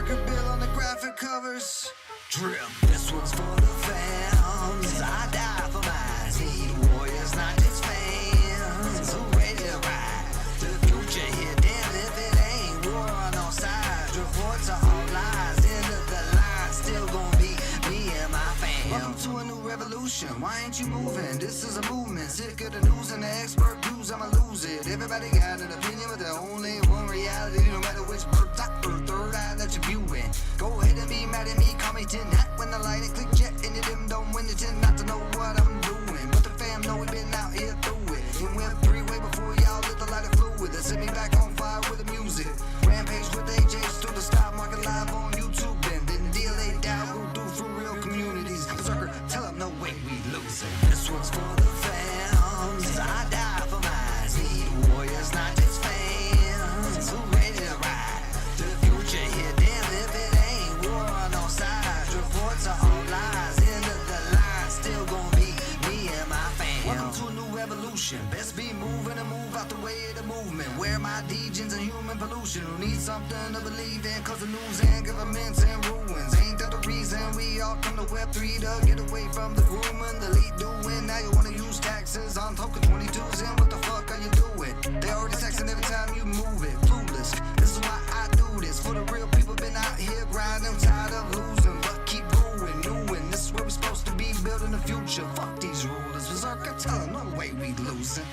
Berserker Bill on the graphic covers. Drip, this one's for the fans. I die for mine. See warriors, not just fans. Who ready to ride to the future here? Damn if it ain't war on all sides. Reports are all lies. End of the line, still gonna be me and my fam. Welcome to a new revolution. Why ain't you moving? This is a movement. Sick of the news and the expert views. I'ma lose it. Everybody got an opinion, but there's only one reality. No matter which birth, top or third eye that you're viewing. Go ahead and be mad at me. Call me 10 hat when the light and click jet. And you them don't win. You tend not to know what I'm doing. But the fam know we been out here through it. And we're three-way before y'all lit the light of fluid. That set me back on fire with the music. Rampage with AJs through the stock market live on YouTube. And then deal they down. We'll do for real communities. Berserker, tell them no way we losing. This one's for the fans. I die for mine. See warriors, not just fans. Who ready to ride to the future here? Damn if it ain't war on all sides. Reports are all lies. End of the line, still gonna be me and my fam. Welcome to a new revolution. Best be moving and move out the way of the movement. Where my degens and human pollution. Who need something to believe in? Cause the news and governments and ruins. Ain't that the reason we all come to Web3 to get away from the grooming? The lead doing. Now you wanna use taxes on token 22s. And what the fuck are you doing? They already taxing every time you move it. Clueless. This is why I do this. For the real people been out here grinding. Tired of losing. But keep going, knowing this is where we're supposed to be building the future. Fuck these rulers. Berserker, tell them no way we losing.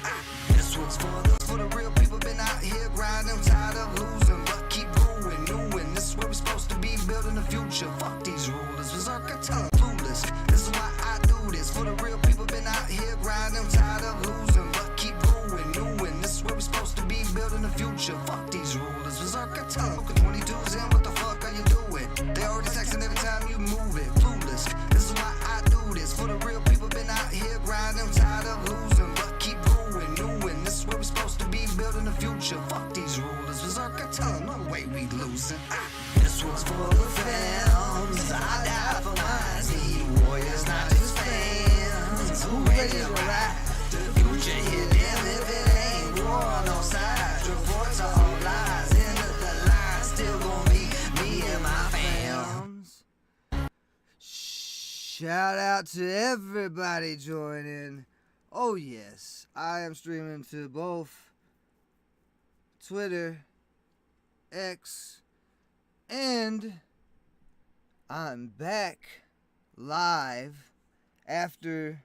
This one's for the real people been out here grinding. Tired of losing. But keep going, knowing this is where we're supposed to be building the future. Fuck these rulers. Berserker, tell them clueless. This is why I do this. For the real people been out here grinding. Tired of losing. But keep going, knowing this is where we're supposed to be building the future. Fuck these rulers. Berserker, tell them 22s and what the fuck are you doing? They already taxing every time you move it. Clueless. This is why I do this. For the real people been out here grinding. Tired of losing. But keep going, knowing this is where we're supposed to be building the future. Fuck these rulers. Berserker, tell them no way we losing. This one's for the fans. I die for mine. See warriors, not just fans. Who ready to ride to the future here? Damn if it ain't war on all sides. Reports are all lies. End of the line, still gonna be me and my fams. Shout out to everybody joining. Oh yes, I am streaming to both Twitter, X, and I'm back live after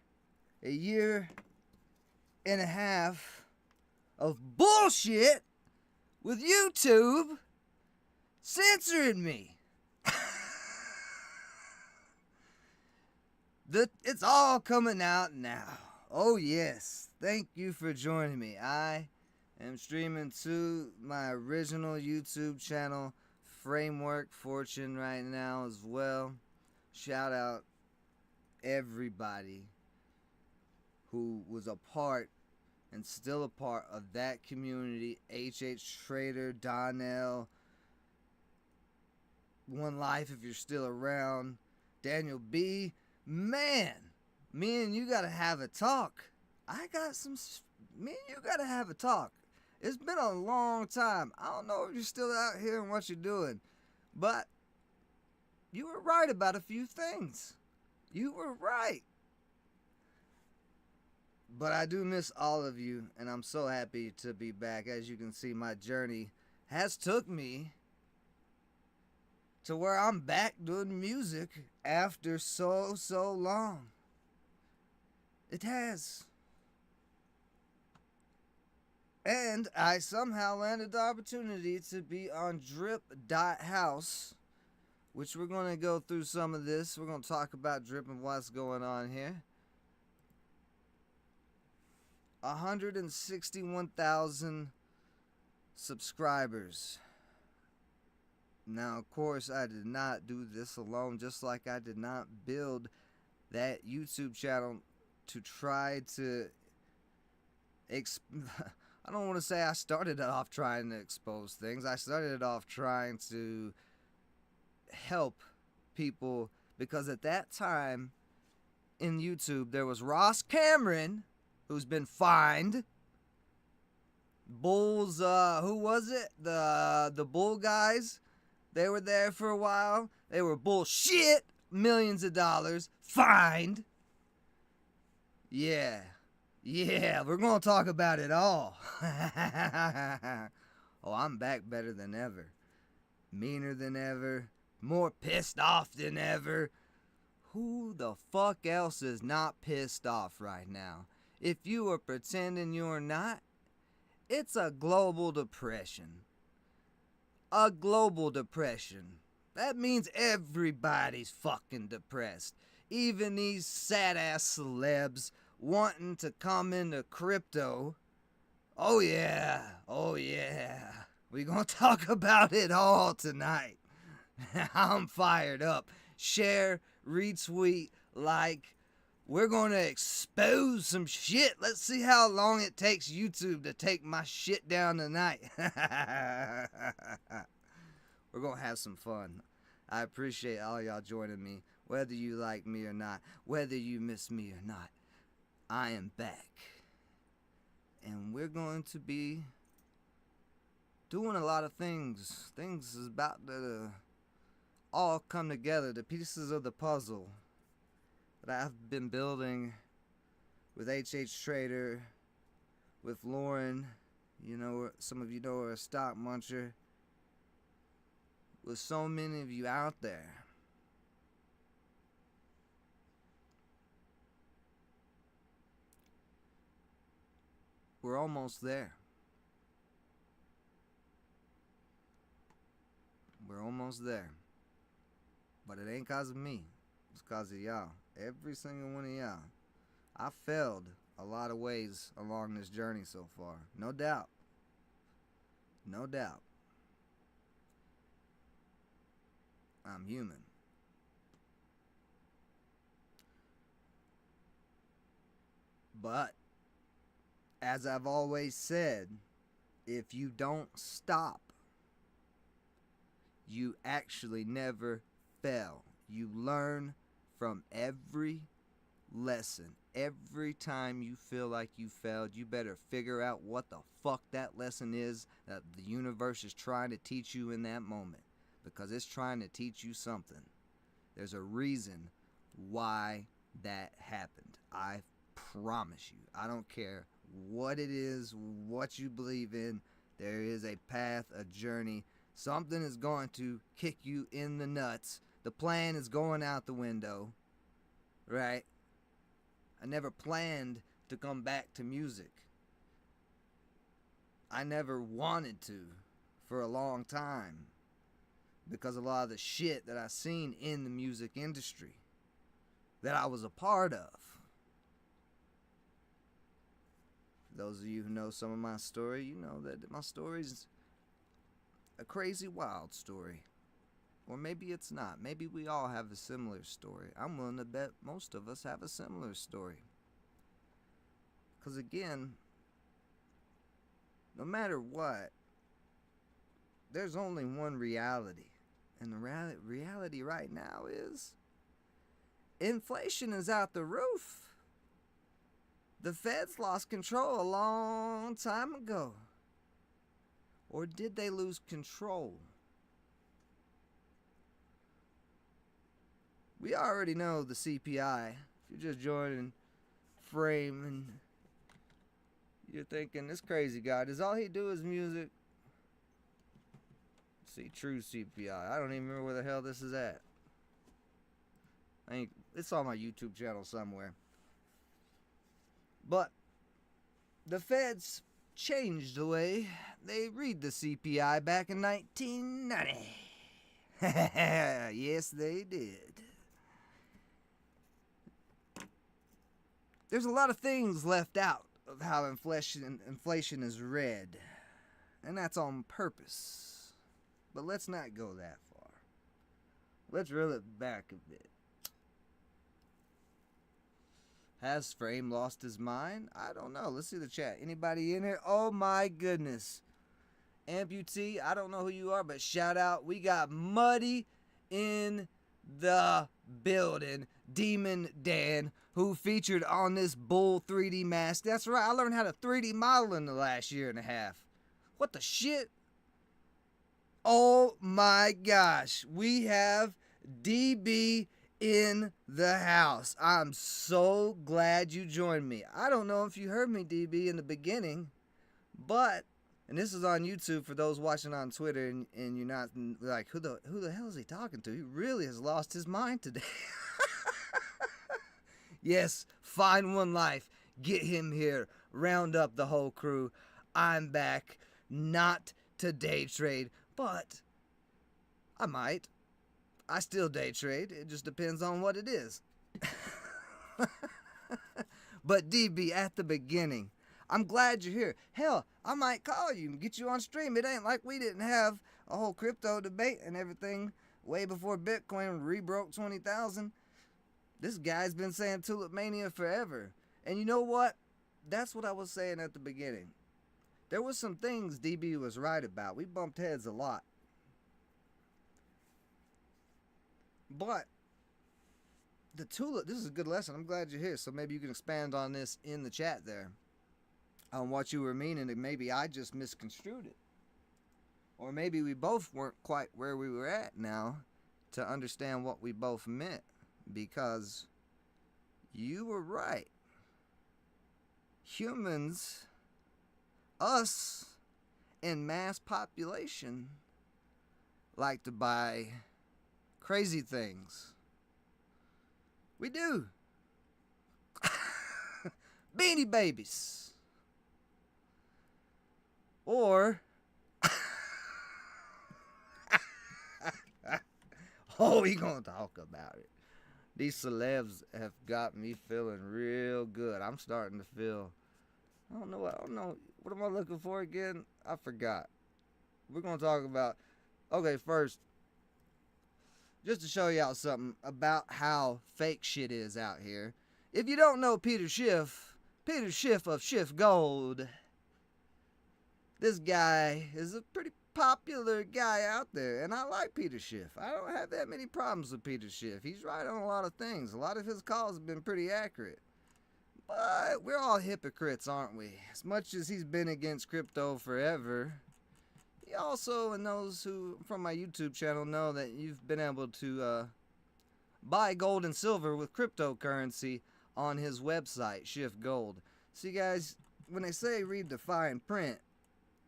a year and a half of bullshit with YouTube censoring me. It's all coming out now. Oh yes, thank you for joining me. I am streaming to my original YouTube channel, Framework Fortune, right now as well. Shout out everybody who was a part and still a part of that community. H.H. Trader, Donnell, One Life if you're still around, Daniel B. Man, me and you gotta have a talk. Me and you gotta have a talk. It's been a long time. I don't know if you're still out here and what you're doing, but you were right about a few things. You were right. But I do miss all of you, and I'm so happy to be back. As you can see, my journey has took me to where I'm back doing music after so long. It has. And I somehow landed the opportunity to be on drip.haus, which we're going to go through some of this. We're going to talk about Drip and what's going on here. 161,000 subscribers. Now, of course, I did not do this alone, just like I did not build that YouTube channel to try to I don't want to say I started off trying to expose things. I started off trying to help people, because at that time in YouTube there was Ross Cameron, who's been fined. Bulls, who was it? The Bull guys They were there for a while. They were bullshit. Millions of dollars. Fined. Yeah. Yeah, we're going to talk about it all. Oh, I'm back better than ever. Meaner than ever. More pissed off than ever. Who the fuck else is not pissed off right now? If you are pretending you're not, it's a global depression. A global depression. That means everybody's fucking depressed. Even these sad-ass celebs wanting to come into crypto. Oh yeah, oh yeah. We gonna talk about it all tonight. I'm fired up. Share, retweet, like. We're gonna expose some shit. Let's see how long it takes YouTube to take my shit down tonight. We're gonna have some fun. I appreciate all y'all joining me, whether you like me or not, whether you miss me or not. I am back. And we're going to be doing a lot of things. Things is about to all come together. The pieces of the puzzle that I've been building with HH Trader, with Lauren, you know, some of you know her, a stock muncher, with so many of you out there. We're almost there. We're almost there. But it ain't cause of me. It's cause of y'all. Every single one of y'all. I failed a lot of ways along this journey so far. No doubt. No doubt. I'm human. But, as I've always said, if you don't stop, you actually never fail. You learn from every lesson. Every time you feel like you failed, you better figure out what the fuck that lesson is that the universe is trying to teach you in that moment. Because it's trying to teach you something. There's a reason why that happened. I promise you. I don't care what it is, what you believe in. There is a path, a journey. Something is going to kick you in the nuts. The plan is going out the window. Right? I never planned to come back to music. I never wanted to for a long time. Because a lot of the shit that I seen in the music industry that I was a part of. For those of you who know some of my story, you know that my story's a crazy, wild story. Or maybe it's not. Maybe we all have a similar story. I'm willing to bet most of us have a similar story. Because again, no matter what, there's only one reality. And the reality right now is inflation is out the roof. The Feds lost control a long time ago. Or did they lose control? We already know the CPI. If you're just joining Frame and you're thinking, this crazy guy, does all he do is music? See, true CPI. I don't even remember where the hell this is at. It's on my YouTube channel somewhere. But the Feds changed the way they read the CPI back in 1990. Yes, they did. There's a lot of things left out of how inflation is read. And that's on purpose. But let's not go that far. Let's reel it back a bit. Has Frame lost his mind? I don't know. Let's see the chat. Anybody in here? Oh my goodness. Amputee, I don't know who you are, but shout out. We got Muddy in the building. Demon Dan, who featured on this Bull 3D mask. That's right. I learned how to 3D model in the last year and a half. What the shit? Oh my gosh, we have DB in the house. I'm so glad you joined me. I don't know if you heard me, DB, in the beginning, but, and this is on YouTube for those watching on Twitter, and you're not like, who the hell is he talking to? He really has lost his mind today. Yes, find one life, get him here, round up the whole crew. I'm back, not to day trade, but I might. I still day trade. It just depends on what it is. But DB, at the beginning, I'm glad you're here. Hell, I might call you and get you on stream. It ain't like we didn't have a whole crypto debate and everything way before Bitcoin rebroke 20,000. This guy's been saying Tulip Mania forever. And you know what? That's what I was saying at the beginning. There was some things DB was right about. We bumped heads a lot. But the tulip, this is a good lesson. I'm glad you're here. So maybe you can expand on this in the chat there. On what you were meaning, and maybe I just misconstrued it. Or maybe we both weren't quite where we were at now to understand what we both meant. Because you were right. Humans, us, in mass population, like to buy crazy things. We do. Beanie Babies. Or oh, we gonna talk about it. These celebs have got me feeling real good. I'm starting to feel, I don't know. What am I looking for again? I forgot. We're gonna talk about, okay, first, just to show y'all something about how fake shit is out here. If you don't know Peter Schiff of Schiff Gold, this guy is a pretty popular guy out there, and I like Peter Schiff. I don't have that many problems with Peter Schiff. He's right on a lot of things. A lot of his calls have been pretty accurate. But we're all hypocrites, aren't we? As much as he's been against crypto forever, he also, and those who from my YouTube channel know that you've been able to buy gold and silver with cryptocurrency on his website, Schiff Gold. See, guys, when they say read the fine print,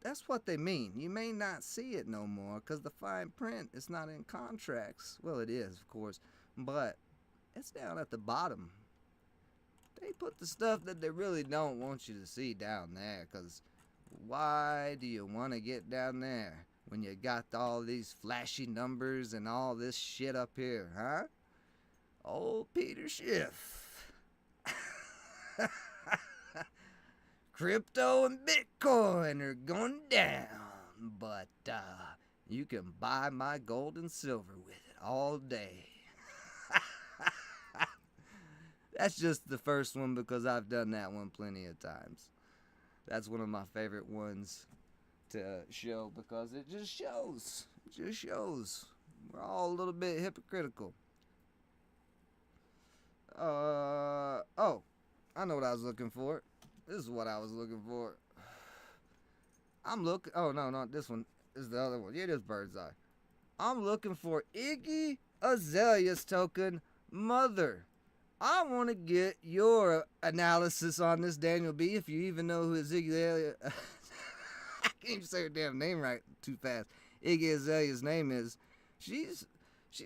that's what they mean. You may not see it no more because the fine print is not in contracts. Well, it is, of course, but it's down at the bottom. They put the stuff that they really don't want you to see down there, because why do you want to get down there when you got all these flashy numbers and all this shit up here, huh? Old Peter Schiff. Crypto and Bitcoin are going down, but you can buy my gold and silver with it all day. That's just the first one because I've done that one plenty of times. That's one of my favorite ones to show because it just shows. It just shows. We're all a little bit hypocritical. Oh, I know what I was looking for. This is what I was looking for. Oh, no, not this one. This is the other one. Yeah, it is Bird's Eye. I'm looking for Iggy Azalea's token mother. I want to get your analysis on this, Daniel B. If you even know who Iggy Azalea... I can't even say her damn name right too fast. Iggy Azalea's name is. She's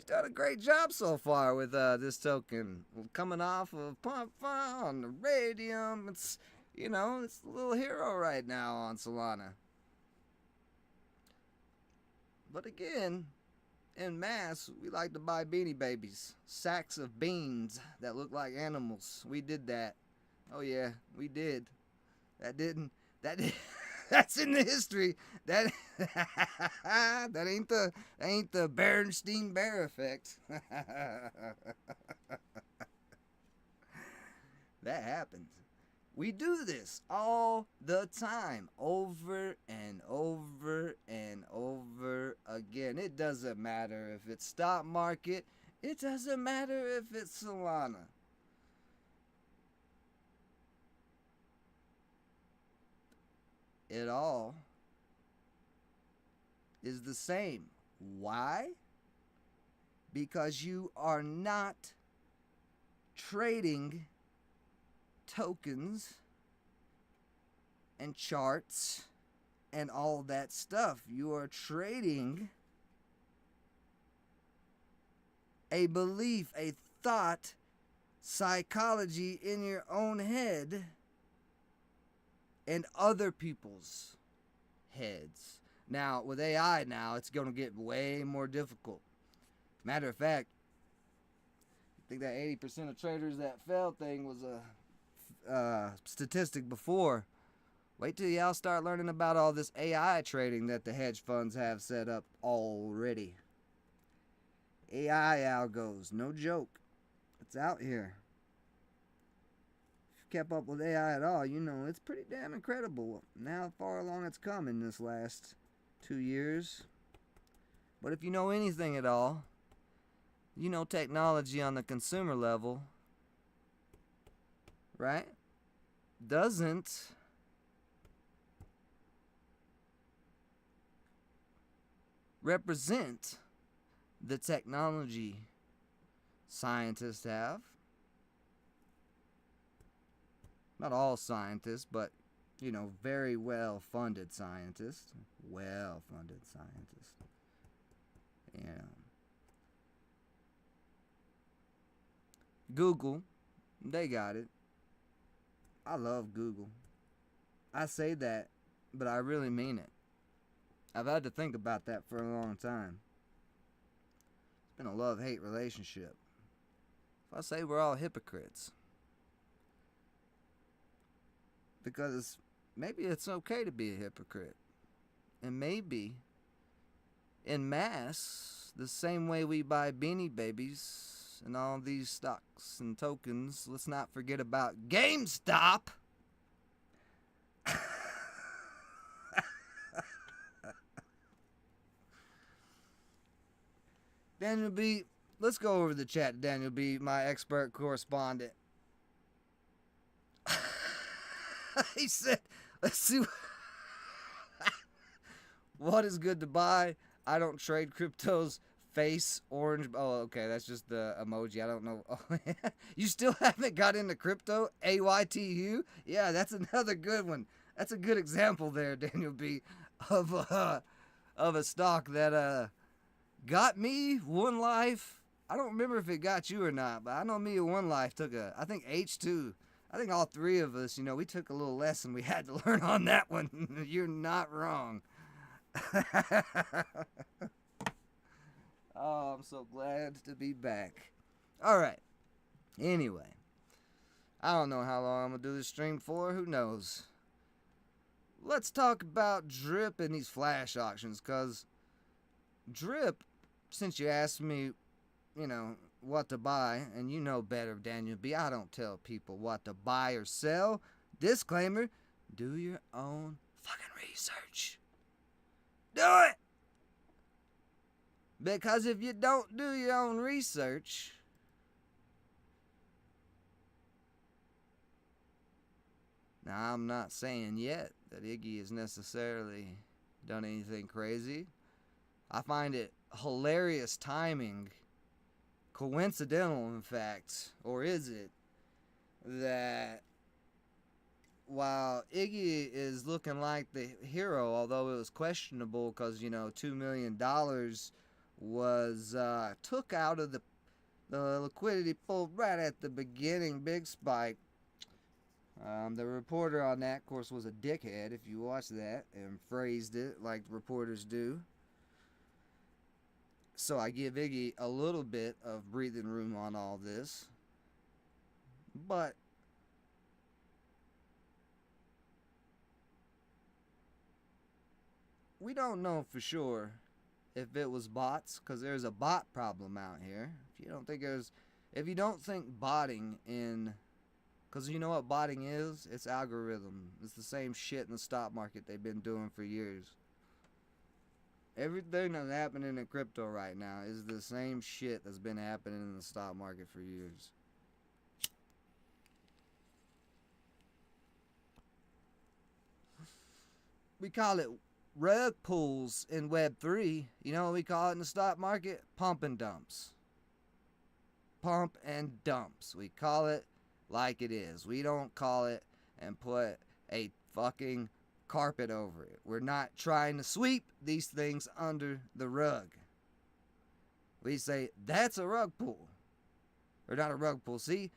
done a great job so far with this token. Coming off of Pump on the Radium. It's, it's a little hero right now on Solana. But again, en masse, we like to buy Beanie Babies. Sacks of beans that look like animals. We did that. Oh yeah, we did. That's in the history. That ain't the Berenstein Bear effect. That happens. We do this all the time, over and over and over again. It doesn't matter if it's stock market. It doesn't matter if it's Solana. It all is the same. Why? Because you are not trading tokens and charts and all that stuff. You are trading a belief, a thought, psychology in your own head and other people's heads. Now, with AI now, it's going to get way more difficult. Matter of fact, I think that 80% of traders that fell thing was a statistic before. Wait till y'all start learning about all this AI trading that the hedge funds have set up already. AI algos, no joke. It's out here. If you kept up with AI at all, you know it's pretty damn incredible now how far along it's come in this last 2 years. But if you know anything at all, you know technology on the consumer level, right, doesn't represent the technology scientists have. Not all scientists, but, you know, very well-funded scientists. Well-funded scientists. Yeah. Google, they got it. I love Google. I say that, but I really mean it. I've had to think about that for a long time. It's been a love-hate relationship. If I say we're all hypocrites. Because maybe it's okay to be a hypocrite. And maybe, in mass, the same way we buy Beanie Babies and all these stocks and tokens, let's not forget about GameStop. Daniel B., let's go over the chat. Daniel B., my expert correspondent. He said, let's see what is good to buy. I don't trade cryptos. Face orange. Oh, okay, that's just the emoji. I don't know. Oh, you still haven't got into crypto? AYTU? Yeah, that's another good one. That's a good example there, Daniel B., of a stock that got me one life. I don't remember if it got you or not, but I know me one life took I think H2. I think all three of us, you know, we took a little lesson we had to learn on that one. You're not wrong. Oh, I'm so glad to be back. All right. Anyway, I don't know how long I'm going to do this stream for. Who knows? Let's talk about drip and these flash auctions, because drip, since you asked me, you know, what to buy, and you know better, Daniel B., I don't tell people what to buy or sell. Disclaimer, do your own fucking research. Do it! Because if you don't do your own research, now I'm not saying yet that Iggy has necessarily done anything crazy. I find it hilarious timing, coincidental in fact, or is it, that while Iggy is looking like the hero, although it was questionable because, you know, $2 million was took out of the liquidity pool right at the beginning, big spike. The reporter on that, of course, was a dickhead, if you watch that, and phrased it like reporters do. So I give Iggy a little bit of breathing room on all this. But we don't know for sure if it was bots, because there's a bot problem out here. If you don't think botting in, because you know what botting is? It's algorithm. It's the same shit in the stock market they've been doing for years. Everything that's happening in crypto right now is the same shit that's been happening in the stock market for years. We call it rug pulls in Web3, you know what we call it in the stock market? Pump and dumps. Pump and dumps. We call it like it is. We don't call it and put a fucking carpet over it. We're not trying to sweep these things under the rug. We say, that's a rug pull. Or not a rug pull. See,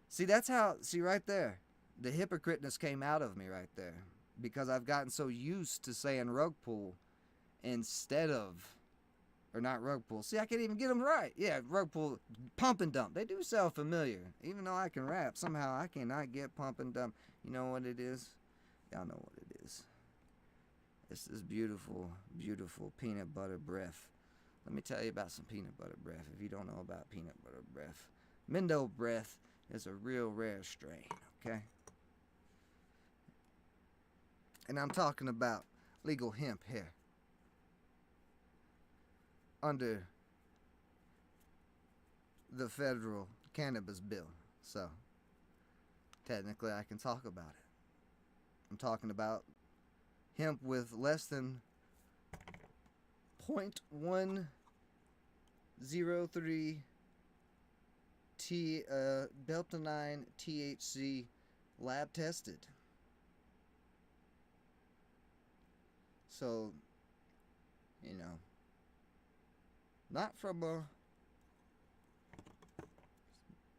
that's how, right there. The hypocriteness came out of me right there. Because I've gotten so used to saying rug pull instead of, or not rug pull. See, I can't even get them right. Yeah, rug pull, pump and dump. They do sound familiar. Even though I can rap, somehow I cannot get pump and dump. You know what it is? Y'all know what it is. It's this beautiful, beautiful peanut butter breath. Let me tell you about some peanut butter breath if you don't know about peanut butter breath. Mendo breath is a real rare strain, okay? And I'm talking about legal hemp here. Under the federal cannabis bill. So, technically I can talk about it. I'm talking about hemp with less than 0.103 Delta-9 THC lab tested. So, you know, not from a,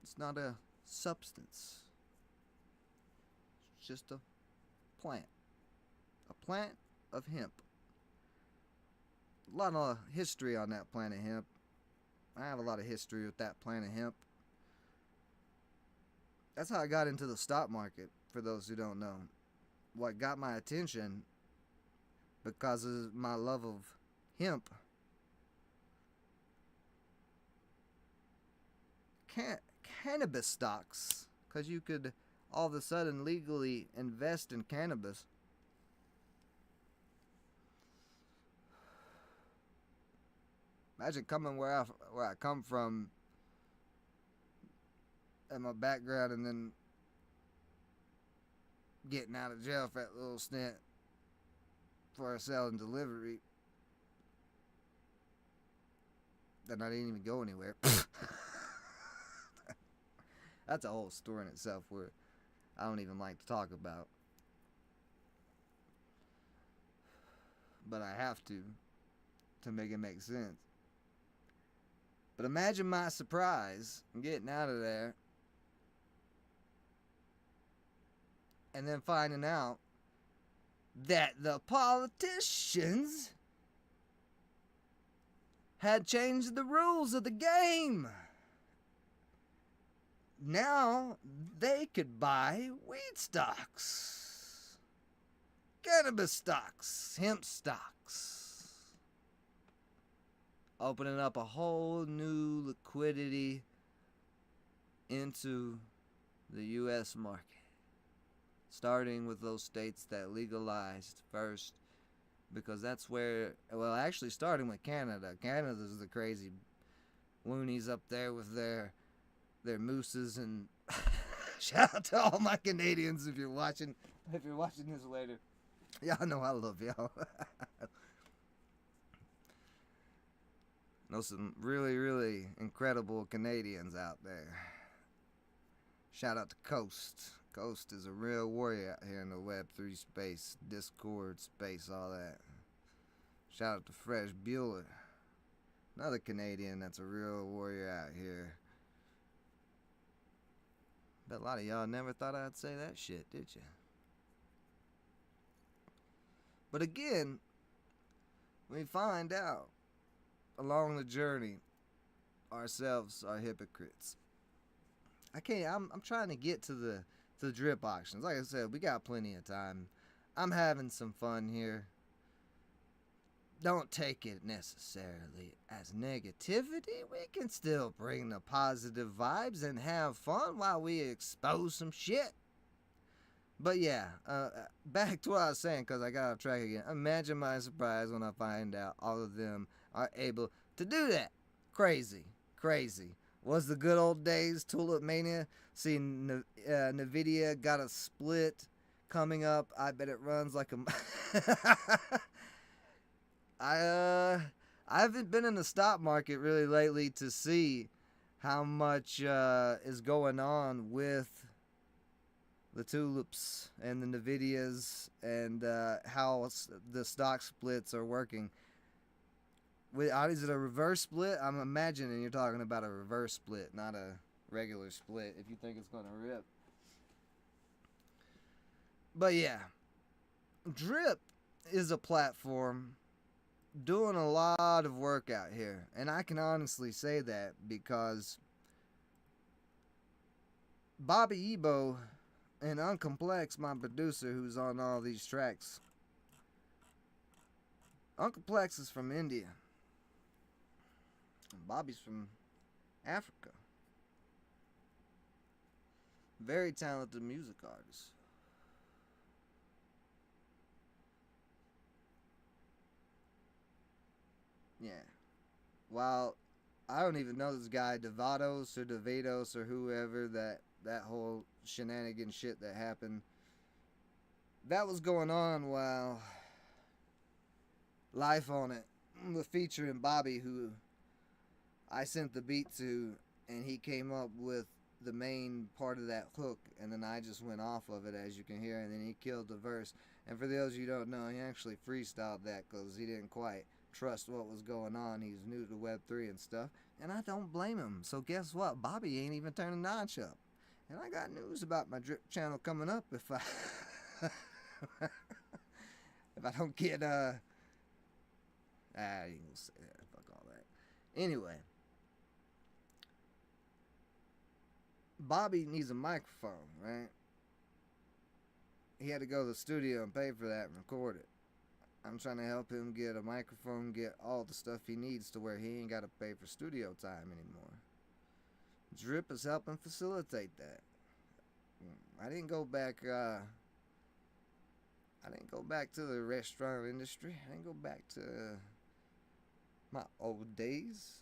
it's not a substance. It's just a plant. A plant of hemp. A lot of history on that plant of hemp. I have a lot of history with that plant of hemp. That's how I got into the stock market, for those who don't know. What got my attention, because of my love of hemp, cannabis stocks, because you could all of a sudden legally invest in cannabis. Imagine coming where I come from, and my background, and then getting out of jail for that little stint for selling delivery. Then I didn't even go anywhere. That's a whole story in itself where I don't even like to talk about. But I have to make it make sense. But imagine my surprise getting out of there and then finding out that the politicians had changed the rules of the game. Now they could buy weed stocks, cannabis stocks, hemp stocks. Opening up a whole new liquidity into the U.S. market. Starting with those states that legalized first, because that's where, well, actually starting with Canada. Canada's the crazy loonies up there with their mooses, and shout out to all my Canadians if you're watching this later. Y'all know I love y'all. Know some really, really incredible Canadians out there. Shout out to Coast. Coast is a real warrior out here in the Web3 space, Discord space, all that. Shout out to Fresh Bueller. Another Canadian that's a real warrior out here. Bet a lot of y'all never thought I'd say that shit, did you? But again, we find out along the journey, ourselves are hypocrites. I'm trying to get to the drip auctions. Like I said, we got plenty of time. I'm having some fun here. Don't take it necessarily as negativity. We can still bring the positive vibes and have fun while we expose some shit. But yeah, back to what I was saying, because I got off track again. Imagine my surprise when I find out all of them are able to do that. Crazy. Was the good old days, Tulip Mania. See, NVIDIA got a split coming up. I bet it runs like a... I haven't been in the stock market really lately to see how much is going on with the tulips and the Nvidias and how the stock splits are working. Is it a reverse split? I'm imagining you're talking about a reverse split, not a regular split, if you think it's going to rip. But yeah, Drip is a platform doing a lot of work out here. And I can honestly say that because Bobby Ebo and Uncomplex, my producer who's on all these tracks, Uncomplex is from India. And Bobby's from Africa. Very talented music artist. Yeah. While I don't even know this guy, Devados or Devados or whoever, that whole shenanigan shit that happened, that was going on while Life on It was featuring Bobby, who I sent the beat to, and he came up with the main part of that hook, and then I just went off of it, as you can hear, and then he killed the verse. And for those of you who don't know, he actually freestyled that because he didn't quite trust what was going on. He's new to Web3 and stuff, and I don't blame him. So guess what? Bobby ain't even turning notch up. And I got news about my drip channel coming up if I if I don't get you ain't gonna say that. Fuck all that. Anyway, Bobby needs a microphone, right? He had to go to the studio and pay for that and record it. I'm trying to help him get a microphone, get all the stuff he needs to where he ain't got to pay for studio time anymore. Drip is helping facilitate that. I didn't go back to the restaurant industry. I didn't go back to my old days.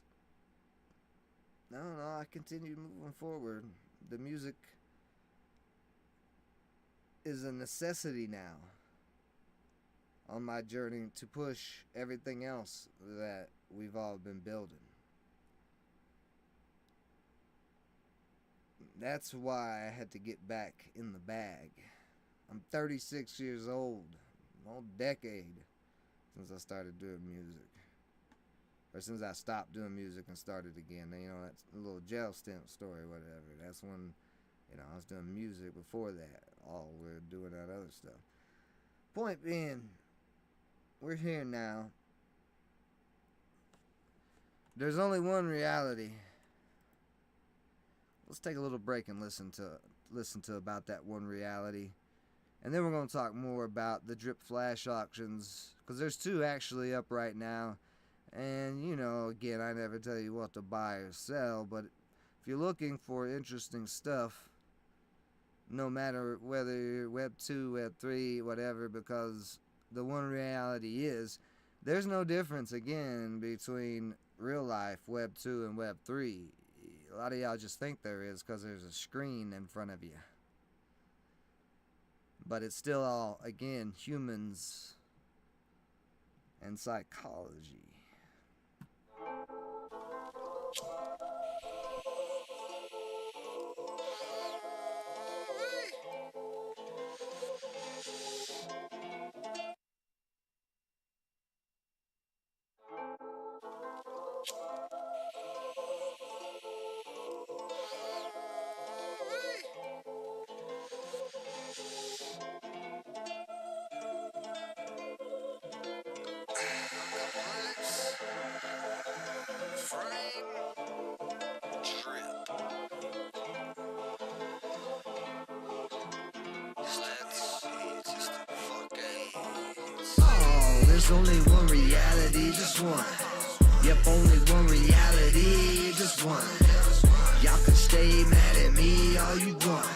No, I continued moving forward. The music is a necessity now on my journey to push everything else that we've all been building. That's why I had to get back in the bag. I'm 36 years old, a whole decade since I started doing music. Or since I stopped doing music and started again. You know, that's a little jail stint story, whatever. That's when, I was doing music before that. All we're doing that other stuff. Point being, we're here now. There's only one reality. Let's take a little break and listen to about that one reality. And then we're going to talk more about the Drip Flash auctions, because there's two actually up right now. And, again, I never tell you what to buy or sell, but if you're looking for interesting stuff, no matter whether you're Web 2, Web 3, whatever, because the one reality is there's no difference, again, between real life, Web 2, and Web 3. A lot of y'all just think there is because there's a screen in front of you. But it's still all, again, humans and psychology. There's only one reality, just one. Yep, only one reality, just one. Y'all can stay mad at me all you want.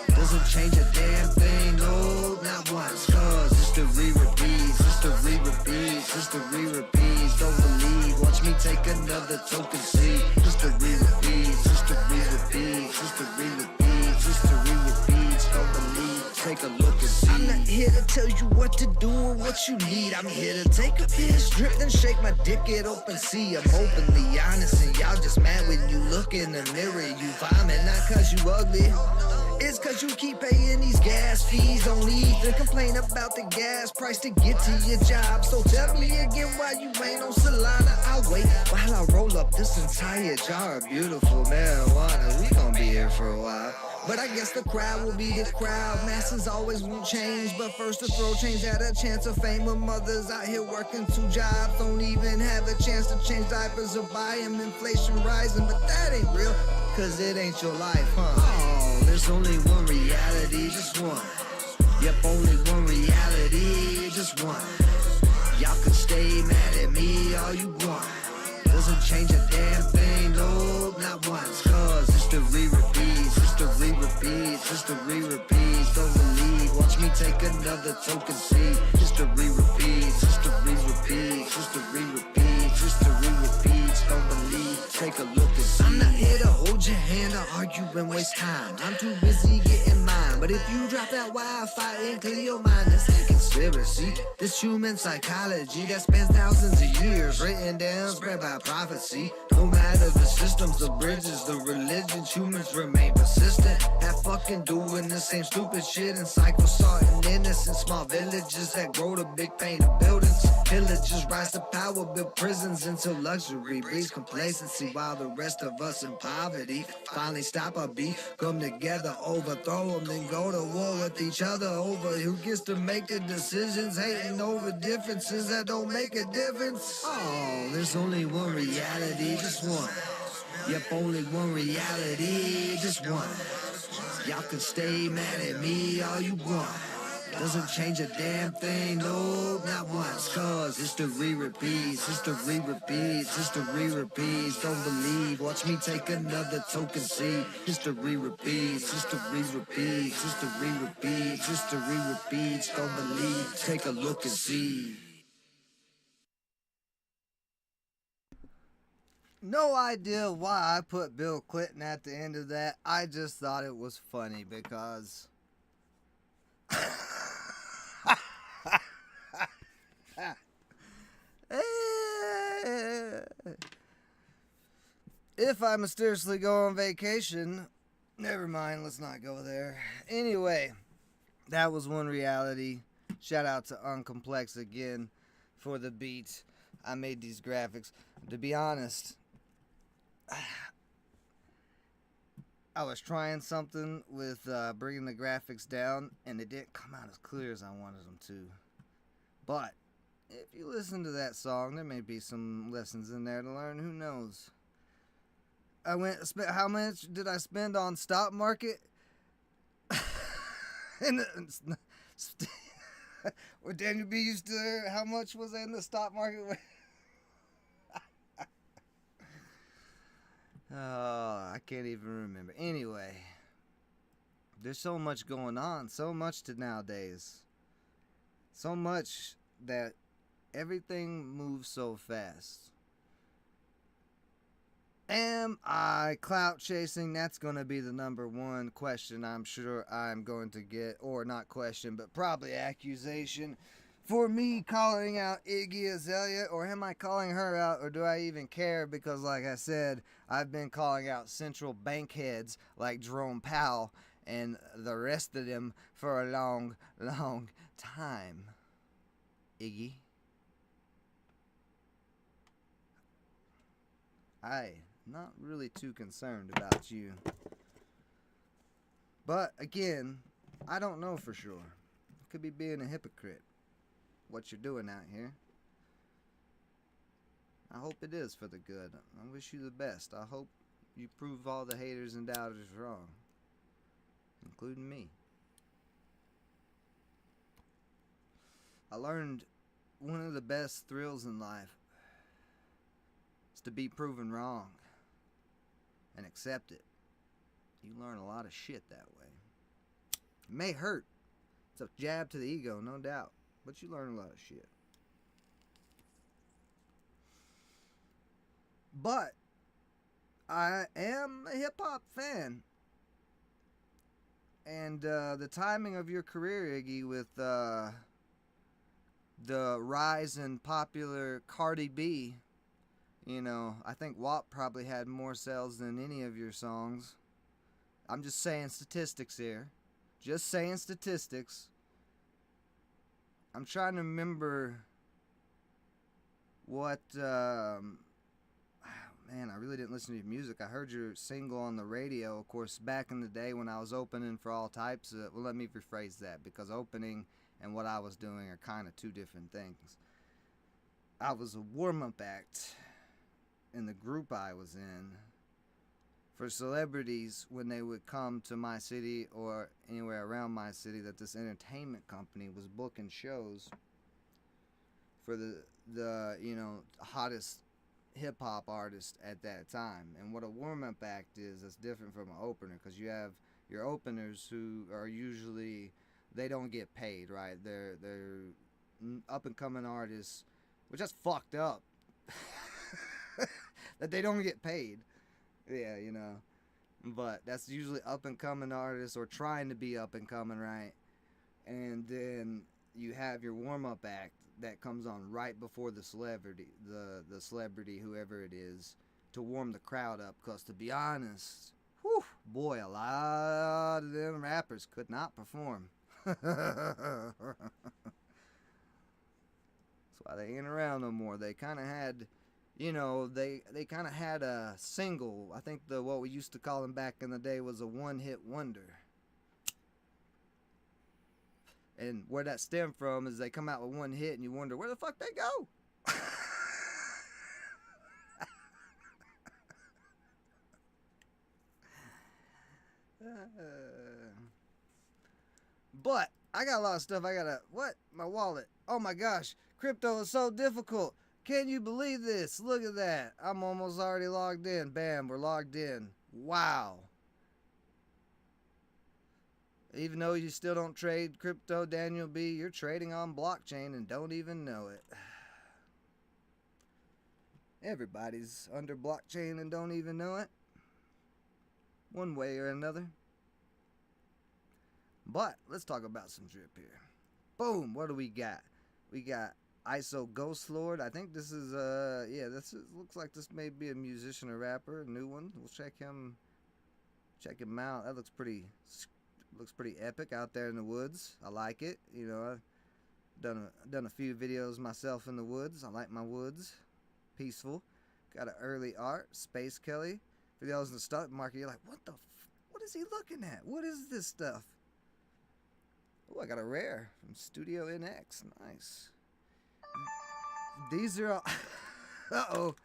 Doesn't change a damn thing, no, not once. Cause history repeats, history repeats, history repeats. Don't believe, watch me take another token seat. History repeats, history repeats, history repeats, history repeats. Don't believe, take a look and see. I'm not here to tell you what to do or what you need. I'm here to take a piss, drip, then shake my dick, it open, see. I'm openly honest, and y'all just mad when you look in the mirror. You vomit, not cause you ugly. It's cause you keep paying these gas fees. Don't even complain about the gas price to get to your job. So tell me again why you ain't on Solana. I'll wait while I roll up this entire jar of beautiful marijuana. We gon' be here for a while. But I guess the crowd will be the crowd. Masses always won't change, but first to throw change at a chance of fame. With mothers out here working 2 jobs, don't even have a chance to change diapers or buy them. Inflation rising, but that ain't real, cause it ain't your life, huh? Oh, there's only one reality, just one. Yep, only one reality, just one. Y'all can stay mad at me all you want. Doesn't change a damn thing, no, not once. Cause history repeats, history repeats, history repeats. Don't believe, watch me take another token seat. History repeats, history repeats, history repeats, history repeats. Don't believe, take a look and see. I'm not here to hold your hand or argue and waste time. I'm too busy getting mine. But if you drop that Wi-Fi and clear your mind, this ain't conspiracy. This human psychology that spans thousands of years, written down, spread by prophecy. No matter the systems, the bridges, the religions, humans remain persistent. Have fucking doing the same stupid shit in cycles, starting innocent small villages that grow to big painted buildings. Villagers rise to power, build prisons until luxury breeds complacency, while the rest of us in poverty finally stop our beef, come together, overthrow them, then go to war with each other over who gets to make the decisions, hating over differences that don't make a difference. Oh, there's only one reality, just one. Yep, only one reality, just one. Y'all can stay mad at me all you want. Doesn't change a damn thing, no, not once. Cause history repeats, history repeats, history repeats. Don't believe, watch me take another token seat. History repeats, history repeats, history repeats, history repeats. Don't believe, take a look and see. No idea why I put Bill Clinton at the end of that. I just thought it was funny because if I mysteriously go on vacation, never mind, let's not go there. Anyway, that was one reality. Shout out to Uncomplex again for the beat. I made these graphics. To be honest, I was trying something with bringing the graphics down, and it didn't come out as clear as I wanted them to. But if you listen to that song, there may be some lessons in there to learn. Who knows? How much did I spend on stock market? Or Daniel B used to. How much was I in the stock market? Oh, I can't even remember. Anyway, there's so much going on, so much to nowadays. So much that everything moves so fast. Am I clout chasing? That's going to be the number one question I'm sure I'm going to get. Or not question, but probably accusation. For me calling out Iggy Azalea, or am I calling her out, or do I even care? Because like I said, I've been calling out central bank heads like Jerome Powell and the rest of them for a long, long time. Iggy. I'm not really too concerned about you. But again, I don't know for sure. I could be being a hypocrite. What you're doing out here. I hope it is for the good. I wish you the best. I hope you prove all the haters and doubters wrong, including me. I learned one of the best thrills in life is to be proven wrong and accept it. You learn a lot of shit that way. It may hurt. It's a jab to the ego, no doubt. But you learn a lot of shit. But I am a hip-hop fan. And the timing of your career, Iggy, with the rise in popular Cardi B. You know, I think WAP probably had more sales than any of your songs. I'm just saying statistics here. Just saying statistics. I'm trying to remember what. Man, I really didn't listen to your music. I heard your single on the radio, of course, back in the day when I was opening for all types. Well, let me rephrase that, because opening and what I was doing are kind of two different things. I was a warm-up act in the group I was in for celebrities when they would come to my city or anywhere around my city that this entertainment company was booking shows for the hottest hip-hop artist at that time. And what a warm-up act is, that's different from an opener, because you have your openers who are usually, they don't get paid, right? They're up-and-coming artists, which that's fucked up that they don't get paid. Yeah, you know, but that's usually up-and-coming artists or trying to be up-and-coming, right? And then you have your warm-up act that comes on right before the celebrity, the celebrity, whoever it is, to warm the crowd up. Because to be honest, whew, boy, a lot of them rappers could not perform. That's why they ain't around no more. They kind of had, you know, they kind of had a single. I think what we used to call them back in the day was a one-hit wonder. And where that stemmed from is they come out with one hit and you wonder, where the fuck they go? But I got a lot of stuff. My wallet. Oh my gosh, crypto is so difficult. Can you believe this? Look at that. I'm almost already logged in. Bam, we're logged in. Wow. Even though you still don't trade crypto, Daniel B., you're trading on blockchain and don't even know it. Everybody's under blockchain and don't even know it, one way or another. But let's talk about some drip here. Boom, what do we got? We got ISO Ghost Lord. I think this is looks like this may be a musician or rapper, a new one. We'll check him out. That looks pretty epic out there in the woods. I like it. You know, I've done a few videos myself in the woods. I like my woods. Peaceful. Got an early art. Space Kelly. Videos in the stock market. You're like, what is he looking at? What is this stuff? Oh, I got a rare from Studio NX. Nice. These are all... Uh-oh.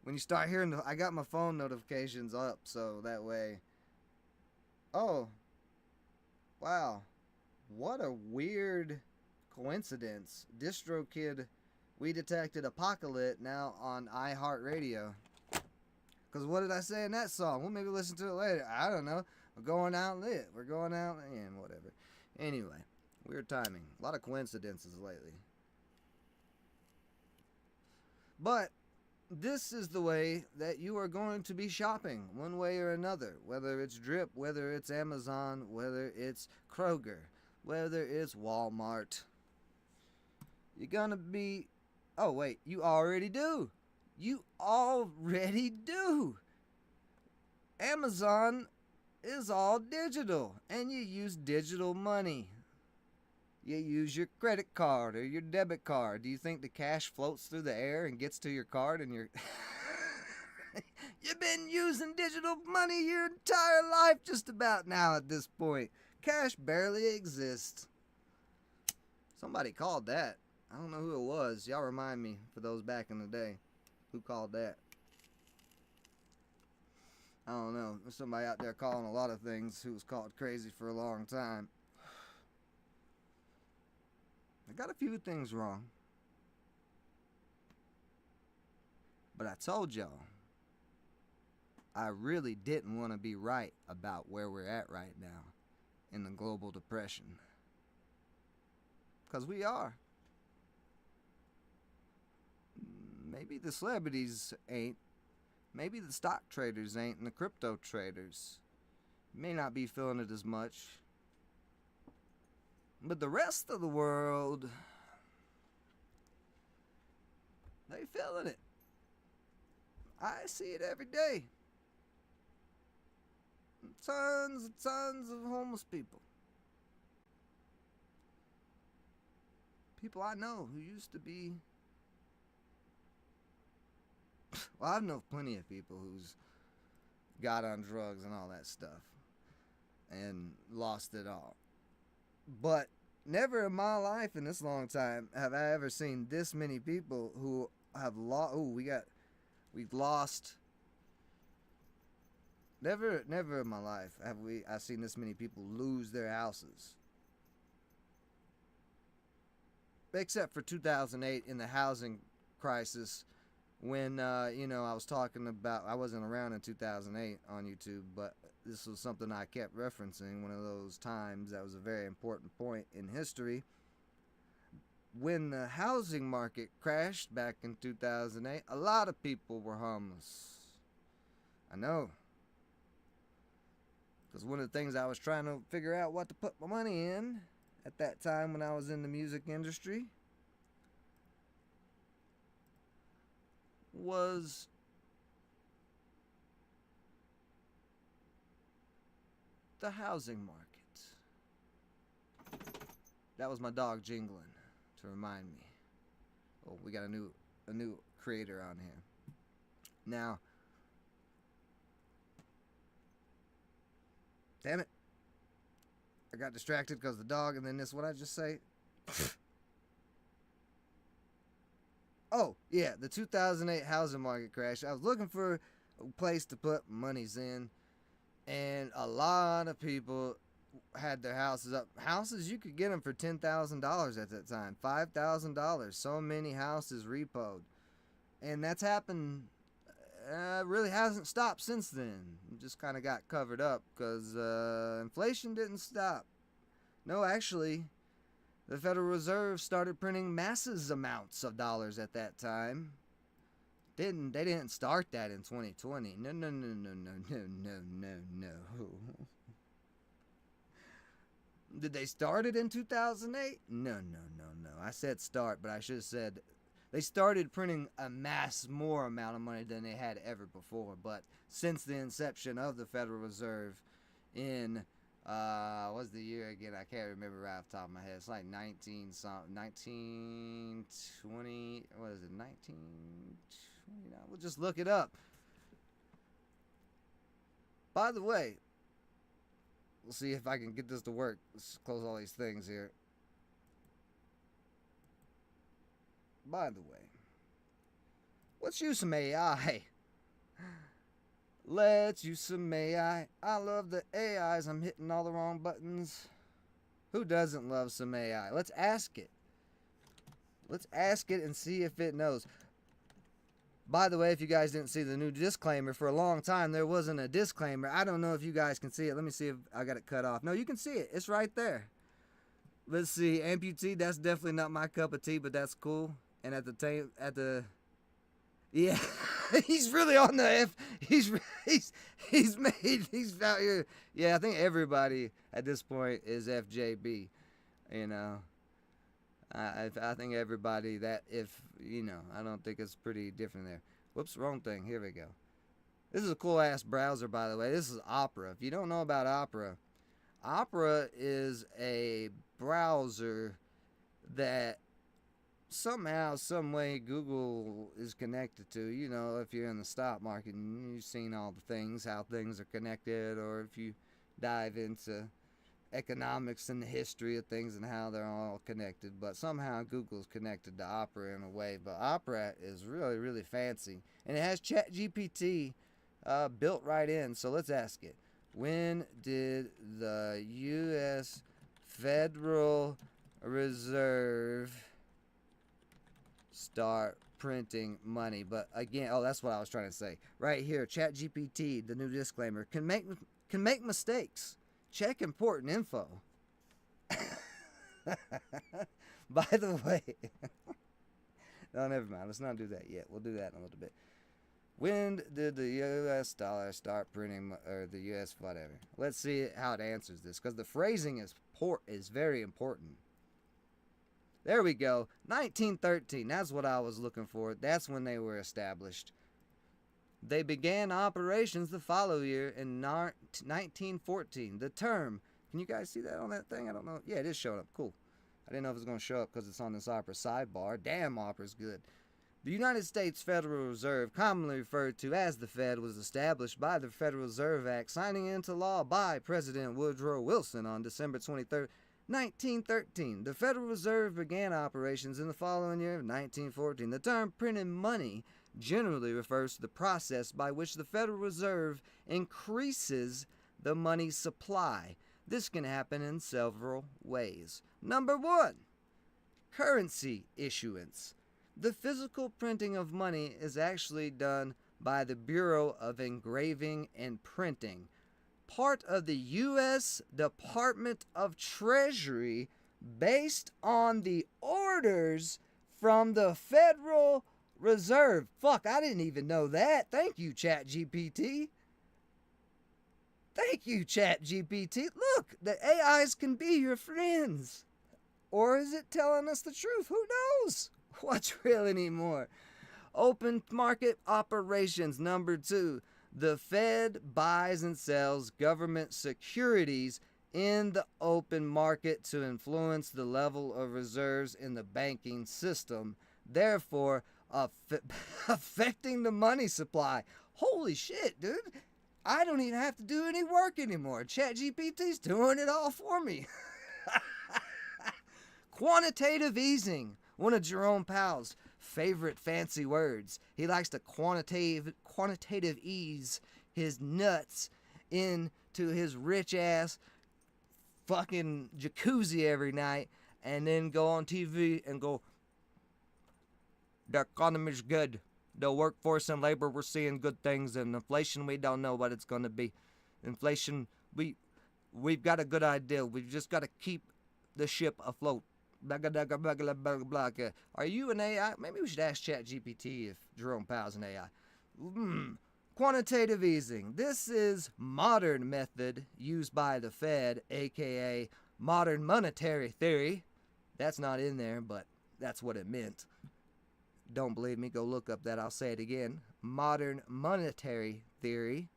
When you start hearing I got my phone notifications up, so that way... Oh. Wow. What a weird coincidence. DistroKid, we detected Apocalypse now on iHeartRadio. Because what did I say in that song? We'll maybe listen to it later. I don't know. We're going out lit. We're going out and whatever. Anyway, weird timing. A lot of coincidences lately. But this is the way that you are going to be shopping, one way or another. Whether it's Drip, whether it's Amazon, whether it's Kroger, whether it's Walmart. You're going to be... Oh, wait, you already do. You already do. Amazon is all digital, and you use digital money. You use your credit card or your debit card. Do you think the cash floats through the air and gets to your card and your... You've been using digital money your entire life just about now at this point. Cash barely exists. Somebody called that. I don't know who it was. Y'all remind me, for those back in the day, who called that. I don't know. There's somebody out there calling a lot of things who was called crazy for a long time. I got a few things wrong. But I told y'all, I really didn't want to be right about where we're at right now in the global depression. Because we are. Maybe the celebrities ain't. Maybe the stock traders ain't, and the crypto traders may not be feeling it as much. But the rest of the world, They feeling it. I see it every day. Tons and tons of homeless people. People I know who used to be. Well, I know plenty of people who's got on drugs and all that stuff and lost it all. But never in my life in this long time have I ever seen this many people who have lost. Oh, we've lost. Never in my life have I've seen this many people lose their houses. Except for 2008 in the housing crisis, when I was talking about, I wasn't around in 2008 on YouTube, but this was something I kept referencing. One of those times that was a very important point in history. When the housing market crashed back in 2008, a lot of people were homeless. I know. Because one of the things I was trying to figure out what to put my money in at that time when I was in the music industry was the housing market. That was my dog jingling to remind me. Oh, we got a new creator on here. Now, damn it. I got distracted because the dog, and then this, what I just say? Oh, yeah, the 2008 housing market crash. I was looking for a place to put monies in, and a lot of people had their houses up. Houses, you could get them for $10,000 at that time, $5,000. So many houses repoed. And that's happened, really hasn't stopped since then. It just kind of got covered up because inflation didn't stop. No, actually, the Federal Reserve started printing massive amounts of dollars at that time. They didn't start that in 2020. No. Did they start it in 2008? No. I said start, but I should have said they started printing a more amount of money than they had ever before. But since the inception of the Federal Reserve in what's the year again? I can't remember right off the top of my head. It's like 1920. What is it? 1929. We'll just look it up. By the way, we'll see if I can get this to work. Let's close all these things here. By the way, let's use some AI. Let's use some AI. I love the AIs. I'm hitting all the wrong buttons. Who doesn't love some AI? Let's ask it. Let's ask it and see if it knows. By the way, if you guys didn't see the new disclaimer, for a long time there wasn't a disclaimer. I don't know if you guys can see it. Let me see if I got it cut off. No, you can see it. It's right there. Let's see. Amputee, that's definitely not my cup of tea, but that's cool. And at yeah, he's really on the F. He's out here. Yeah, I think everybody at this point is FJB. You know, I think everybody that I don't think it's pretty different there. Whoops, wrong thing. Here we go. This is a cool ass browser, by the way. This is Opera. If you don't know about Opera, Opera is a browser that somehow, some way, Google is connected to. You know, if you're in the stock market and you've seen all the things, how things are connected, or if you dive into economics and the history of things and how they're all connected. But somehow Google's connected to Opera in a way. But Opera is really, really fancy. And it has ChatGPT built right in. So let's ask it. When did the U.S. Federal Reserve start printing money? But again, that's what I was trying to say. Right here, ChatGPT, the new disclaimer, can make mistakes. Check important info. By the way, no, never mind. Let's not do that yet. We'll do that in a little bit. When did the U.S. dollar start printing, or the U.S. whatever? Let's see how it answers this, because the phrasing is very important. There we go. 1913. That's what I was looking for. That's when they were established. They began operations the following year in 1914. The term, can you guys see that on that thing? I don't know. Yeah, it is showing up. Cool. I didn't know if it was going to show up because it's on this Opera sidebar. Damn, Opera's good. The United States Federal Reserve, commonly referred to as the Fed, was established by the Federal Reserve Act, signing into law by President Woodrow Wilson on December 23, 1913. The Federal Reserve began operations in the following year of 1914. The term printing money generally refers to the process by which the Federal Reserve increases the money supply. This can happen in several ways. Number 1, currency issuance. The physical printing of money is actually done by the Bureau of Engraving and Printing, part of the U.S. Department of Treasury, based on the orders from the Federal Reserve. Fuck, I didn't even know that. Thank you, ChatGPT. Thank you, ChatGPT. Look, the AIs can be your friends. Or is it telling us the truth? Who knows? What's real anymore? Open market operations. Number 2, the Fed buys and sells government securities in the open market to influence the level of reserves in the banking system, therefore affecting the money supply. Holy shit, dude. I don't even have to do any work anymore. ChatGPT's doing it all for me. Quantitative easing, one of Jerome Powell's favorite fancy words. He likes to quantitative ease his nuts into his rich ass fucking jacuzzi every night and then go on TV and go, the economy's good. The workforce and labor, we're seeing good things, and inflation, we don't know what it's going to be. Inflation, we've got a good idea. We've just got to keep the ship afloat. Blah, blah, blah, blah, blah, blah, blah. Are you an AI? Maybe we should ask ChatGPT if Jerome Powell's an AI. Quantitative easing. This is modern method used by the Fed, aka modern monetary theory. That's not in there, but that's what it meant. Don't believe me? Go look up that. I'll say it again. Modern monetary theory,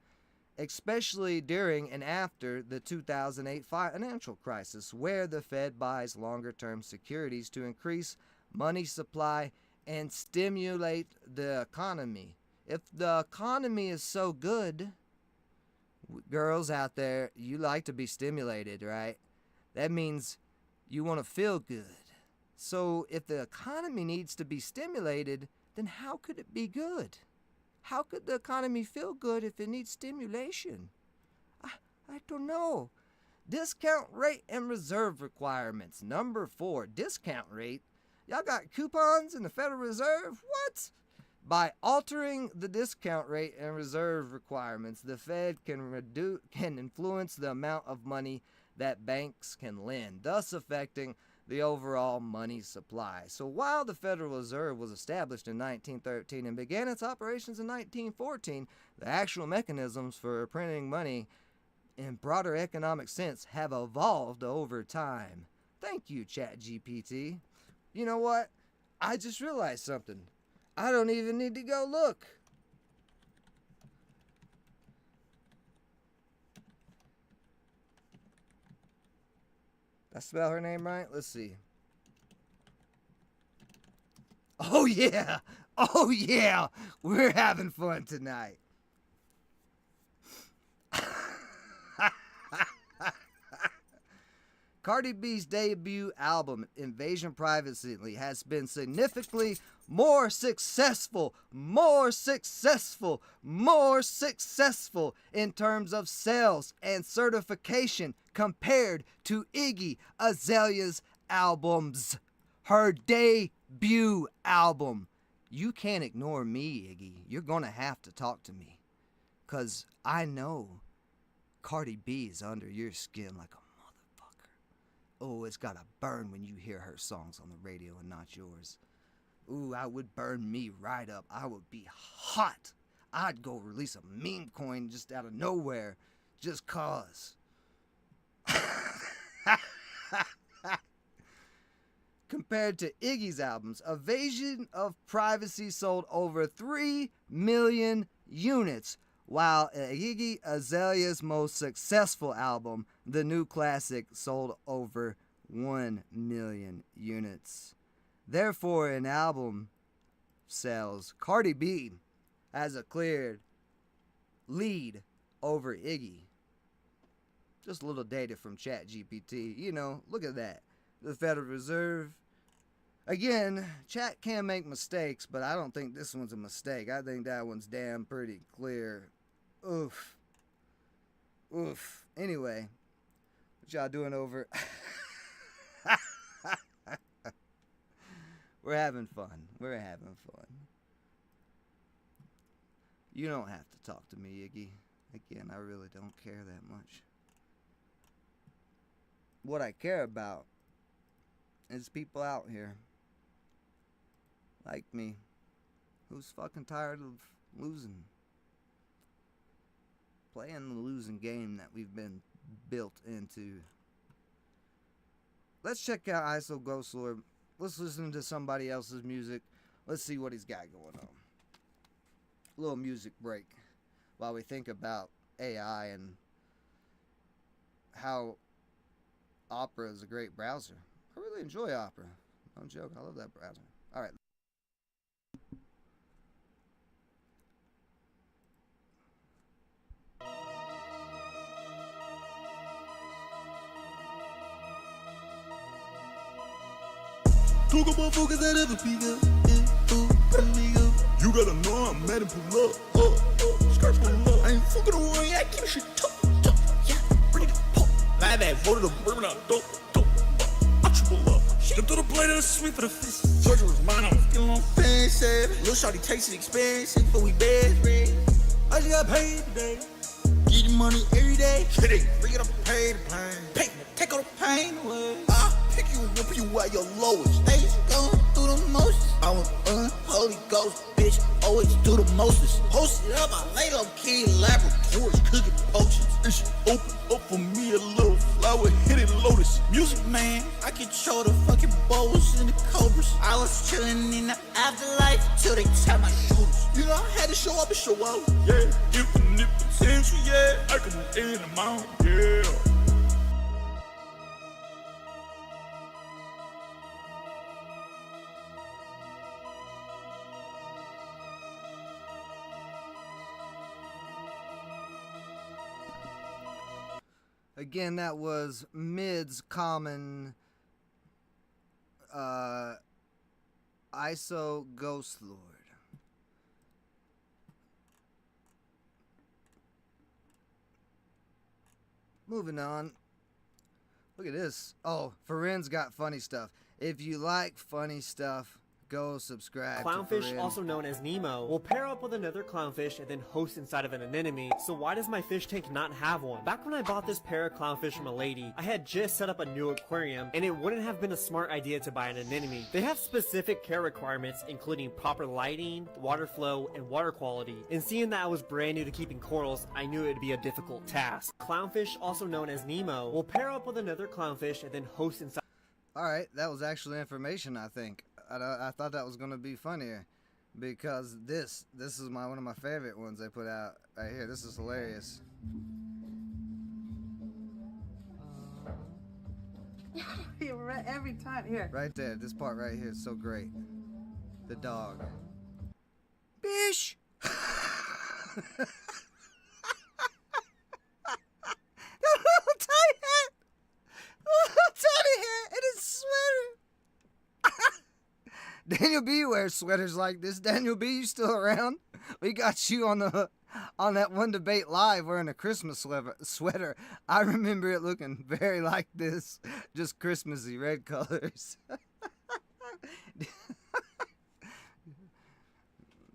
especially during and after the 2008 financial crisis, where the Fed buys longer-term securities to increase money supply and stimulate the economy. If the economy is so good, girls out there, you like to be stimulated, right? That means you want to feel good. So if the economy needs to be stimulated, then how could it be good? How could the economy feel good if it needs stimulation? I don't know. Discount rate and reserve requirements. Number 4, discount rate. Y'all got coupons in the Federal Reserve? What? By altering the discount rate and reserve requirements, the Fed can influence the amount of money that banks can lend, thus affecting the overall money supply. So while the Federal Reserve was established in 1913 and began its operations in 1914, the actual mechanisms for printing money in broader economic sense have evolved over time. Thank you, ChatGPT. You know what? I just realized something. I don't even need to go look. Did I spell her name right? Let's see. Oh yeah! Oh yeah! We're having fun tonight. Cardi B's debut album, Invasion Privacy, has been significantly more successful in terms of sales and certification compared to Iggy Azalea's albums. Her debut album. You can't ignore me, Iggy. You're gonna have to talk to me. 'Cause I know Cardi B is under your skin like a motherfucker. Oh, it's gotta burn when you hear her songs on the radio and not yours. Ooh, I would burn me right up. I would be hot. I'd go release a meme coin just out of nowhere. Just cause. compared to Iggy's albums. Invasion of Privacy sold over 3 million units, while Iggy Azalea's most successful album, The New Classic, sold over 1 million units. Therefore, in album sales, Cardi B has a clear lead over Iggy. Just a little data from ChatGPT. You know, look at that. The Federal Reserve. Again, chat can make mistakes, but I don't think this one's a mistake. I think that one's damn pretty clear. Oof. Oof. Anyway, what y'all doing over? We're having fun. We're having fun. You don't have to talk to me, Iggy. Again, I really don't care that much. What I care about is people out here like me who's fucking tired of losing. Playing the losing game that we've been built into. Let's check out ISO Ghost Lord. Let's listen to somebody else's music. Let's see what he's got going on. A little music break while we think about AI and how Opera is a great browser. I really enjoy Opera. No joke, I love that browser. Alright. Talk about focus that ever pick up. You gotta know I'm mad and pull up. Skirt pull up. I ain't fucking away, I keep shit tough. Yeah, bring it up. Live at voted a bourbon out dope. I triple up. She can throw the blade of the sweep for the fist. Georgia was mine, I'm feeling on fancy. Lil' shawty takes it expensive, but we bad. I just got paid today. Getting money every day. Kidding. Bring it up and pay the pain. Pay, take all the pain away. Pick you and whoop you at your lowest. They going through the motions. I'm an unholy ghost, bitch. Always do the mostest. Post it up, I lay low key laboratories cooking potions. And she open up for me a little flower hidden lotus. Music man, I control the fucking bows and the cobras. I was chilling in the afterlife till they tap my shoulders. You know I had to show up and show out. Yeah, infinite potential. Yeah, I can end them out. Yeah. Again, that was Mid's Common ISO Ghost Lord. Moving on. Look at this. Oh, Farin's got funny stuff. If you like funny stuff, go subscribe Clownfish, to Farin. also known as Nemo, will pair up with another clownfish and then host inside of an anemone. So why does my fish tank not have one? Back when I bought this pair of clownfish from a lady, I had just set up a new aquarium, and it wouldn't have been a smart idea to buy an anemone. They have specific care requirements, including proper lighting, water flow, and water quality. And seeing that I was brand new to keeping corals, I knew it'd be a difficult task. Clownfish, also known as Nemo, will pair up with another clownfish and then host inside. Alright, that was actually information, I think. I thought that was going to be funnier because this is one of my favorite ones they put out right here. This is hilarious. Every time here. Right there, this part right here is so great. The dog. Bish! That little tiny hat! Little tiny hat and his sweater! Daniel B wears sweaters like this. Daniel B, you still around? We got you on that One Debate Live wearing a Christmas sweater. I remember it looking very like this, just Christmassy red colors.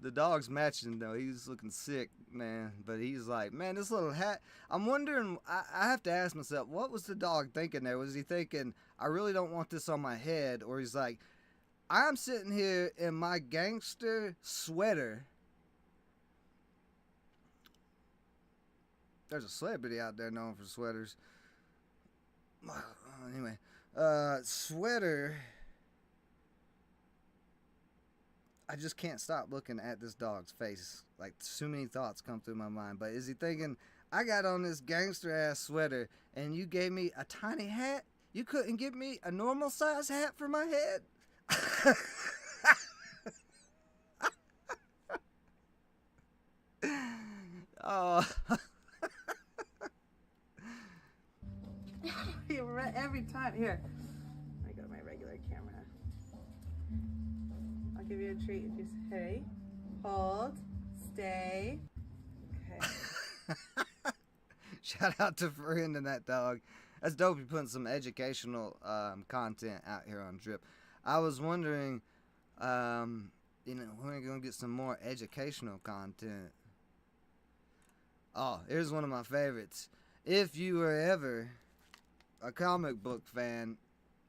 The dog's matching though. He's looking sick, man. But he's like, man, this little hat. I'm wondering. I have to ask myself, what was the dog thinking there? Was he thinking, I really don't want this on my head, or he's like, I'm sitting here in my gangster sweater. There's a celebrity out there known for sweaters. Anyway, sweater I just can't stop looking at this dog's face. Like, so many thoughts come through my mind. But is he thinking, I got on this gangster ass sweater and you gave me a tiny hat? You couldn't give me a normal size hat for my head? Oh. Every time. Here. I go to my regular camera. I'll give you a treat if you say, hey, hold, stay. Okay. Shout out to Friend and that dog. That's dope. You're putting some educational content out here on Drip. I was wondering, when are we going to get some more educational content? Oh, here's one of my favorites. If you were ever a comic book fan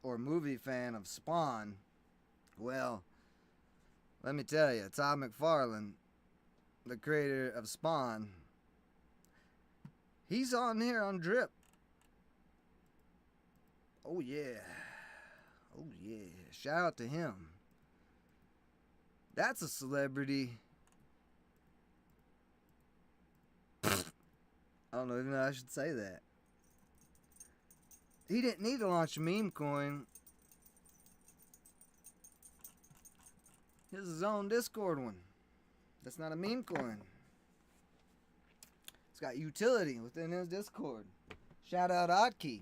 or movie fan of Spawn, well, let me tell you, Todd McFarlane, the creator of Spawn, he's on here on Drip. Oh yeah. Oh yeah. Shout out to him. That's a celebrity. I don't even know I should say that. He didn't need to launch a meme coin. Here's his own Discord one. That's not a meme coin. It's got utility within his Discord. Shout out Oddkey.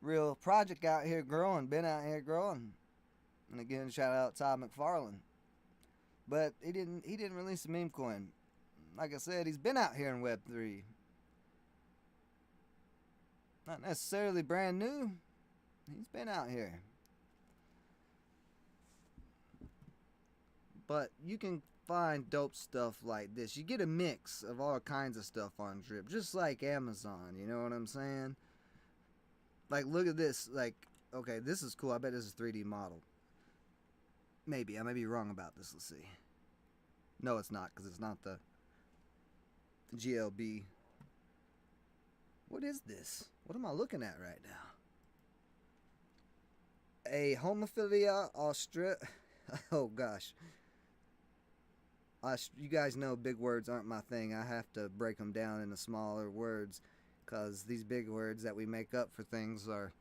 Real project out here growing. Been out here growing. And again, shout out Todd McFarlane. But he didn't release a meme coin. Like I said, he's been out here in Web3. Not necessarily brand new. He's been out here. But you can find dope stuff like this. You get a mix of all kinds of stuff on Drip. Just like Amazon, you know what I'm saying? Like, look at this. Like, okay, this is cool. I bet this is 3D model. Maybe. I may be wrong about this. Let's see. No, it's not, because it's not the GLB. What is this? What am I looking at right now? A homophilia oh gosh. You guys know big words aren't my thing. I have to break them down into smaller words, because these big words that we make up for things are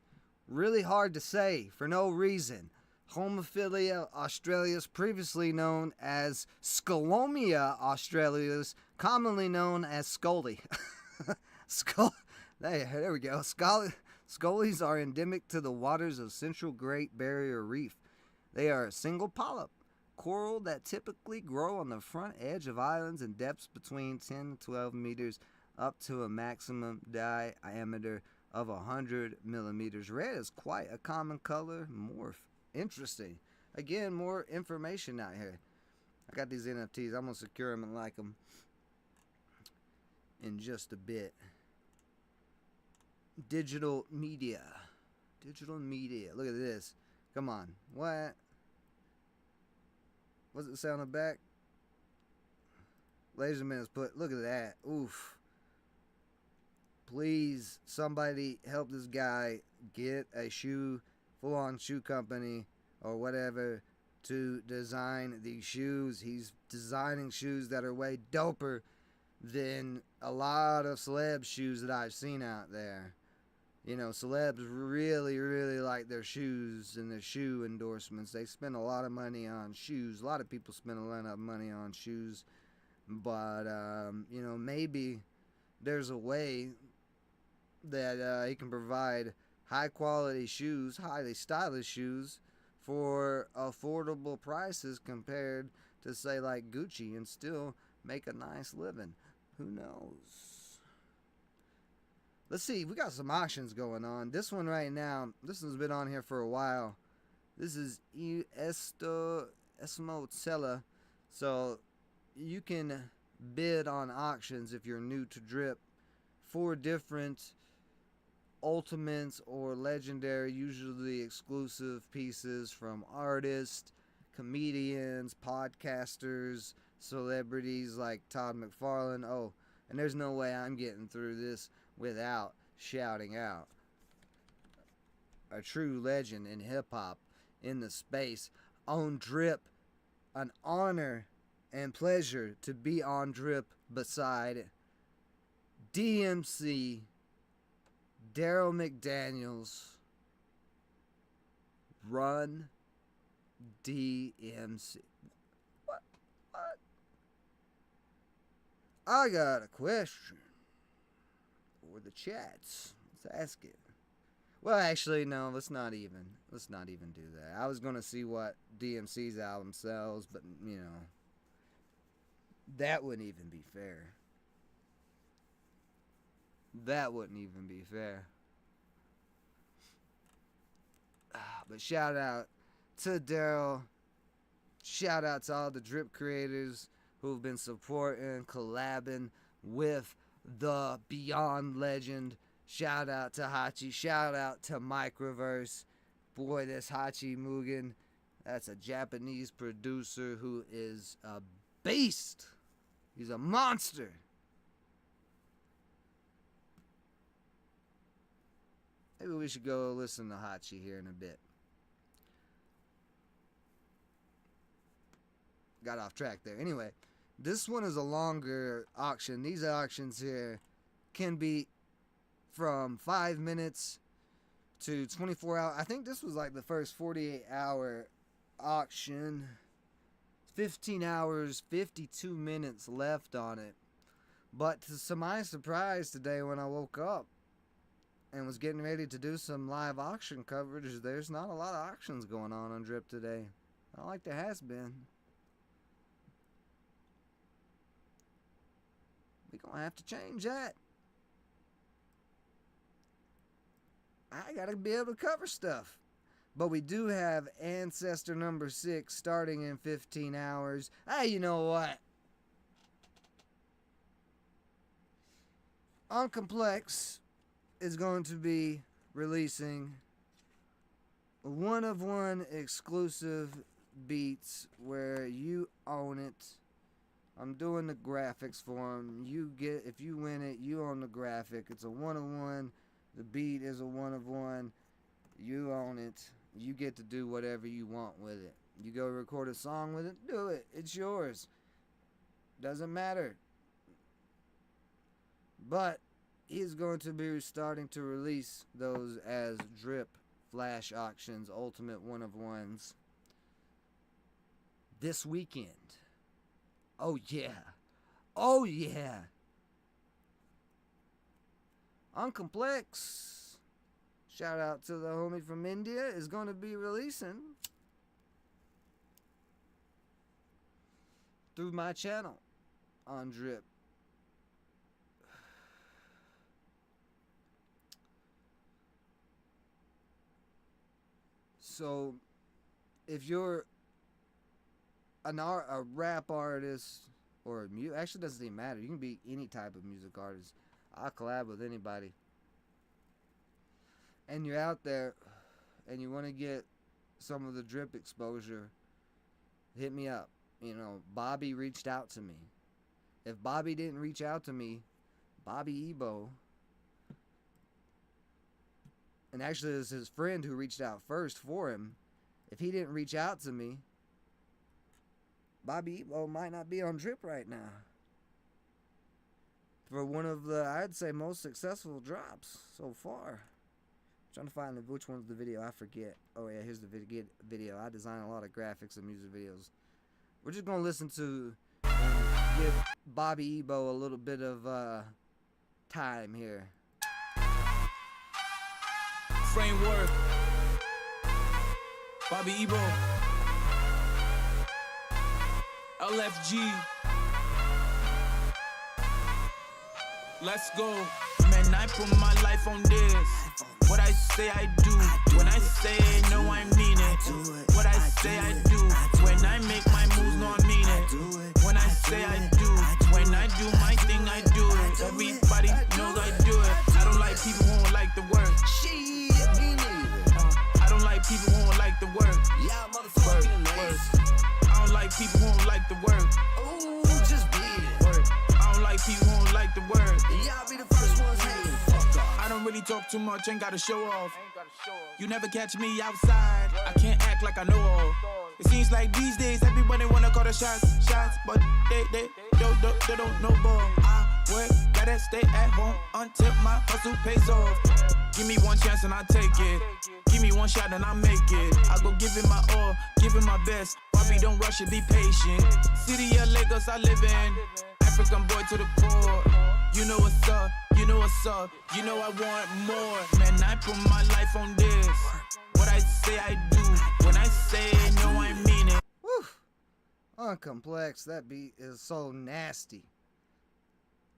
really hard to say for no reason. Homophilia Australis, previously known as Scholomia Australis, commonly known as Scully. There we go. Scullies are endemic to the waters of Central Great Barrier Reef. They are a single polyp coral that typically grow on the front edge of islands in depths between 10 to 12 meters up to a maximum diameter of 100 millimeters. Red is quite a common color morph. Interesting. Again, more information out here. I got these NFTs. I'm going to secure them and like them in just a bit. Digital media. Digital media. Look at this. Come on. What? What's it say on the back? Laserman has put, look at that. Oof. Please, somebody help this guy get a full-on shoe company or whatever to design these shoes. He's designing shoes that are way doper than a lot of celeb shoes that I've seen out there. You know, celebs really, really like their shoes and their shoe endorsements. They spend a lot of money on shoes. A lot of people spend a lot of money on shoes. But, you know, maybe there's a way that he can provide high-quality shoes, highly stylish shoes, for affordable prices compared to, say, like Gucci, and still make a nice living. Who knows? Let's see, we got some auctions going on. This one right now, this one's been on here for a while. This is Esmo Tella. So you can bid on auctions if you're new to Drip. 4 different ultimates or legendary, usually exclusive pieces from artists, comedians, podcasters, celebrities like Todd McFarlane. Oh, and there's no way I'm getting through this without shouting out a true legend in hip-hop in the space on Drip an honor and pleasure to be on Drip beside DMC, Daryl McDaniels, Run DMC. What? I got a question for the chats. Let's ask it. Well, actually, no. Let's not even do that. I was gonna see what DMC's album sells, but you know, that wouldn't even be fair. That wouldn't even be fair. But shout out to Daryl. Shout out to all the Drip creators who've been supporting, collabing with the Beyond Legend. Shout out to Hachi. Shout out to Microverse. Boy, this Hachi Mugen, that's a Japanese producer who is a beast. He's a monster. Maybe we should go listen to Hachi here in a bit. Got off track there. Anyway, this one is a longer auction. These auctions here can be from 5 minutes to 24 hours. I think this was like the first 48-hour auction. 15 hours, 52 minutes left on it. But to my surprise today when I woke up and was getting ready to do some live auction coverage, there's not a lot of auctions going on Drip today. Not like there has been. We're gonna have to change that. I gotta be able to cover stuff. But we do have Ancestor number 6 starting in 15 hours. Hey, you know what? Uncomplex is going to be releasing one-of-one exclusive beats where you own it. I'm doing the graphics for them. If you win it, you own the graphic. It's a one-of-one. The beat is a one-of-one. You own it. You get to do whatever you want with it. You go record a song with it, do it. It's yours. Doesn't matter. But he's going to be starting to release those as Drip Flash Auctions, Ultimate One-of-Ones this weekend. Oh yeah. Oh yeah. Uncomplex, shout out to the homie from India, is going to be releasing through my channel on Drip. So if you're a rap artist or actually doesn't even matter, you can be any type of music artist. I'll collab with anybody. And you're out there and you want to get some of the Drip exposure, hit me up. You know, Bobby reached out to me. If Bobby didn't reach out to me, Bobby Ebo, and actually it was his friend who reached out first for him. If he didn't reach out to me, Bobby Ebo might not be on Drip right now. For one of the, I'd say, most successful drops so far. I'm trying to find which one's the video. I forget. Oh yeah, here's the video. I design a lot of graphics and music videos. We're just gonna listen to and give Bobby Ebo a little bit of time here. Framework. Bobby Ebo. LFG. Let's go. Man, I put my life on this. What I say I do. When I say it, no, I mean it. What I say I do. When I make my moves, no, I mean it. When I say I do. When I do my thing, I do it. Everybody knows I do it. I don't like people who don't like the work. Shit, me neither. I don't like people who don't like the work. Y'all motherfucking lazy. I don't like people who don't like the work. Ooh, just beat it. I don't like people who don't like the work. Y'all be the first ones hating. Fuck off. I don't really talk too much, ain't gotta show off. You never catch me outside, I can't act like I know all. It seems like these days everybody wanna call the shots, but they don't know ball. I work, gotta stay at home until my hustle pays off. Give me one chance and I take it. Give me one shot and I make it. I go give it my all, give it my best. Bobby, don't rush it, be patient. City of Lagos I live in. African boy to the core. You know what's up, you know what's up. You know I want more. Man, I put my life on this. What I say I do. When I say no, I mean it. Whew. Uncomplex, that beat is so nasty.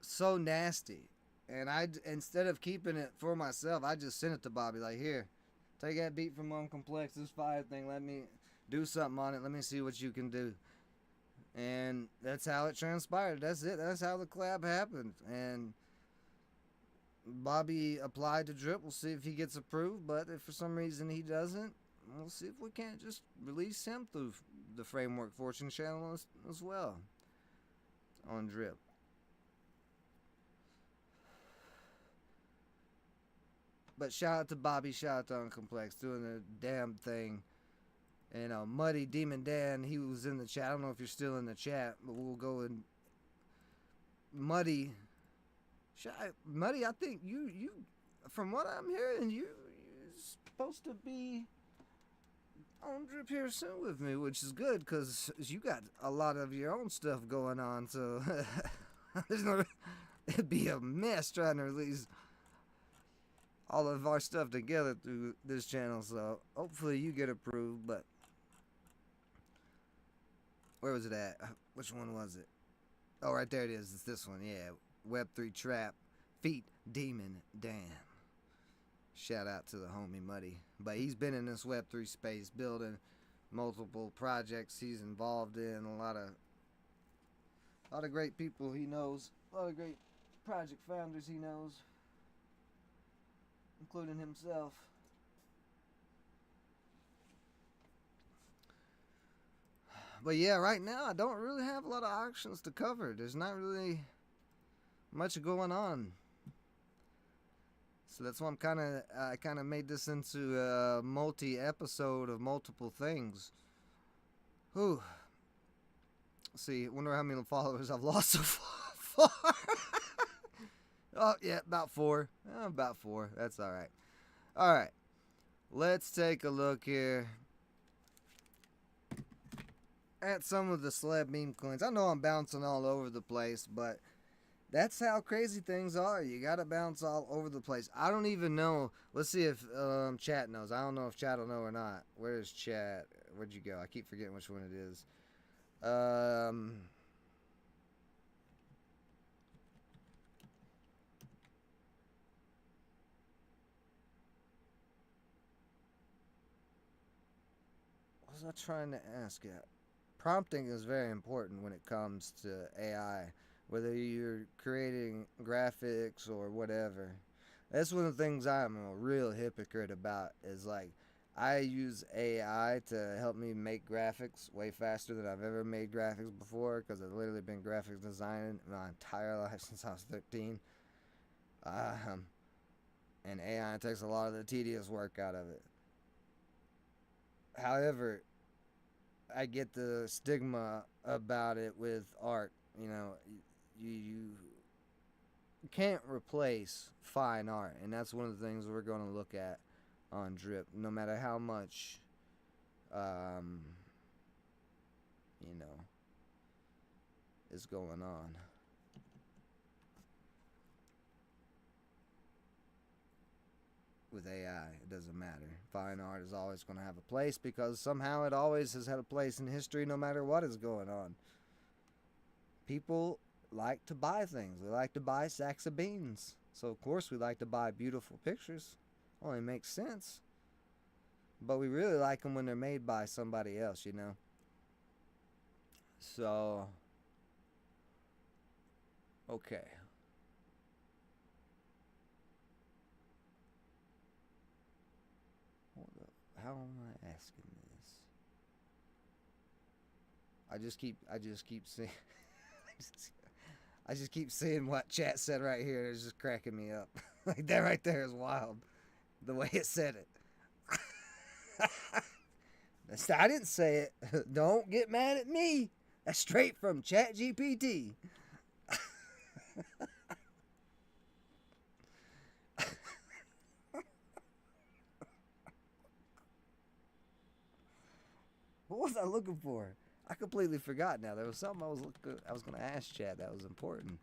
So nasty. And instead of keeping it for myself, I just sent it to Bobby. Like, here, take that beat from Uncomplex, this fire thing. Let me do something on it. Let me see what you can do. And that's how it transpired. That's it. That's how the collab happened. And Bobby applied to Drip. We'll see if he gets approved. But if for some reason he doesn't, we'll see if we can't just release him through the Framework Fortune channel as well on Drip. But shout out to Bobby, shout out to Uncomplex, doing the damn thing. And Muddy Demon Dan, he was in the chat. I don't know if you're still in the chat, but we'll go and Muddy. Muddy, I think you, from what I'm hearing, you're supposed to be on Drip here soon with me, which is good because you got a lot of your own stuff going on. So it'd be a mess trying to release all of our stuff together through this channel, so hopefully you get approved. But where was it at? Which one was it? Oh, right there it is. It's this one. Yeah, Web3 Trap feat Demon Dan. Shout out to the homie Muddy. But he's been in this Web3 space, building multiple projects he's involved in. A lot of great people he knows. A lot of great project founders he knows, including himself. But yeah, right now I don't really have a lot of auctions to cover. There's not really much going on. So that's why I kind of made this into a multi-episode of multiple things. Whew. See, wonder how many followers I've lost so far. Oh, yeah, about 4. About 4. That's all right. All right. Let's take a look here at some of the celeb meme coins. I know I'm bouncing all over the place, but that's how crazy things are. You got to bounce all over the place. I don't even know. Let's see if chat knows. I don't know if chat will know or not. Where's chat? Where'd you go? I keep forgetting which one it is. What was I trying to ask you? Prompting is very important when it comes to AI, whether you're creating graphics or whatever. That's one of the things I'm a real hypocrite about, is like, I use AI to help me make graphics way faster than I've ever made graphics before, because I've literally been graphics designing my entire life since I was 13. And AI takes a lot of the tedious work out of it. However, I get the stigma about it with art. You know, you can't replace fine art, and that's one of the things we're going to look at on Drip. No matter how much, you know, is going on. With AI, it doesn't matter. Fine art is always going to have a place, because somehow it always has had a place in history no matter what is going on. People like to buy things. We like to buy sacks of beans. So of course we like to buy beautiful pictures. Only makes sense. But we really like them when they're made by somebody else, you know. So, okay. How am I asking this? I just keep seeing I just keep seeing what chat said right here. It's just cracking me up. Like, that right there is wild. The way it said it. I didn't say it. Don't get mad at me. That's straight from ChatGPT. What was I looking for? I completely forgot now. There was something I was going to ask Chat that was important.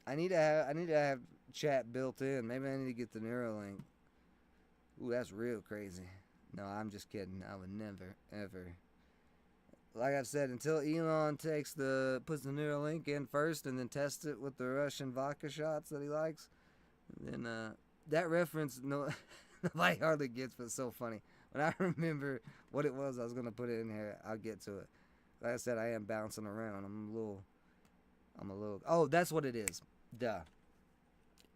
I need to have Chat built in. Maybe I need to get the Neuralink. Ooh, that's real crazy. No, I'm just kidding. I would never, ever. Like I've said, until Elon puts the Neuralink in first and then tests it with the Russian vodka shots that he likes, then that reference nobody hardly gets, but it's so funny. When I remember what it was, I was gonna put it in here. I'll get to it. Like I said, I am bouncing around. I'm a little. Oh, that's what it is. Duh.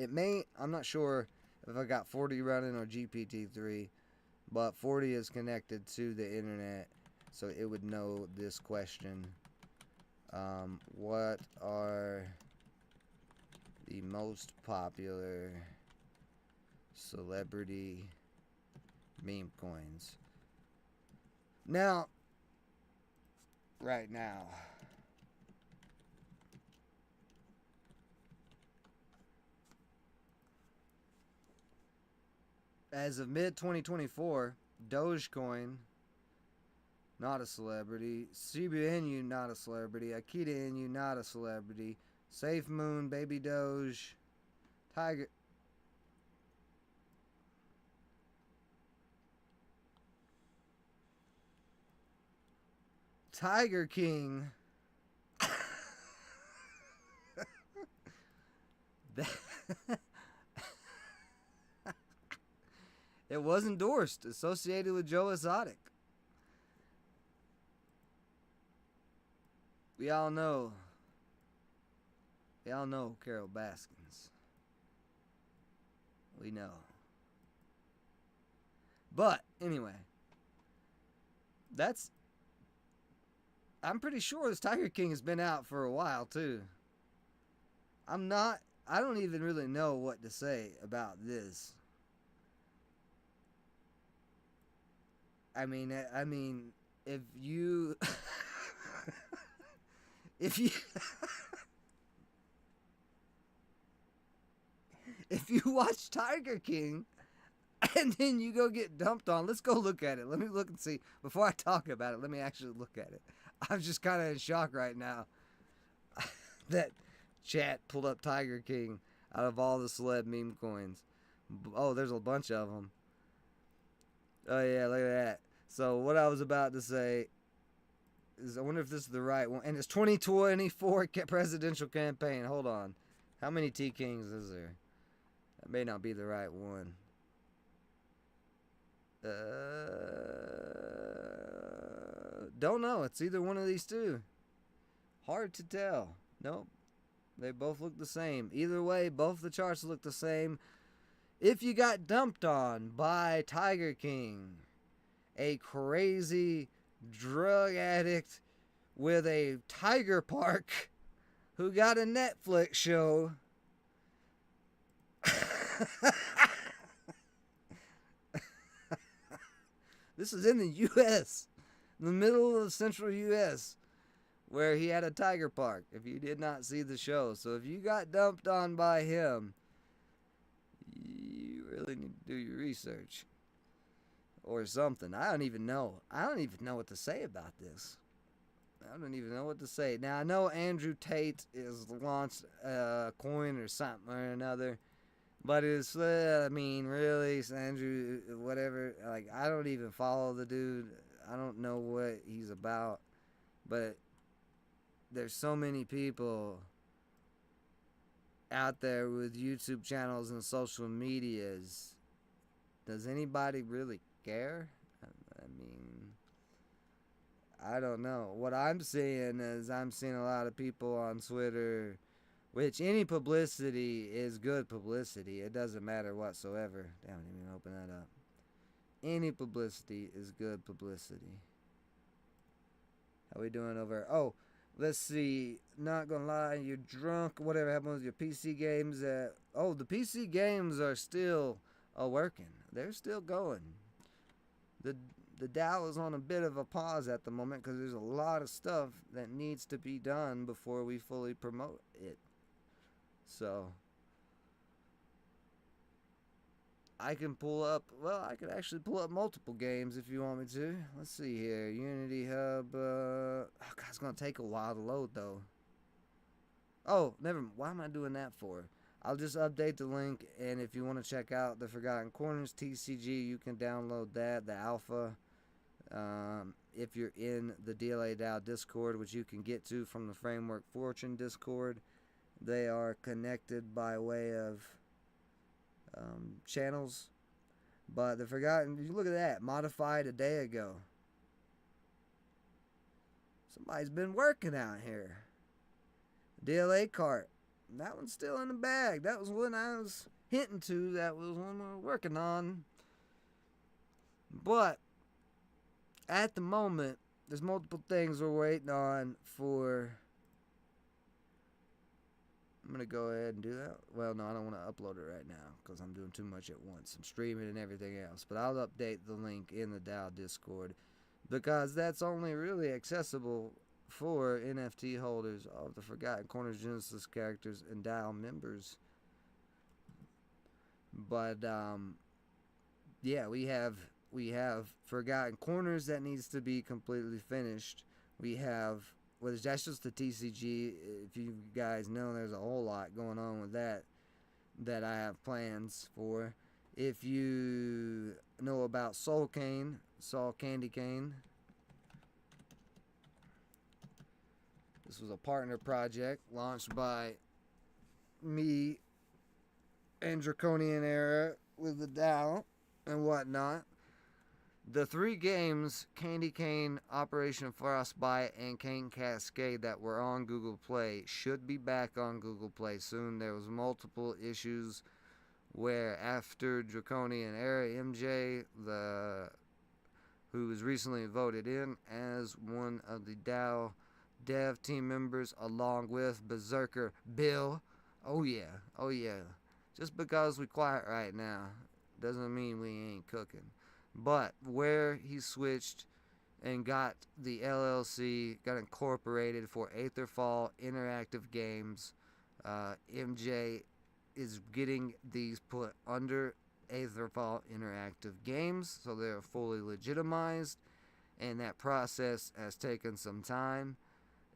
I'm not sure if I got 40 running or GPT-3, but 40 is connected to the internet, so it would know this question. What are the most popular celebrity meme coins? Now, right now, as of mid-2024, Dogecoin, not a celebrity. Shiba Inu, not a celebrity. Akita Inu, not a celebrity. Safe Moon, Baby Doge, Tiger King. It was endorsed, associated with Joe Exotic. We all know Carol Baskins. We know. But, anyway. I'm pretty sure this Tiger King has been out for a while, too. I don't even really know what to say about this. I mean, if you... if you watch Tiger King and then you go get dumped on, let's go look at it. Let me look and see. Before I talk about it, let me actually look at it. I'm just kind of in shock right now that Chat pulled up Tiger King out of all the celeb meme coins. Oh, there's a bunch of them. Oh yeah, look at that. So what I was about to say is, I wonder if this is the right one. And it's 2024 presidential campaign. Hold on. How many T Kings is there? That may not be the right one. Don't know. It's either one of these two. Hard to tell. Nope. They both look the same. Either way, both the charts look the same. If you got dumped on by Tiger King, a crazy drug addict with a tiger park who got a Netflix show, this is in the U.S., in the middle of central U.S., where he had a tiger park, if you did not see the show. So if you got dumped on by him, you really need to do your research. Or something. I don't even know what to say about this. I don't even know what to say. Now, I know Andrew Tate is launched a coin or something or another. But it's, really, Andrew, whatever. Like, I don't even follow the dude. I don't know what he's about. But there's so many people out there with YouTube channels and social medias. Does anybody really care? I mean, I don't know. What I'm seeing is I'm seeing a lot of people on Twitter, which any publicity is good publicity. It doesn't matter whatsoever. Damn, I didn't even open that up. Any publicity is good publicity. How we doing over? Oh, Let's see. Not gonna lie, you're drunk. Whatever happened with your PC games? The PC games are still working. They're still going. The the Dow is on a bit of a pause at the moment because there's a lot of stuff that needs to be done before we fully promote it. So I can pull up. Well, I could actually pull up multiple games if you want me to. Let's see here. Unity Hub. Oh God, it's gonna take a while to load though. Oh, never. Why am I doing that for? I'll just update the link, and if you want to check out the Forgotten Corners TCG, you can download that, the alpha. If you're in the DLA DAO Discord, which you can get to from the Framework Fortune Discord, they are connected by way of channels. But the Forgotten, you look at that, modified a day ago. Somebody's been working out here. DLA cart. That one's still in the bag. That was one I was hinting to. That was one we were working on. But at the moment, there's multiple things we're waiting on for. I'm going to go ahead and do that. Well, no, I don't want to upload it right now because I'm doing too much at once. I'm streaming and everything else. But I'll update the link in the DAO Discord because that's only really accessible for NFT holders of the Forgotten Corners Genesis characters and DAO members. But yeah, we have Forgotten Corners that needs to be completely finished. We have, well, that's just the TCG. If you guys know, there's a whole lot going on with that I have plans for. If you know about Soul Candy Cane, this was a partner project launched by me and Draconian Era with the DAO and whatnot. The 3 games, Candy Cane, Operation Frostbite, and Cane Cascade, that were on Google Play, should be back on Google Play soon. There was multiple issues where after Draconian Era, MJ, who was recently voted in as one of the DAO dev team members, along with Berserker Bill. Oh yeah. Just because we quiet right now doesn't mean we ain't cooking. But where he switched and got the LLC, got incorporated for Aetherfall Interactive Games, MJ is getting these put under Aetherfall Interactive Games, so they're fully legitimized, and that process has taken some time.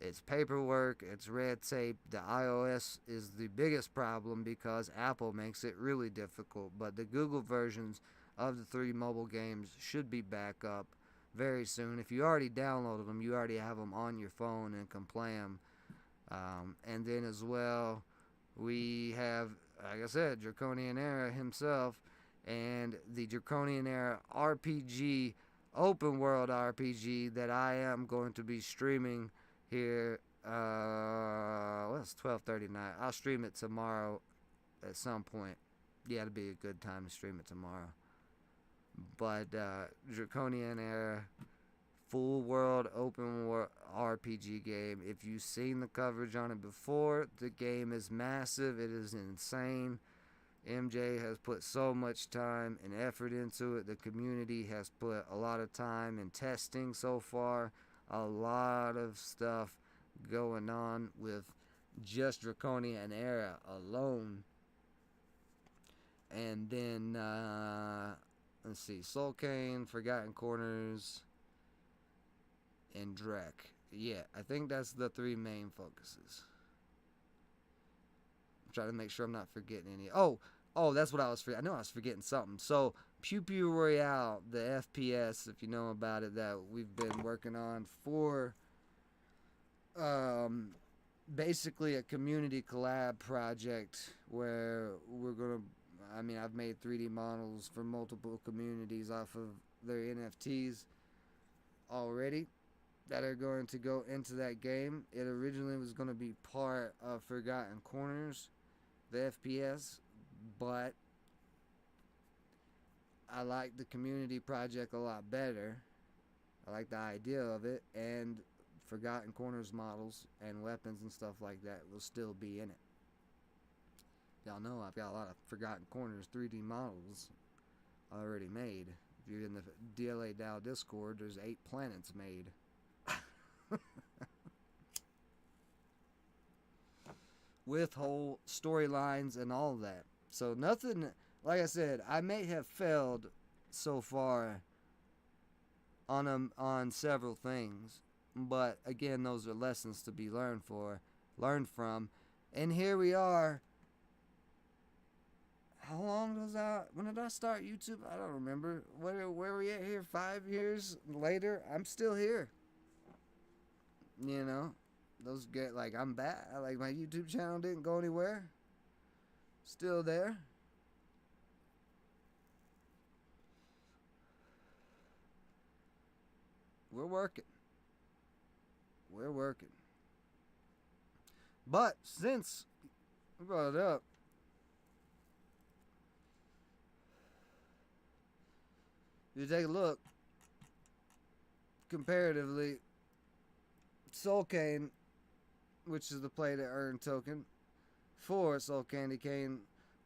It's paperwork, it's red tape. The iOS is the biggest problem because Apple makes it really difficult, but the Google versions of the 3 mobile games should be back up very soon. If you already downloaded them, you already have them on your phone and can play them. And then as well, we have, like I said, Draconian Era himself and the Draconian Era RPG, open world RPG that I am going to be streaming here. Well, it's 12:30 night. I'll stream it tomorrow at some point. Yeah, it'll be a good time to stream it tomorrow. But Draconian Era, full world open world RPG game. If you've seen the coverage on it before, the game is massive. It is insane. MJ has put so much time and effort into it. The community has put a lot of time in testing so far. A lot of stuff going on with just Draconian Era alone. And then let's see, Soul Cane, Forgotten Corners, and Drek. Yeah, I think that's the 3 main focuses. I'm trying to make sure I'm not forgetting any. Oh, that's what I was forgetting. I know I was forgetting something. So, Pew Pew Royale, the FPS, if you know about it, that we've been working on for basically a community collab project where we're going to, I've made 3D models for multiple communities off of their NFTs already that are going to go into that game. It originally was going to be part of Forgotten Corners, the FPS, but I like the community project a lot better. I like the idea of it, and Forgotten Corners models and weapons and stuff like that will still be in it. Y'all know I've got a lot of Forgotten Corners 3D models already made. If you're in the DLA DAO Discord, there's 8 planets made. With whole storylines and all that. So nothing, like I said, I may have failed so far on several things, but again, those are lessons to be learned from. And here we are. How long was that? When did I start YouTube? I don't remember. Where are we at here? 5 years later, I'm still here. You know, those get like I'm back. Like my YouTube channel didn't go anywhere. Still there. We're working. But since we brought it up, you take a look comparatively, SoulCane, which is the play to earn token for Soul Candy Cane,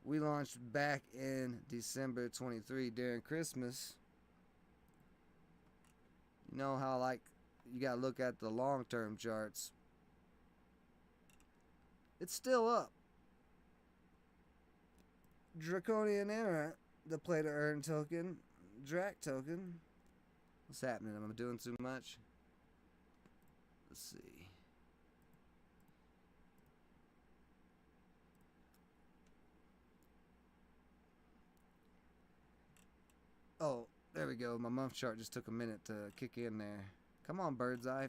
we launched back in December 23 during Christmas. You know how like you gotta look at the long-term charts. It's still up. Draconian Era, the play to earn token, Drac token. What's happening? Am I doing too much? Let's see. Oh, there we go. My month chart just took a minute to kick in there. Come on, Bird's Eye.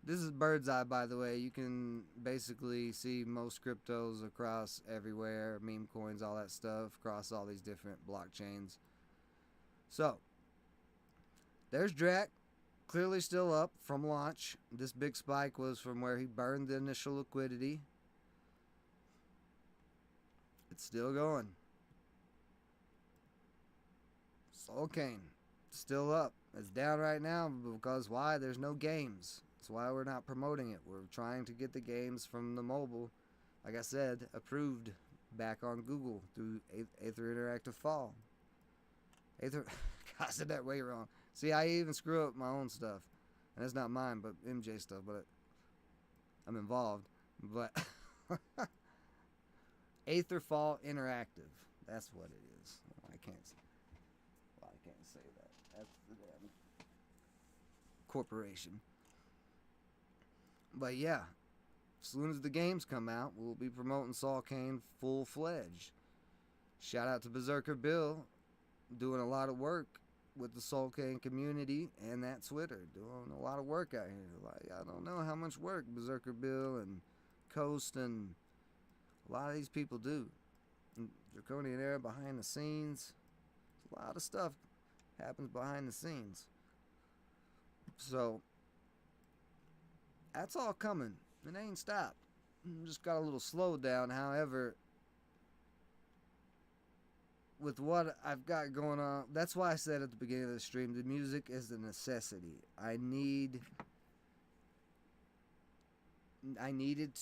This is Bird's Eye, by the way. You can basically see most cryptos across everywhere, meme coins, all that stuff, across all these different blockchains. So, there's Drac, clearly still up from launch. This big spike was from where he burned the initial liquidity. It's still going. SoulCane, still up. It's down right now because why? There's no games. That's why we're not promoting it. We're trying to get the games from the mobile, like I said, approved back on Google through Aether Interactive Fall. Aether, I said that way wrong. See, I even screw up my own stuff. And it's not mine, but MJ stuff, but I'm involved. But Aether Fall Interactive. That's what it is. I can't say that. That's the damn corporation. But yeah, as soon as the games come out, we'll be promoting SoulCane full-fledged. Shout out to Berserker Bill, doing a lot of work with the SoulCane community and that Twitter. Doing a lot of work out here. Like, I don't know how much work Berserker Bill and Coast and a lot of these people do. And Draconian Era behind the scenes. A lot of stuff happens behind the scenes. So that's all coming. It ain't stopped. Just got a little slowed down. However, with what I've got going on, that's why I said at the beginning of the stream, the music is a necessity. I needed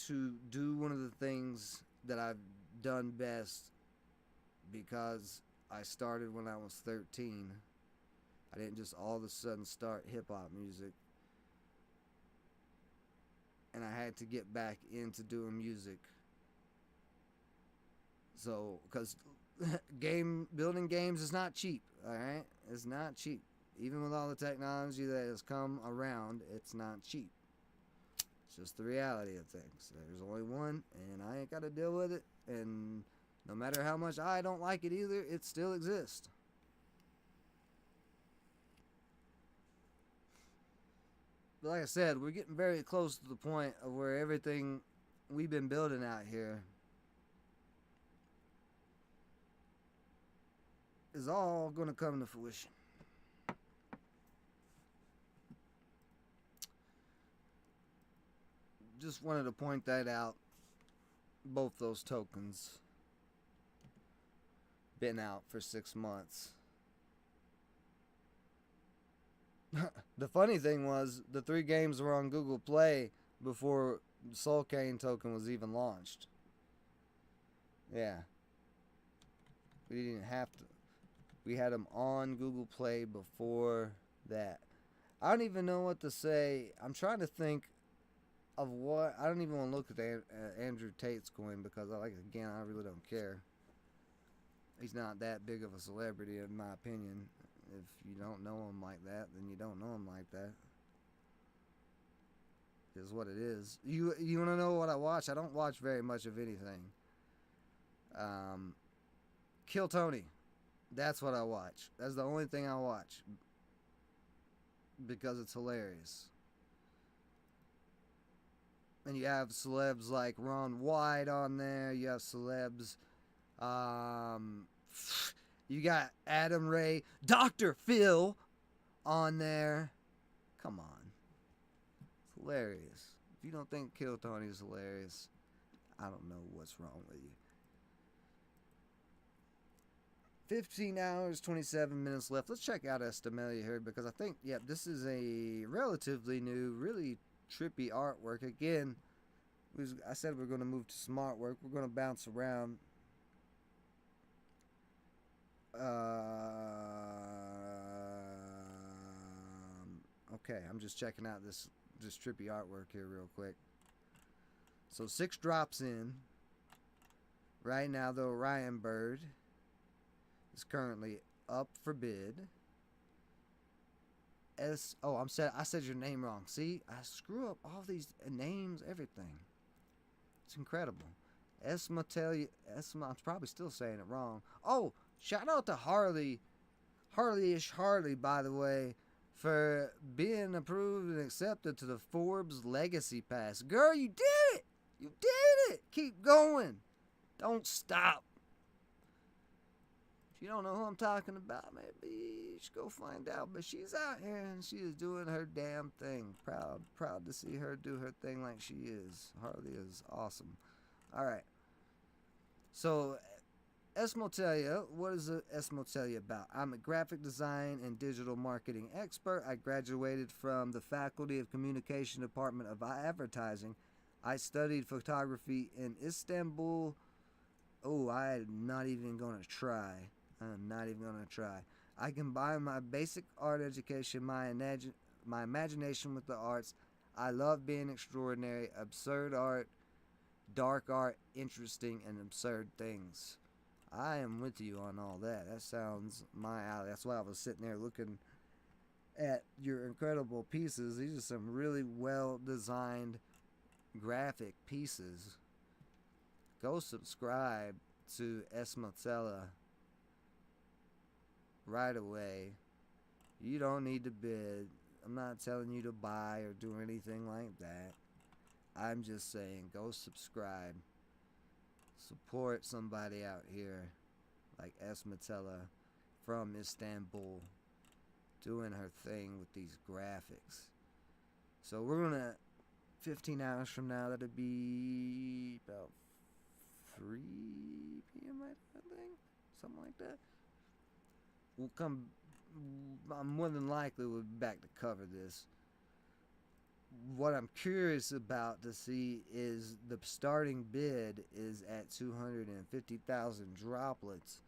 to do one of the things that I've done best because I started when I was 13. I didn't just all of a sudden start hip-hop music. And I had to get back into doing music. So, because building games is not cheap, alright? It's not cheap. Even with all the technology that has come around, it's not cheap. It's just the reality of things. There's only one, and I ain't got to deal with it. And no matter how much I don't like it either, it still exists. But like I said, we're getting very close to the point of where everything we've been building out here is all going to come to fruition. Just wanted to point that out. Both those tokens been out for 6 months. The funny thing was, the 3 games were on Google Play before Soul Cane token was even launched. Yeah. We didn't have to. We had them on Google Play before that. I don't even know what to say. I'm trying to think of what. I don't even want to look at the Andrew Tate's coin because I really don't care. He's not that big of a celebrity in my opinion. If you don't know him like that, then you don't know him like that. Is what it is. You want to know what I watch? I don't watch very much of anything. Kill Tony. That's what I watch. That's the only thing I watch. Because it's hilarious. And you have celebs like Ron White on there. You have celebs. You got Adam Ray, Dr. Phil on there. Come on. It's hilarious. If you don't think Kill Tony is hilarious, I don't know what's wrong with you. 15 hours, 27 minutes left. Let's check out Estemelia here because I think, this is a relatively new, really trippy artwork. Again, I said we're going to move to smart work. We're going to bounce around. Okay, I'm just checking out this trippy artwork here real quick. So 6 drops in. Right now, the Orion Bird is currently up for bid. I said your name wrong. See, I screw up all these names, everything. It's incredible. I'm probably still saying it wrong. Oh, shout out to Harley-ish Harley, by the way, for being approved and accepted to the Forbes Legacy Pass. Girl, you did it! You did it! Keep going. Don't stop. If you don't know who I'm talking about, maybe you should go find out. But she's out here and she is doing her damn thing. Proud to see her do her thing like she is. Harley is awesome. Alright. So, Esmotelia, what is Esmotelia about? I'm a graphic design and digital marketing expert. I graduated from the Faculty of Communication Department of Advertising. I studied photography in Istanbul. Oh, I'm not even going to try. I combine my basic art education, my imagination with the arts. I love being extraordinary, absurd art, dark art, interesting, and absurd things. I am with you on all that. That sounds my alley. That's why I was sitting there looking at your incredible pieces. These are some really well-designed graphic pieces. Go subscribe to Esmotella right away. You don't need to bid. I'm not telling you to buy or do anything like that. I'm just saying, go subscribe. Support somebody out here like Esmatella from Istanbul doing her thing with these graphics. So we're gonna 15 hours from now, that'll be about 3 p.m. I think, something like that. I'm more than likely we'll be back to cover this. What I'm curious about to see is the starting bid is at 250,000 droplets,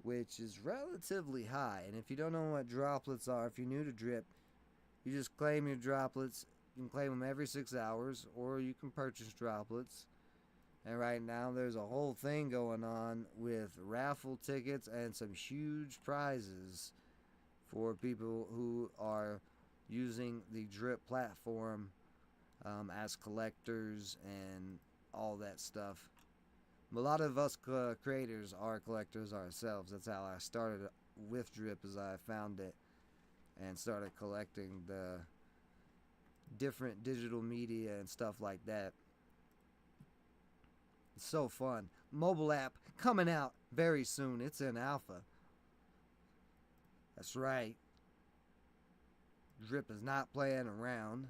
which is relatively high. And if you don't know what droplets are, if you're new to Drip, you just claim your droplets. You can claim them every 6 hours, or you can purchase droplets. And right now there's a whole thing going on with raffle tickets and some huge prizes for people who are using the Drip platform as collectors and all that stuff. A lot of us creators are collectors ourselves. That's how I started with Drip, as I found it and started collecting the different digital media and stuff like that. It's so fun. Mobile app coming out very soon. It's in alpha. That's right. Drip is not playing around.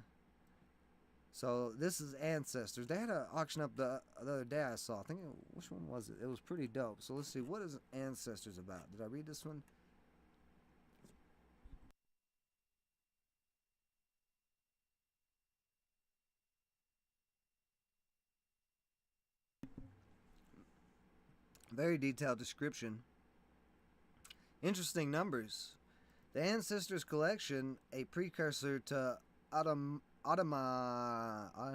So this is Ancestors. They had an auction up the other day I saw. I think, which one was it? It was pretty dope. So let's see. What is Ancestors about? Did I read this one? Very detailed description. Interesting numbers. The Ancestors Collection, a precursor to Automata? I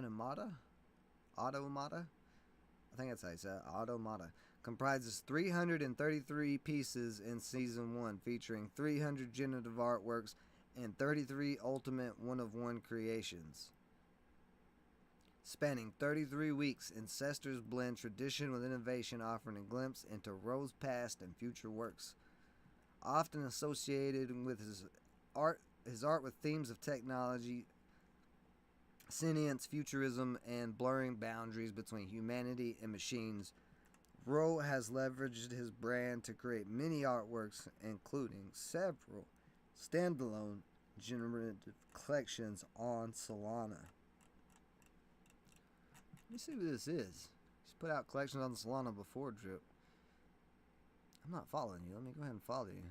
think that's how you say it. Automata. Comprises 333 pieces in Season 1, featuring 300 generative artworks and 33 ultimate one-of-one creations. Spanning 33 weeks, Ancestors blend tradition with innovation, offering a glimpse into Roe's past and future works. Often associated with his art with themes of technology, sentience, futurism, and blurring boundaries between humanity and machines, Roe has leveraged his brand to create many artworks, including several standalone generative collections on Solana. Let me see who this is. He's put out collections on Solana before Drip. I'm not following you. Let me go ahead and follow you.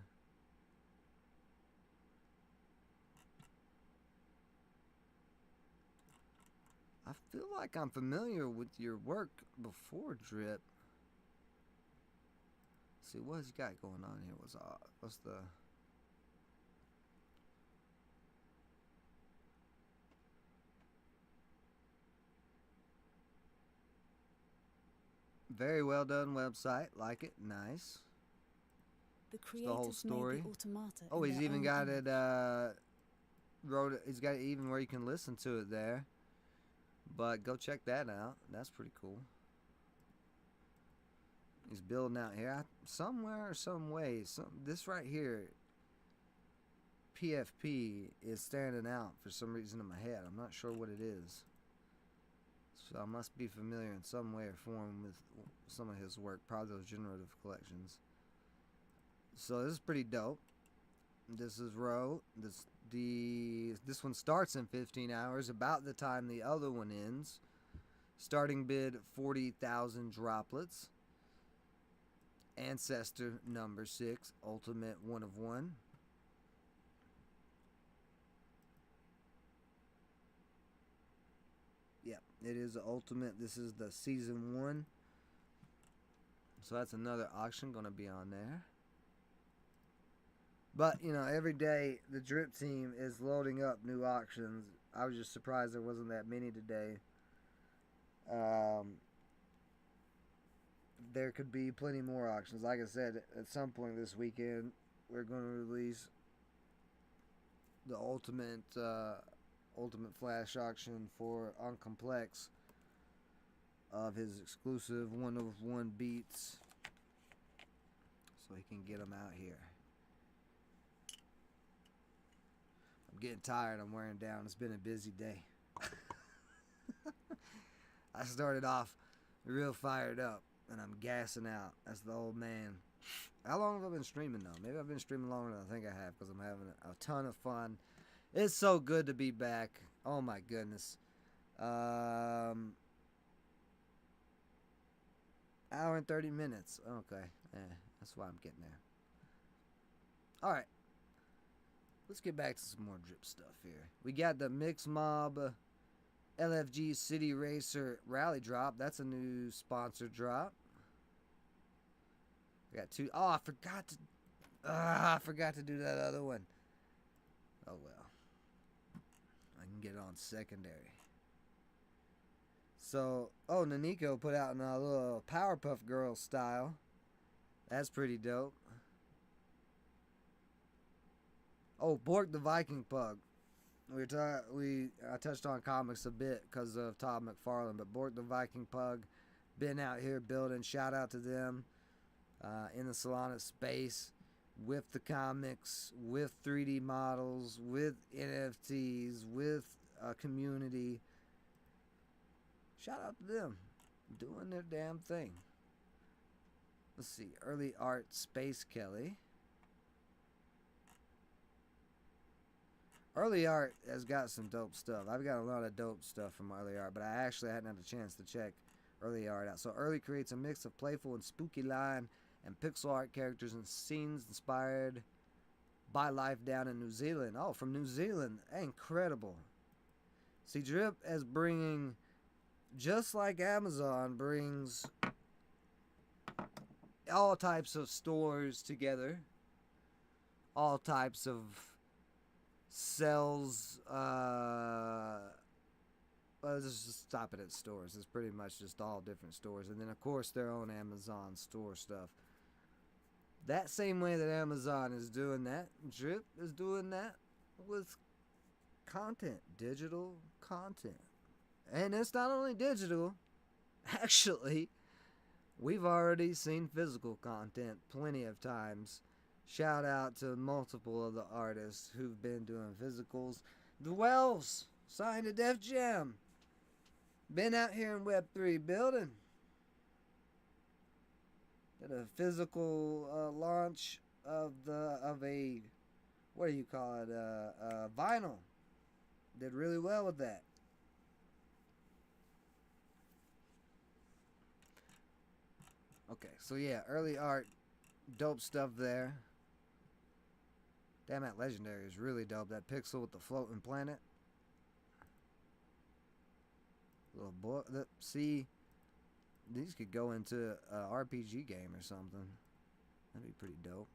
I feel like I'm familiar with your work before Drip. Let's see, what's he got going on here? What's the... Very well done website. Like it. Nice. The The whole creators story. made the automata. Oh, in he's their even own got image. it, wrote it, he's got it even where you can listen to it there. But go check that out. That's pretty cool. He's building out here. Somewhere, some way, this right here, PFP, is standing out for some reason in my head. I'm not sure what it is. So I must be familiar in some way or form with some of his work, probably those generative collections. So this is pretty dope. This is Roe. This one starts in 15 hours, about the time the other one ends. Starting bid 40,000 droplets. Ancestor number 6, ultimate one of one. Yep, it is the ultimate. This is the season 1. So that's another auction going to be on there. But, you know, every day the Drip team is loading up new auctions. I was just surprised there wasn't that many today. There could be plenty more auctions. Like I said, at some point this weekend, we're going to release the ultimate flash auction for Uncomplex of his exclusive one-of-one beats, so he can get them out here. I'm getting tired. I'm wearing down. It's been a busy day. I started off real fired up, and I'm gassing out. That's the old man. How long have I been streaming, though? Maybe I've been streaming longer than I think I have, because I'm having a ton of fun. It's so good to be back. Oh, my goodness. Hour and 30 minutes. Okay. That's why I'm getting there. Alright. Let's get back to some more Drip stuff here. We got the Mix Mob LFG City Racer Rally Drop. That's a new sponsor drop. We got 2. Oh, I forgot to do that other one. Oh well. I can get it on secondary. So, oh, Naniko put out in a little Powerpuff Girls style. That's pretty dope. Oh, Bork the Viking Pug. I touched on comics a bit because of Todd McFarlane, but Bork the Viking Pug been out here building. Shout out to them in the Solana space with the comics, with 3D models, with NFTs, with a community. Shout out to them, doing their damn thing. Let's see, Early Art Space Kelly. Early Art has got some dope stuff. I've got a lot of dope stuff from Early Art, but I actually hadn't had a chance to check Early Art out. So Early creates a mix of playful and spooky line and pixel art characters and scenes inspired by life down in New Zealand. Oh, from New Zealand. Incredible. See, Drip is bringing, just like Amazon brings all types of stores together, all types of sells. Well, just stop it at stores. It's pretty much just all different stores, and then of course their own Amazon store stuff. That same way that Amazon is doing that, Drip is doing that with content, digital content. And it's not only digital, actually, we've already seen physical content plenty of times. Shout out to multiple of the artists who've been doing physicals. The Wells signed to Def Jam. Been out here in Web3 building. Did a physical launch of a, what do you call it, vinyl. Did really well with that. Okay, so yeah, early art, dope stuff there. Damn, that Legendary is really dope. That pixel with the floating planet. Little boy, see, these could go into an RPG game or something. That'd be pretty dope.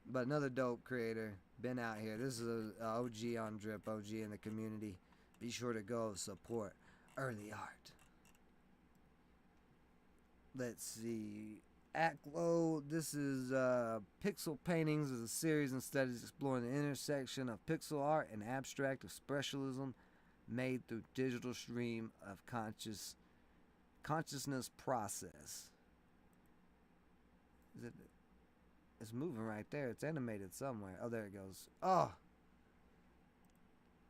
But another dope creator, been out here. This is a OG on Drip, OG in the community. Be sure to go support early art. Let's see. Aklo, this is Pixel Paintings is a series and studies exploring the intersection of pixel art and abstract expressionism made through digital stream of consciousness process. Is it? It's moving right there. It's animated somewhere. Oh, there it goes. Oh,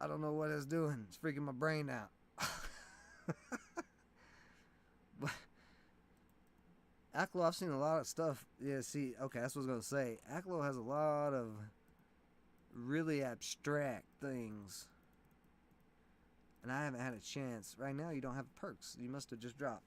I don't know what it's doing. It's freaking my brain out. But Aklo, I've seen a lot of stuff. Yeah, see, okay, that's what I was gonna say. Aklo has a lot of really abstract things. And I haven't had a chance. Right now, you don't have perks. You must have just dropped.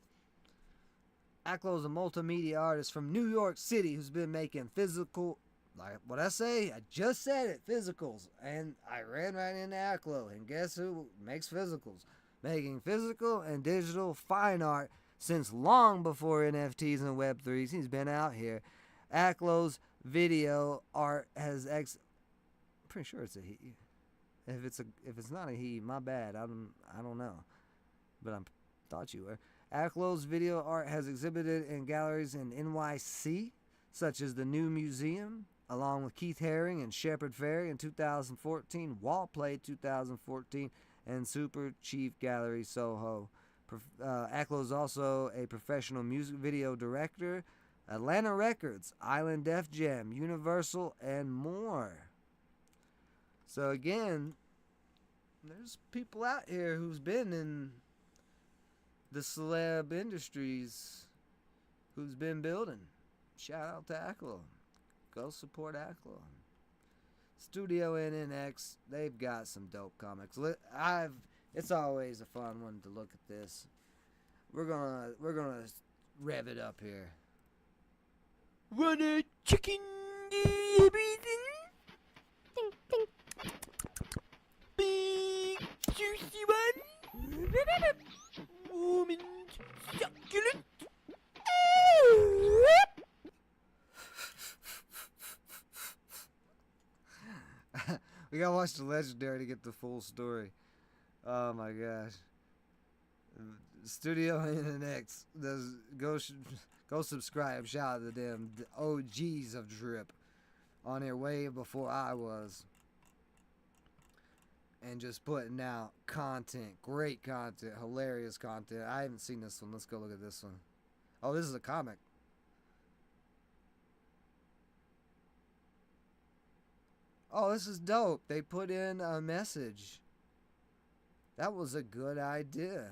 Aklo is a multimedia artist from New York City who's been making physical, like what I say, I just said it, physicals. And I ran right into Aklo. And guess who makes physicals? Making physical and digital fine art since long before NFTs and Web3s. He's been out here. Aklo's video art has I'm pretty sure it's a he. If it's not a he, my bad. I don't know, but I thought you were. Aklo's video art has exhibited in galleries in NYC, such as the New Museum, along with Keith Haring and Shepard Fairey in 2014, Wallplay 2014, and Super Chief Gallery Soho. Aklo is also a professional music video director, Atlanta Records, Island Def Jam, Universal, and more. So again, there's people out here who's been in the celeb industries who's been building. Shout out to Aklo. Go support Aklo. Studio NNX, they've got some dope comics. It's always a fun one to look at this. We're gonna rev it up here. Run a chicken, everything. Ding, ding. Big juicy one. Warm and succulent. We gotta watch the Legendary to get the full story. Oh my gosh. Studio NNX does go subscribe. Shout out to them, the OGs of Drip, on their way before I was, and just putting out content, great content, hilarious content. I haven't seen this one. Let's go look at this one. Oh, this is a comic. Oh, this is dope. They put in a message. That was a good idea.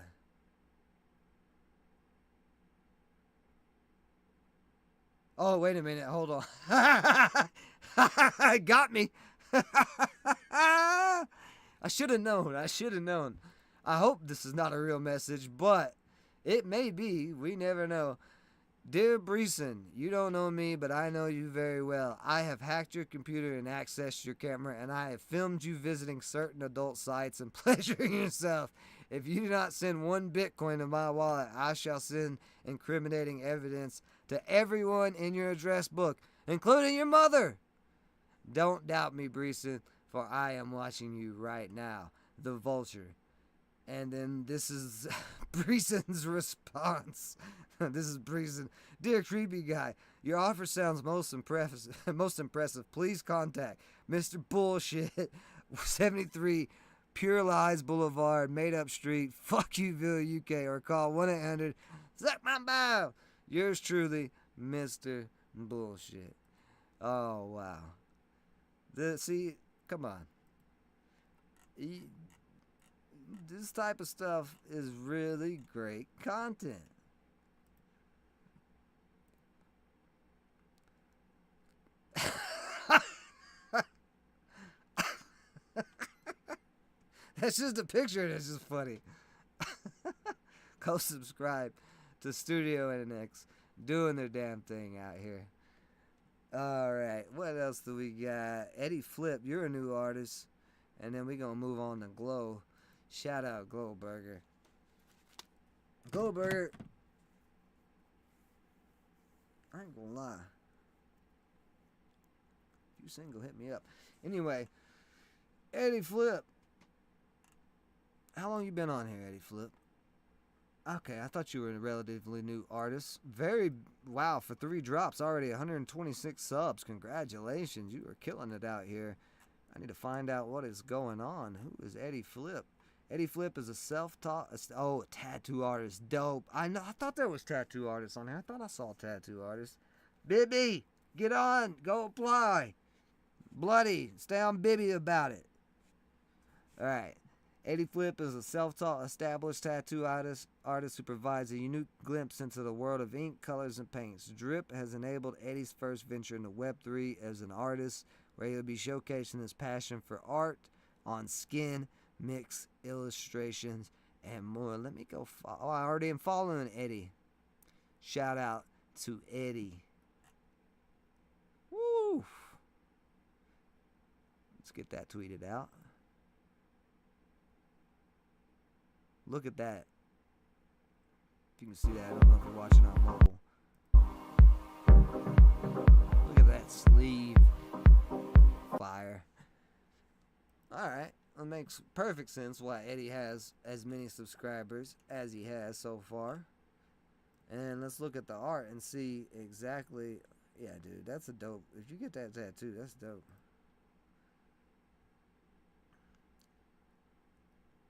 Oh, wait a minute. Hold on. Got me. I should have known. I hope this is not a real message, but it may be. We never know. Dear Breeson, you don't know me, but I know you very well. I have hacked your computer and accessed your camera, and I have filmed you visiting certain adult sites and pleasuring yourself If you do not send 1 Bitcoin to my wallet, I shall send incriminating evidence to everyone in your address book, including your mother. Don't doubt me, Breeson, for I am watching you right now. The Vulture. And then this is Breeson's response. This is Breeson. Dear creepy guy, your offer sounds most impressive. Most impressive. Please contact Mr. Bullshit, 73 Pure Lies Boulevard, Made Up Street, Fuck Youville, UK, or call 1-800 Suck My Bow. Yours truly, Mr. Bullshit. Oh wow. See, come on. This type of stuff is really great content. That's just a picture that's just funny. Go subscribe to Studio NX doing their damn thing out here. Alright, what else do we got? Eddie Flip, you're a new artist. And then we're going to move on to Glow. Shout out Glowburger. Glowburger, I ain't gonna lie. If you single, hit me up. Anyway, Eddie Flip. How long you been on here, Eddie Flip? Okay, I thought you were a relatively new artist. Wow, for 3 drops, already 126 subs. Congratulations, you are killing it out here. I need to find out what is going on. Who is Eddie Flip? Eddie Flip is a self-taught, tattoo artist. Dope. I thought there was tattoo artists on here. I thought I saw tattoo artists. Bibby, get on. Go apply. Bloody, stay on Bibby about it. Alright. Eddie Flip is a self-taught, established tattoo artist who provides a unique glimpse into the world of ink, colors, and paints. Drip has enabled Eddie's first venture into Web3 as an artist, where he'll be showcasing his passion for art on skin, mix, illustrations, and more. Let me go follow. I already am following Eddie. Shout out to Eddie. Woo! Let's get that tweeted out. Look at that. If you can see that, I don't know if you're watching on mobile. Look at that sleeve. Fire. Alright. It makes perfect sense why Eddie has as many subscribers as he has so far. And let's look at the art and see exactly. Yeah, dude, that's a dope. If you get that tattoo, that's dope.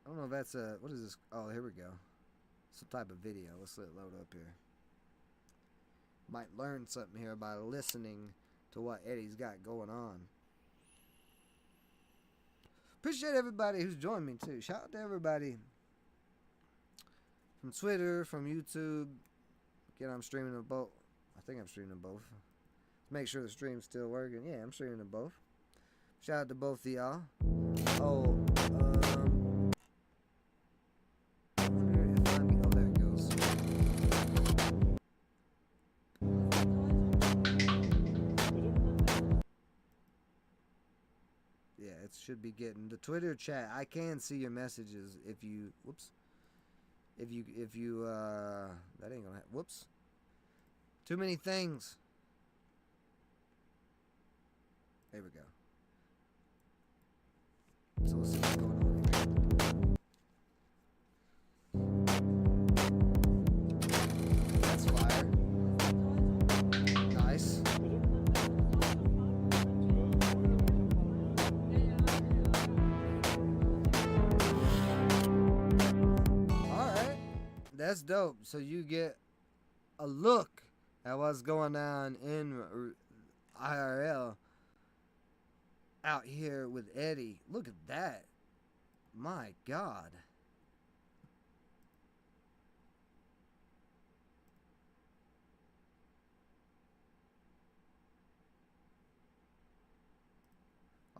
I don't know if that's a. What is this? Oh, here we go. Some type of video. Let's let it load up here. Might learn something here by listening to what Eddie's got going on. Appreciate everybody who's joined me too. Shout out to everybody from Twitter, from YouTube. Again, I'm streaming them both. I think I'm streaming them both. Make sure the stream's still working. Yeah, I'm streaming them both. Shout out to both of y'all. Oh, I wonder if oh, there it goes. Yeah, it should be getting the Twitter chat. I can see your messages if you. Whoops. If you that ain't gonna. Whoops. Too many things. There we go. So let's see what's going on here. That's fire. Nice. Alright. That's dope. So you get a look at what's going on in IRL out here with Eddie. Look at that. My God.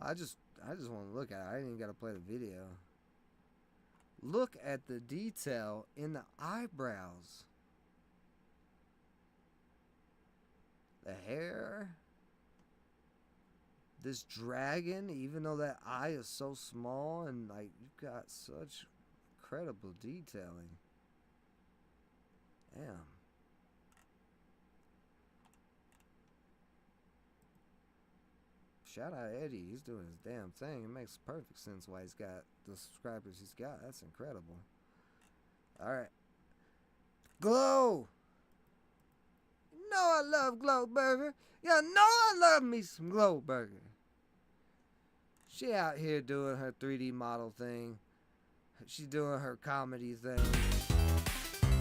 I just want to look at it. I ain't even got to play the video. Look at the detail in the eyebrows. The hair. This dragon, even though that eye is so small and like you've got such incredible detailing. Damn. Shout out Eddie, he's doing his damn thing. It makes perfect sense why he's got the subscribers he's got. That's incredible. Alright. Glow! You know I love Glow Burger. You know I love me some Glow Burger. She out here doing her 3D model thing. She's doing her comedy thing.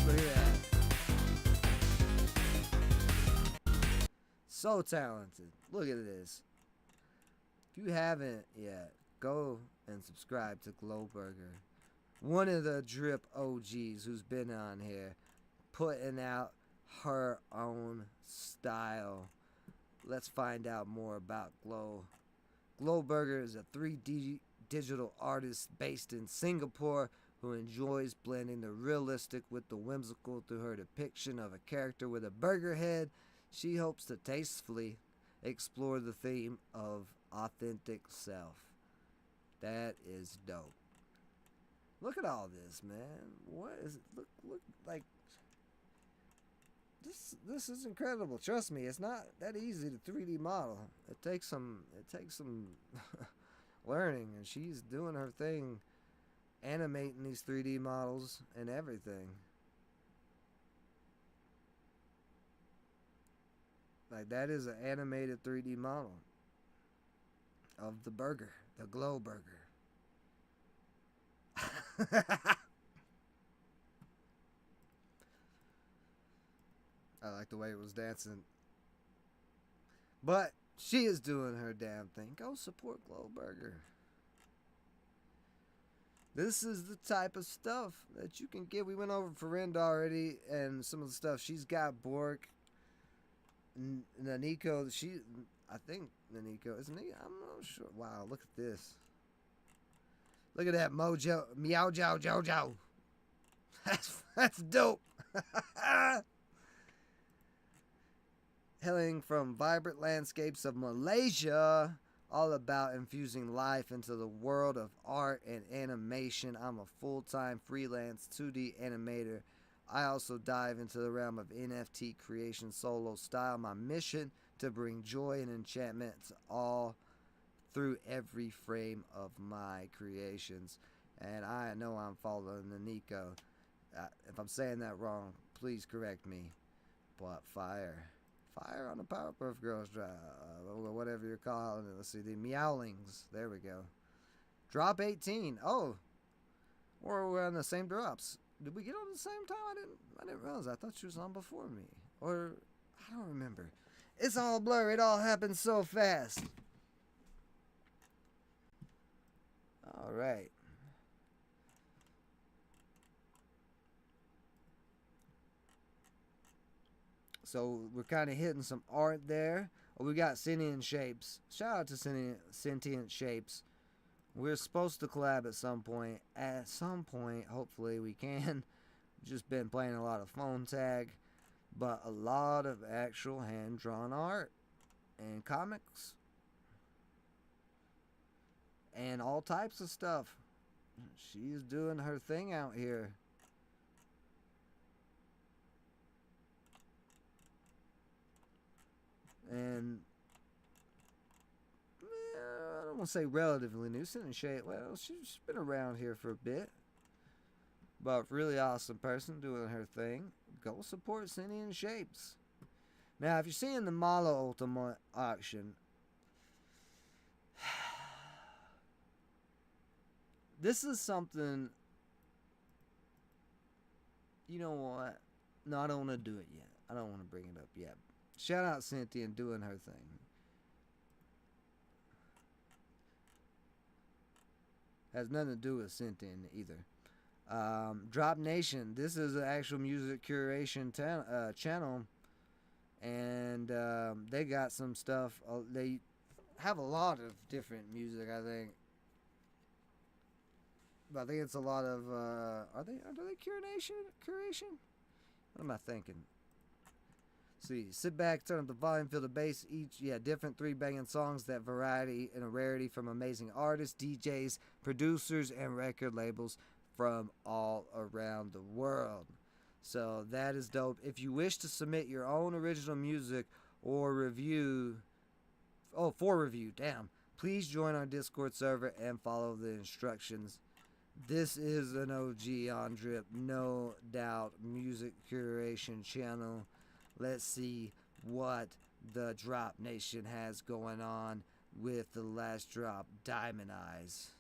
Look at that. So talented. Look at this. If you haven't yet, go and subscribe to Glow Burger. One of the drip OGs who's been on here, putting out her own style. Let's find out more about Glow. Glow Burger is a 3D digital artist based in Singapore who enjoys blending the realistic with the whimsical through her depiction of a character with a burger head. She hopes to tastefully explore the theme of authentic self. That is dope. Look at all this, man. What is it? Look like this is incredible. Trust me, it's not that easy to 3D model. It takes some learning, and she's doing her thing, animating these 3D models and everything. Like, that is an animated 3D model of the burger, the Glow Burger. I like the way it was dancing. But she is doing her damn thing. Go support Glow Burger. This is the type of stuff that you can get. We went over Farinda already, and some of the stuff she's got. Bork, Naniko. I think Naniko is Naniko. I'm not sure. Wow, look at this. Look at that mojo, meow, jow, jojo. That's dope. Hailing from vibrant landscapes of Malaysia, all about infusing life into the world of art and animation. I'm a full-time freelance 2D animator. I also dive into the realm of NFT creation solo style. My mission to bring joy and enchantment to all through every frame of my creations. And I know I'm following the Nico. If I'm saying that wrong, please correct me. But fire on the Powerpuff Girls drive, or whatever you're calling it. Let's see, the Meowlings. There we go. Drop 18. Oh, we're on the same drops. Did we get on at the same time? I didn't realize. I thought she was on before me, or I don't remember. It's all blurry. It all happened so fast. All right. So we're kind of hitting some art there. Oh, we got Sentient Shapes. Shout out to Sentient Shapes. We're supposed to collab at some point. At some point, hopefully we can. Just been playing a lot of phone tag. But a lot of actual hand-drawn art. And comics. And all types of stuff. She's doing her thing out here. And I don't want to say relatively new. Sentient Shade, well, she's been around here for a bit. But really awesome person doing her thing. Go support Sentient Shapes. Now, if you're seeing the Malo Ultimate auction, this is something. You know what? No, I don't want to do it yet. I don't want to bring it up yet. Shout out Cynthia and doing her thing. Has nothing to do with Cynthia either. Drop Nation. This is an actual music curation channel. And they got some stuff. They have a lot of different music, I think. But I think it's a lot of are they curation? What am I thinking? See, sit back, turn up the volume, feel the bass. Different 3 banging songs, that variety and a rarity from amazing artists, DJs, producers, and record labels. from all around the world. So that is dope. If you wish to submit your own original music or review, for review, please join our Discord server and follow the instructions. This is an OG on Drip, no doubt, music curation channel. Let's see what the Drop Nation has going on with the last drop, Diamond Eyes.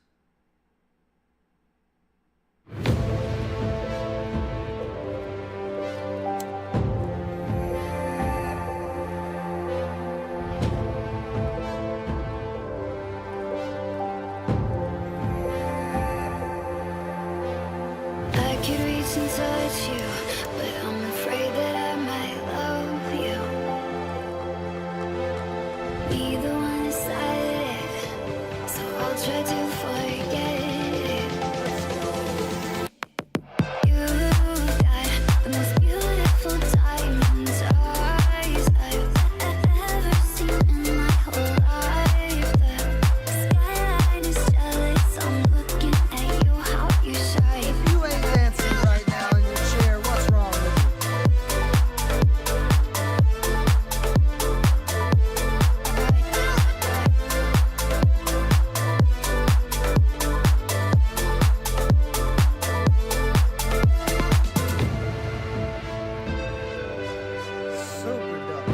I could reach and touch you, but I'm afraid that I might love you. Neither one decided, so I'll try to forget it. You've got the most beautiful diamond eyes I've ever seen in my whole life. The skyline is jealous, I'm looking at you, how you shine. You ain't dancing right now in your chair. What's wrong with you? Super dope.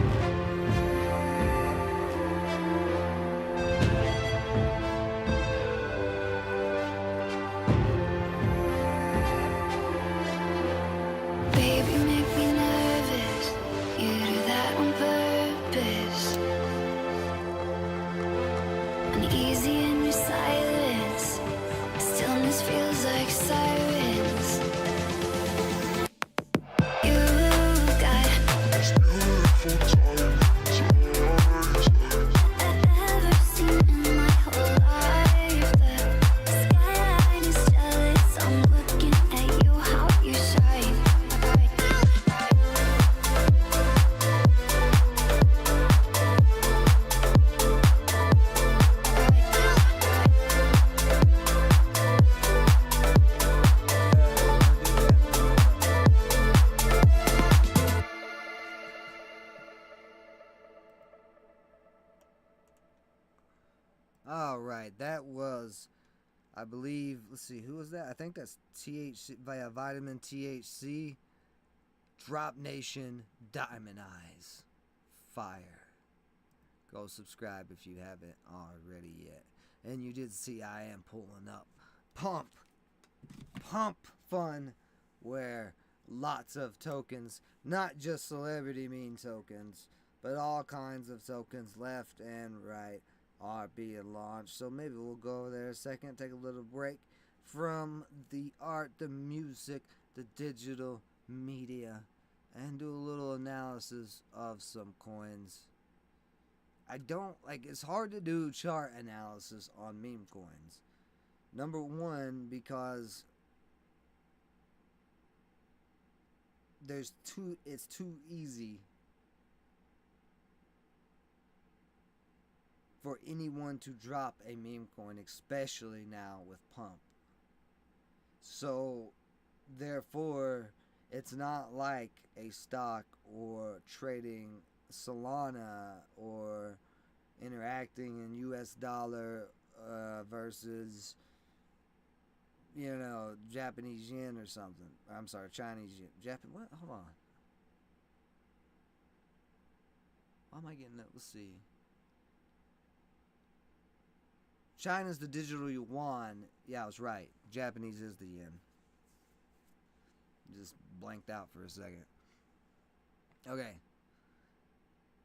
Baby, make me nervous. You do that on purpose. Uneasy in your silence. Stillness feels like sirens. You've got ever seen in my whole life. The skyline is jealous. I'm looking at you, how you shine. All right, that was, I believe, let's see, who was that? I think that's THC, via Vitamin THC, Drop Nation, Diamond Eyes, fire. Go subscribe if you haven't already yet. And you did see I am pulling up Pump Fun, where lots of tokens, not just celebrity meme tokens, but all kinds of tokens left and right are being launched. So maybe we'll go over there a second, take a little break from the art, the music, the digital media, and do a little analysis of some coins. It's hard to do chart analysis on meme coins. Number one, because it's too easy for anyone to drop a meme coin, especially now with Pump. So, therefore, it's not like a stock or trading Solana or interacting in US dollar versus, Japanese yen or something. I'm sorry, Chinese yen. What? Hold on. Why am I getting that? Let's see. China's the digital yuan. Yeah, I was right. Japanese is the yen. Just blanked out for a second. Okay.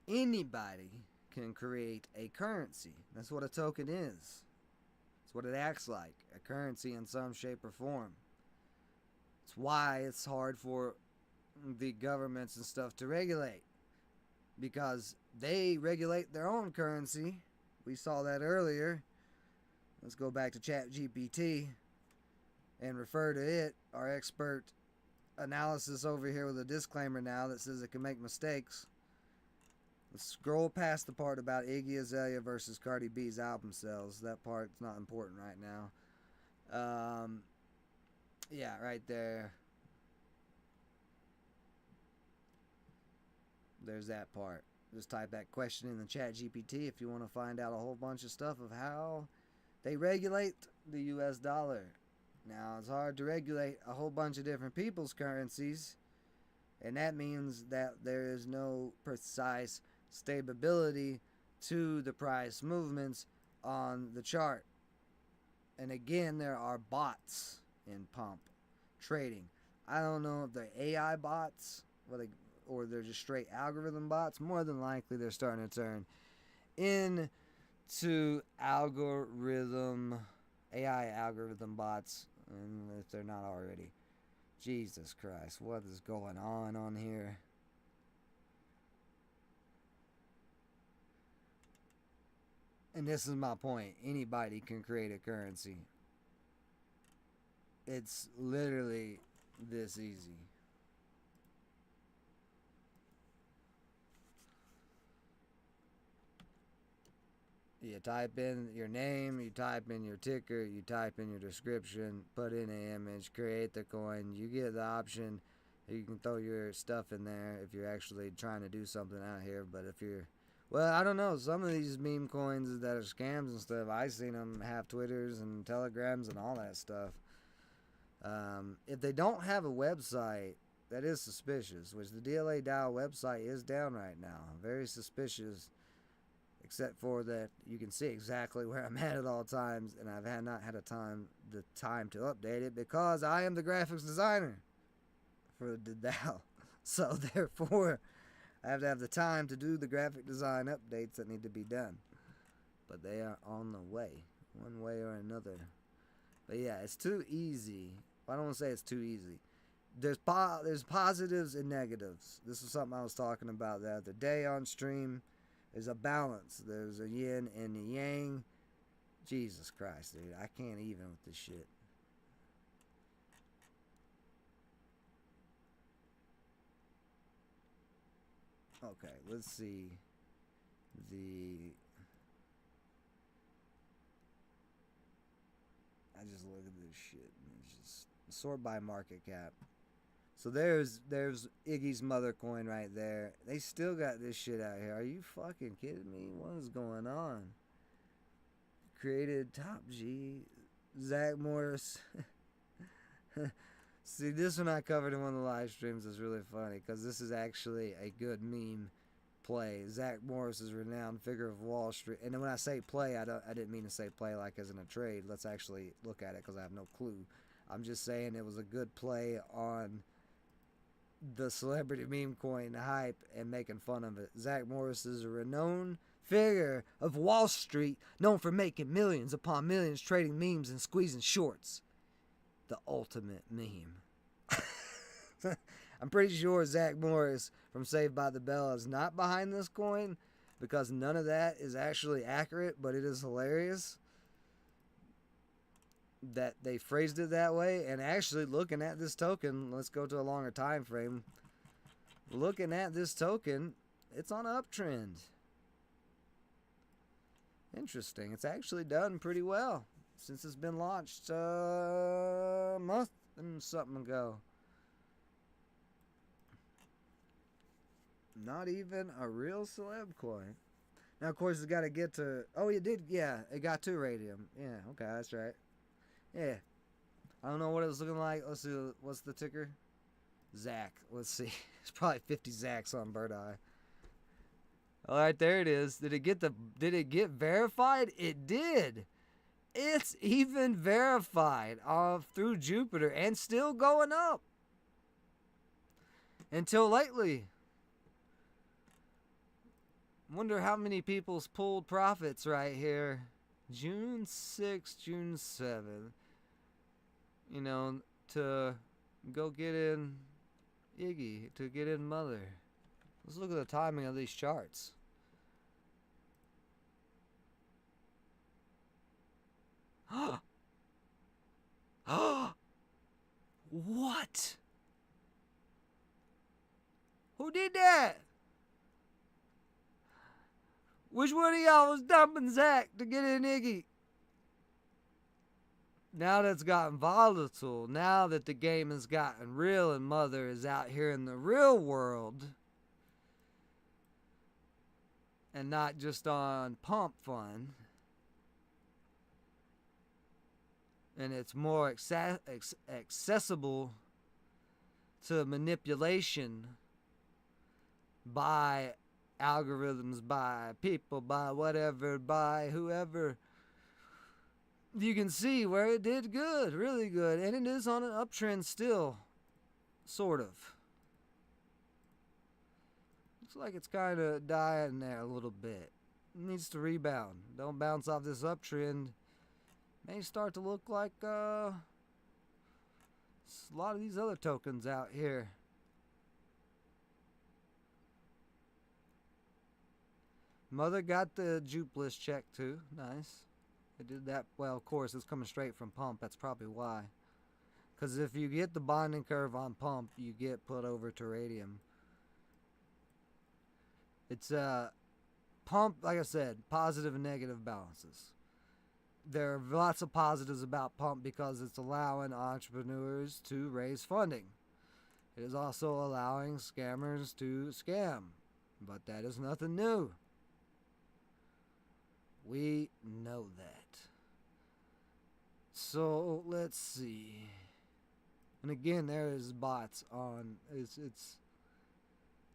Anybody can create a currency. That's what a token is. It's what it acts like. A currency in some shape or form. It's why it's hard for the governments and stuff to regulate. Because they regulate their own currency. We saw that earlier. Let's go back to ChatGPT and refer to it, our expert analysis over here with a disclaimer now that says it can make mistakes. Let's scroll past the part about Iggy Azalea versus Cardi B's album sales. That part's not important right now. Yeah, right there. There's that part. Just type that question in the chat GPT if you want to find out a whole bunch of stuff of how they regulate the US dollar. Now, it's hard to regulate a whole bunch of different people's currencies, and that means that there is no precise stability to the price movements on the chart. And again, there are bots in pump trading. I don't know if they're AI bots or they're just straight algorithm bots. More than likely, they're starting to turn into AI algorithm bots, and if they're not already. Jesus Christ, what is going on here? And this is my point. Anybody can create a currency. It's literally this easy. You type in your name, you type in your ticker, you type in your description, put in an image, create the coin. You get the option. You can throw your stuff in there if you're actually trying to do something out here. But if you're, well, I don't know. Some of these meme coins that are scams and stuff, I've seen them have Twitters and Telegrams and all that stuff. If they don't have a website, that is suspicious, which the DLA DAO website is down right now. Very suspicious. Except for that you can see exactly where I'm at all times, and I've not had the time to update it because I am the graphics designer for the DAO. So therefore, I have to have the time to do the graphic design updates that need to be done. But they are on the way, one way or another. But yeah, it's too easy. I don't want to say it's too easy. There's positives and negatives. This is something I was talking about the other day on stream. There's a balance. There's a yin and a yang. Jesus Christ, dude. I can't even with this shit. Okay, let's see. I just look at this shit and it's just sort by market cap. So there's Iggy's mother coin right there. They still got this shit out here. Are you fucking kidding me? What is going on? Created Top G. Zach Morris. See, this one I covered in one of the live streams is really funny because this is actually a good meme play. Zach Morris is a renowned figure of Wall Street. And when I say play, I didn't mean to say play like as in a trade. Let's actually look at it because I have no clue. I'm just saying it was a good play on the celebrity meme coin hype and making fun of it. Zach Morris is a renowned figure of Wall Street, known for making millions upon millions trading memes and squeezing shorts. The ultimate meme. I'm pretty sure Zach Morris from Saved by the Bell is not behind this coin because none of that is actually accurate, but it is hilarious that they phrased it that way. And actually looking at this token, let's go to a longer time frame. Looking at this token, it's on an uptrend. Interesting. It's actually done pretty well since it's been launched a month and something ago. Not even a real celeb coin. Now, of course, it's got to get to... Oh, it did. Yeah, it got to radium. Yeah, okay, that's right. Yeah. I don't know what it was looking like. Let's see. What's the ticker? Zach. Let's see. It's probably 50 Zacks on Bird Eye. All right, there it is. Did it get verified? It did. It's even verified through Jupiter and still going up. Until lately. Wonder how many people's pulled profits right here. June 6th, June 7th. You know, to go get in Iggy, to get in Mother. Let's look at the timing of these charts. What? Who did that? Which one of y'all was dumping Zach to get in Iggy? Now that it's gotten volatile, now that the game has gotten real and Mother is out here in the real world and not just on pump fun, and it's more accessible to manipulation by algorithms, by people, by whatever, by whoever, you can see where it did good, really good, and it is on an uptrend still, sort of. Looks like it's kind of dying there a little bit. It needs to rebound. Don't bounce off this uptrend. May start to look like a lot of these other tokens out here. Mother got the jupe list check too. Nice. It did that. Well, of course, it's coming straight from pump. That's probably why. Because if you get the bonding curve on pump, you get put over to radium. It's pump, like I said, positive and negative balances. There are lots of positives about pump because it's allowing entrepreneurs to raise funding. It is also allowing scammers to scam. But that is nothing new. We know that. So let's see. And again, there is bots on.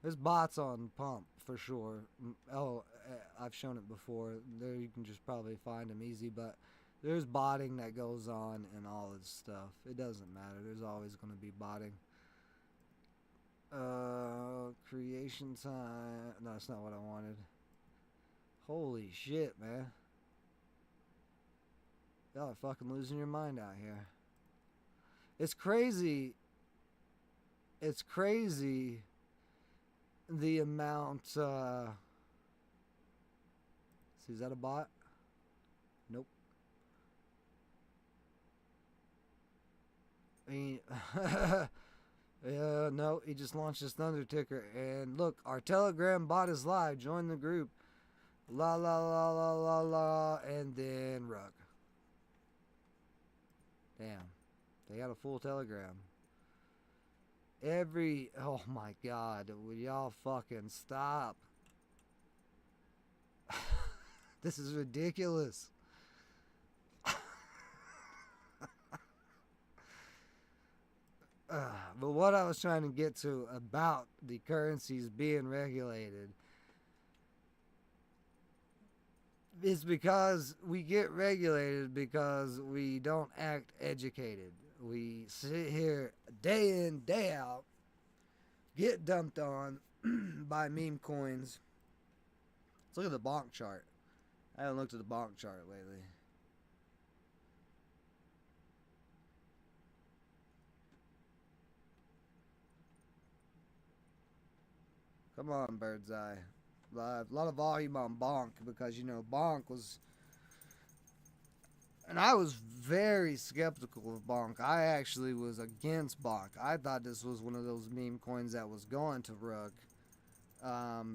There's bots on pump for sure. Oh, I've shown it before. There you can just probably find them easy, but there's botting that goes on and all this stuff. It doesn't matter. There's always going to be botting. Creation time. No, that's not what I wanted. Holy shit, man. Y'all are fucking losing your mind out here. It's crazy. It's crazy the amount, see, is that a bot? Nope. Yeah, no, he just launched his Thunder ticker. And look, our Telegram bot is live. Join the group. La la la la la la. And then rug. Damn. They got a full Telegram. Oh my god. Will y'all fucking stop? This is ridiculous. But what I was trying to get to about the currencies being regulated is because we get regulated because we don't act educated. We sit here day in, day out, get dumped on by meme coins. Let's look at the bonk chart. I haven't looked at the bonk chart lately. Come on, Bird's Eye. Live. A lot of volume on Bonk because, you know, Bonk was... And I was very skeptical of Bonk. I actually was against Bonk. I thought this was one of those meme coins that was going to rug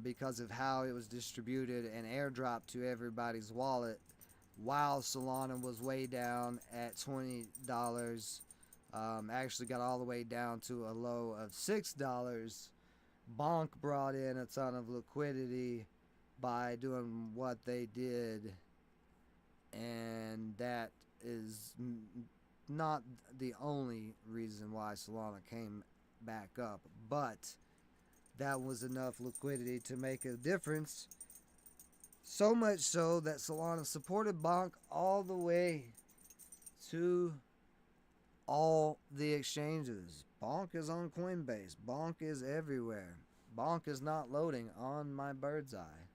because of how it was distributed and airdropped to everybody's wallet while Solana was way down at $20. Actually got all the way down to a low of $6. Bonk brought in a ton of liquidity by doing what they did, and that is not the only reason why Solana came back up, but that was enough liquidity to make a difference, so much so that Solana supported Bonk all the way to all the exchanges. Bonk is on Coinbase. Bonk is everywhere. Bonk is not loading on my Bird's Eye.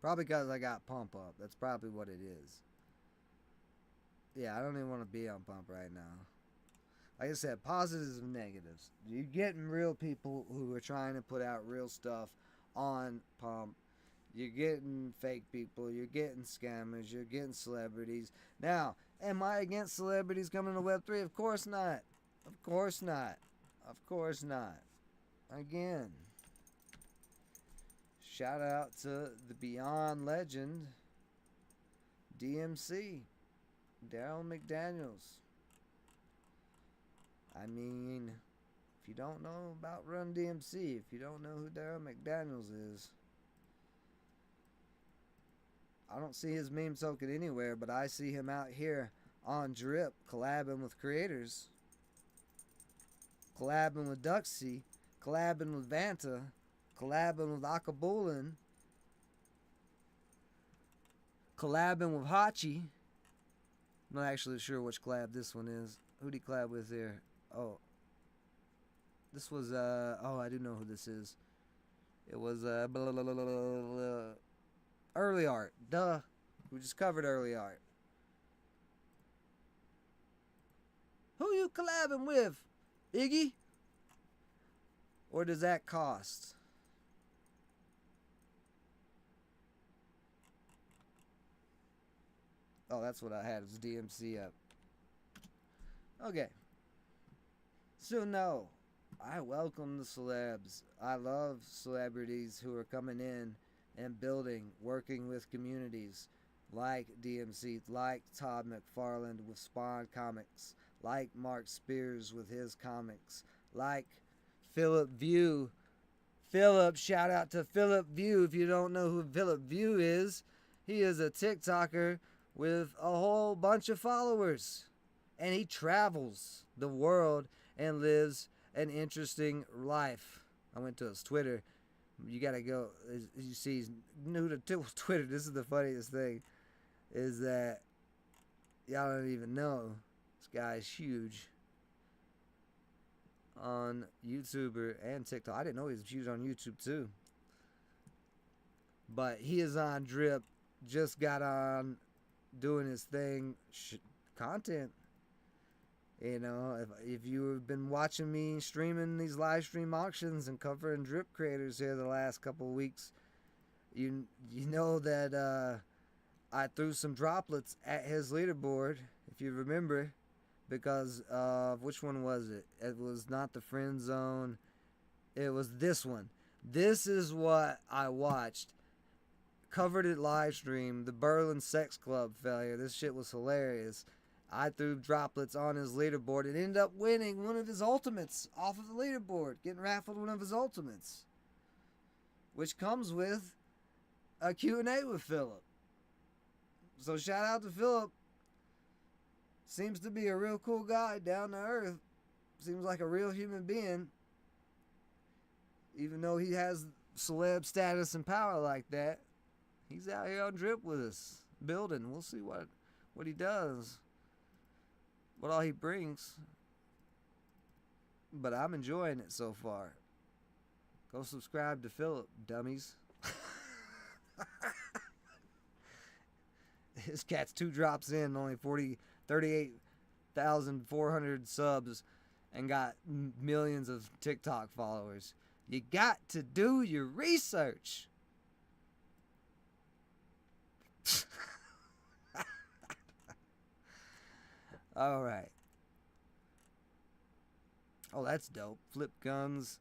Probably because I got pump up. That's probably what it is. Yeah, I don't even want to be on pump right now. Like I said, positives and negatives. You're getting real people who are trying to put out real stuff on pump. You're getting fake people. You're getting scammers. You're getting celebrities. Now, am I against celebrities coming to Web3? Of course not. Of course not. Of course not. Again. shout out to the Beyond legend, DMC, Daryl McDaniels. I mean, if you don't know about Run DMC, if you don't know who Daryl McDaniels is, I don't see his meme token anywhere, but I see him out here on Drip collabing with creators, collabing with Duxie, collabing with Vanta, collabing with Akabulin, collabing with Hachi. I'm not actually sure which collab this one is. Who'd he collab with there? Oh, this was oh, I do know who this is. It was Early Art. Duh. We just covered Early Art. Who you collabing with, Iggy? Or does that cost? Oh, that's what I had. It was DMC up. Okay. So no, I welcome the celebs. I love celebrities who are coming in and building, working with communities like DMC, like Todd McFarlane with Spawn Comics, like Mark Spears with his comics, like Philip View. Philip, shout out to Philip View. If you don't know who Philip View is, he is a TikToker with a whole bunch of followers. And he travels the world and lives an interesting life. I went to his Twitter. You gotta go. As you see, he's new to Twitter. This is the funniest thing, is that y'all don't even know this guy is huge on YouTuber and TikTok. I didn't know he was huge on YouTube too. But he is on Drip. Just got on doing his thing. Content. You know, if you've been watching me streaming these live stream auctions and covering Drip creators here the last couple of weeks, you know that I threw some droplets at his leaderboard, if you remember, because of, which one was it? It was not the friend zone. It was this one. This is what I watched. Covered it live stream. The Berlin Sex Club failure. This shit was hilarious. I threw droplets on his leaderboard and ended up winning one of his ultimates off of the leaderboard. Getting raffled one of his ultimates. Which comes with a Q&A with Philip. So shout out to Philip. Seems to be a real cool guy, down to earth. Seems like a real human being. Even though he has celeb status and power like that, he's out here on Drip with us, building. We'll see what he does. What all he brings. But I'm enjoying it so far. Go subscribe to Philip, dummies. His cat's 2 drops in, only 38,400 subs, and got millions of TikTok followers. You got to do your research. All right. Oh, that's dope. Flip guns.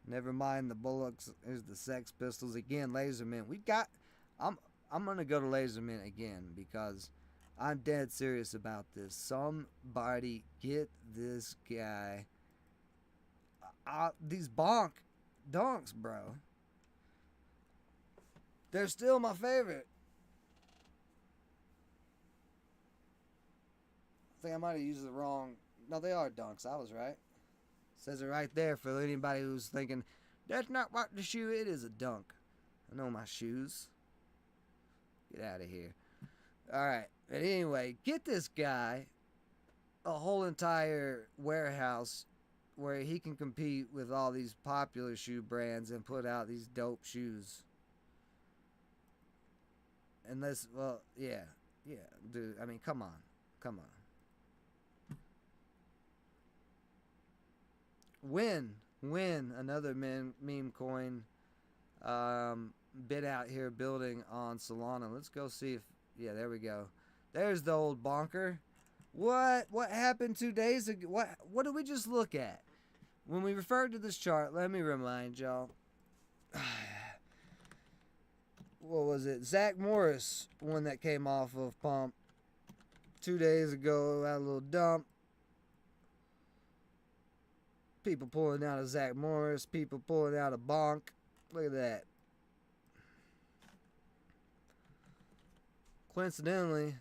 Never mind the bullocks. There's the Sex Pistols again. Laserman. We got. I'm gonna go to Laserman again because I'm dead serious about this. Somebody get this guy. These donks, bro. They're still my favorite. I think I might have used the wrong. No, they are dunks. I was right. Says it right there for anybody who's thinking that's not what the shoe. It is a dunk. I know my shoes. Get out of here. All right. But anyway, get this guy a whole entire warehouse where he can compete with all these popular shoe brands and put out these dope shoes. And this, well, yeah, dude. I mean, come on. Win another meme coin bit out here building on Solana. Let's go see if, yeah, there we go. There's the old bonker. What happened 2 days ago? What did we just look at? When we referred to this chart, let me remind y'all. what was it? Zach Morris, one that came off of Pump 2 days ago. Had a little dump. People pulling out a Zach Morris. People pulling out a Bonk. Look at that. Coincidentally,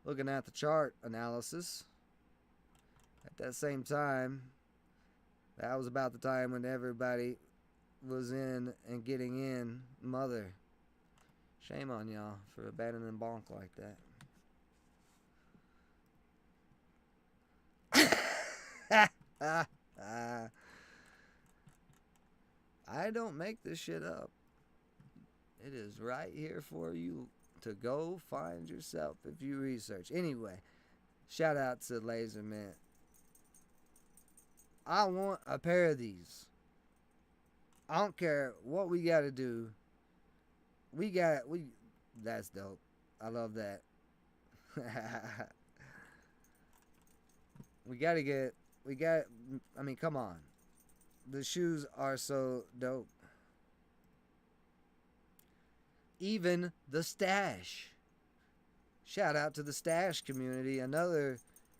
looking at the chart analysis, at that same time, that was about the time when everybody was in and getting in. Mother. Shame on y'all for abandoning Bonk like that. I don't make this shit up. It is right here for you to go find yourself if you research. Anyway, shout out to Laser Mint. I want a pair of these. I don't care what we gotta do. That's dope. I love that. I mean, come on. The shoes are so dope. Even the stash. Shout out to the stash community, another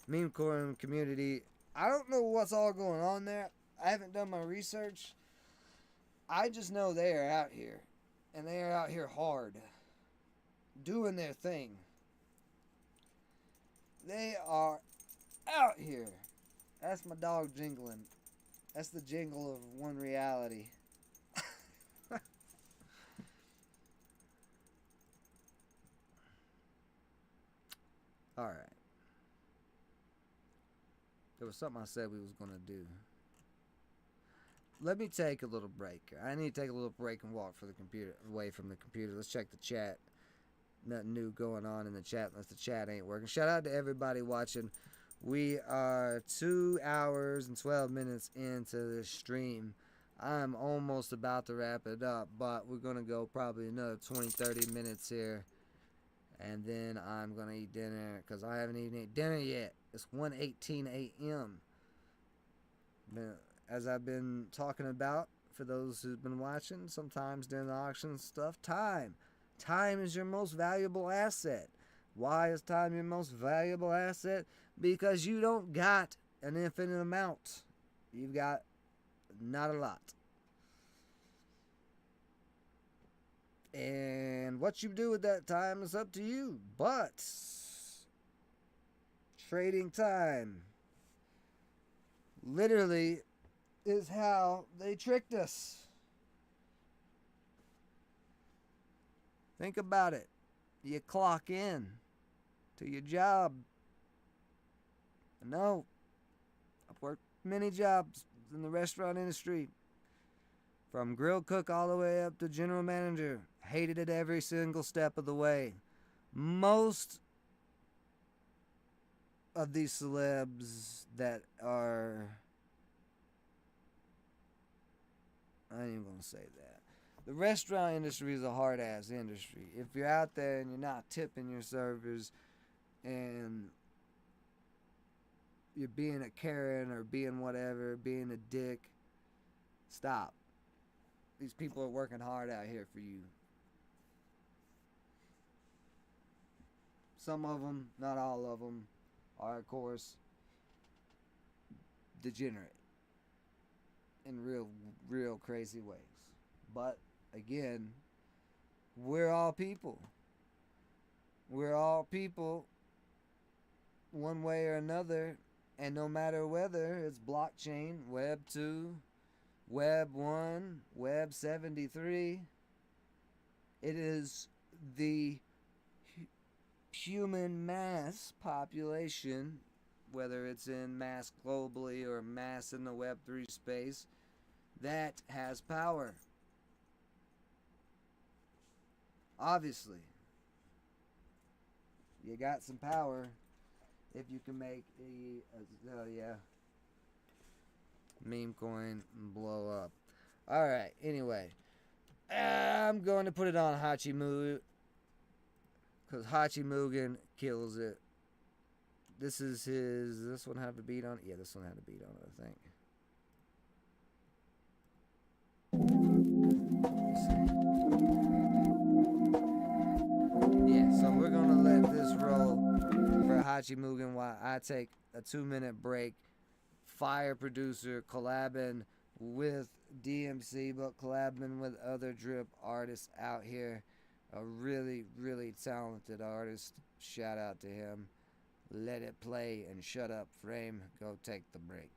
meme core community. I don't know what's all going on there. I haven't done my research. I just know they are out here. And they are out here hard. Doing their thing. They are out here. That's my dog jingling. That's the jingle of one reality. Alright. There was something I said we was going to do. Let me take a little break. I need to take a little break and walk for the computer, away from the computer. Let's check the chat. Nothing new going on in the chat unless the chat ain't working. Shout out to everybody watching. We are 2 hours and 12 minutes into this stream. I'm almost about to wrap it up, but we're going to go probably another 20-30 minutes here. And then I'm going to eat dinner because I haven't even eaten dinner yet. It's 1:18 a.m. As I've been talking about, for those who've been watching, sometimes during the auction stuff, time. Time is your most valuable asset. Why is time your most valuable asset? Because you don't got an infinite amount. You've got not a lot. And what you do with that time is up to you. But trading time literally is how they tricked us. Think about it. You clock in to your job. I know. I've worked many jobs in the restaurant industry. From grill cook all the way up to general manager. Hated it every single step of the way. Most of these celebs that are... I ain't even going to say that. The restaurant industry is a hard-ass industry. If you're out there and you're not tipping your servers and you're being a Karen or being whatever, being a dick, stop. These people are working hard out here for you. Some of them, not all of them, are, of course, degenerate in real crazy ways. But, again, we're all people. We're all people one way or another, and no matter whether it's blockchain, Web 2, Web 1, Web 73, it is the human mass population, whether it's in mass globally or mass in the Web 3 space, that has power. Obviously, you got some power if you can make meme coin blow up. Alright, anyway. I'm going to put it on Hachimu, because Hachimugen kills it. This is his... This one have a beat on it? Yeah, this one had a beat on it, I think. Hachi Mugen while I take a 2-minute break. Fire producer collabing with DMC, but collabing with other drip artists out here. A really, really talented artist. Shout out to him. Let it play and shut up, Frame. Go take the break.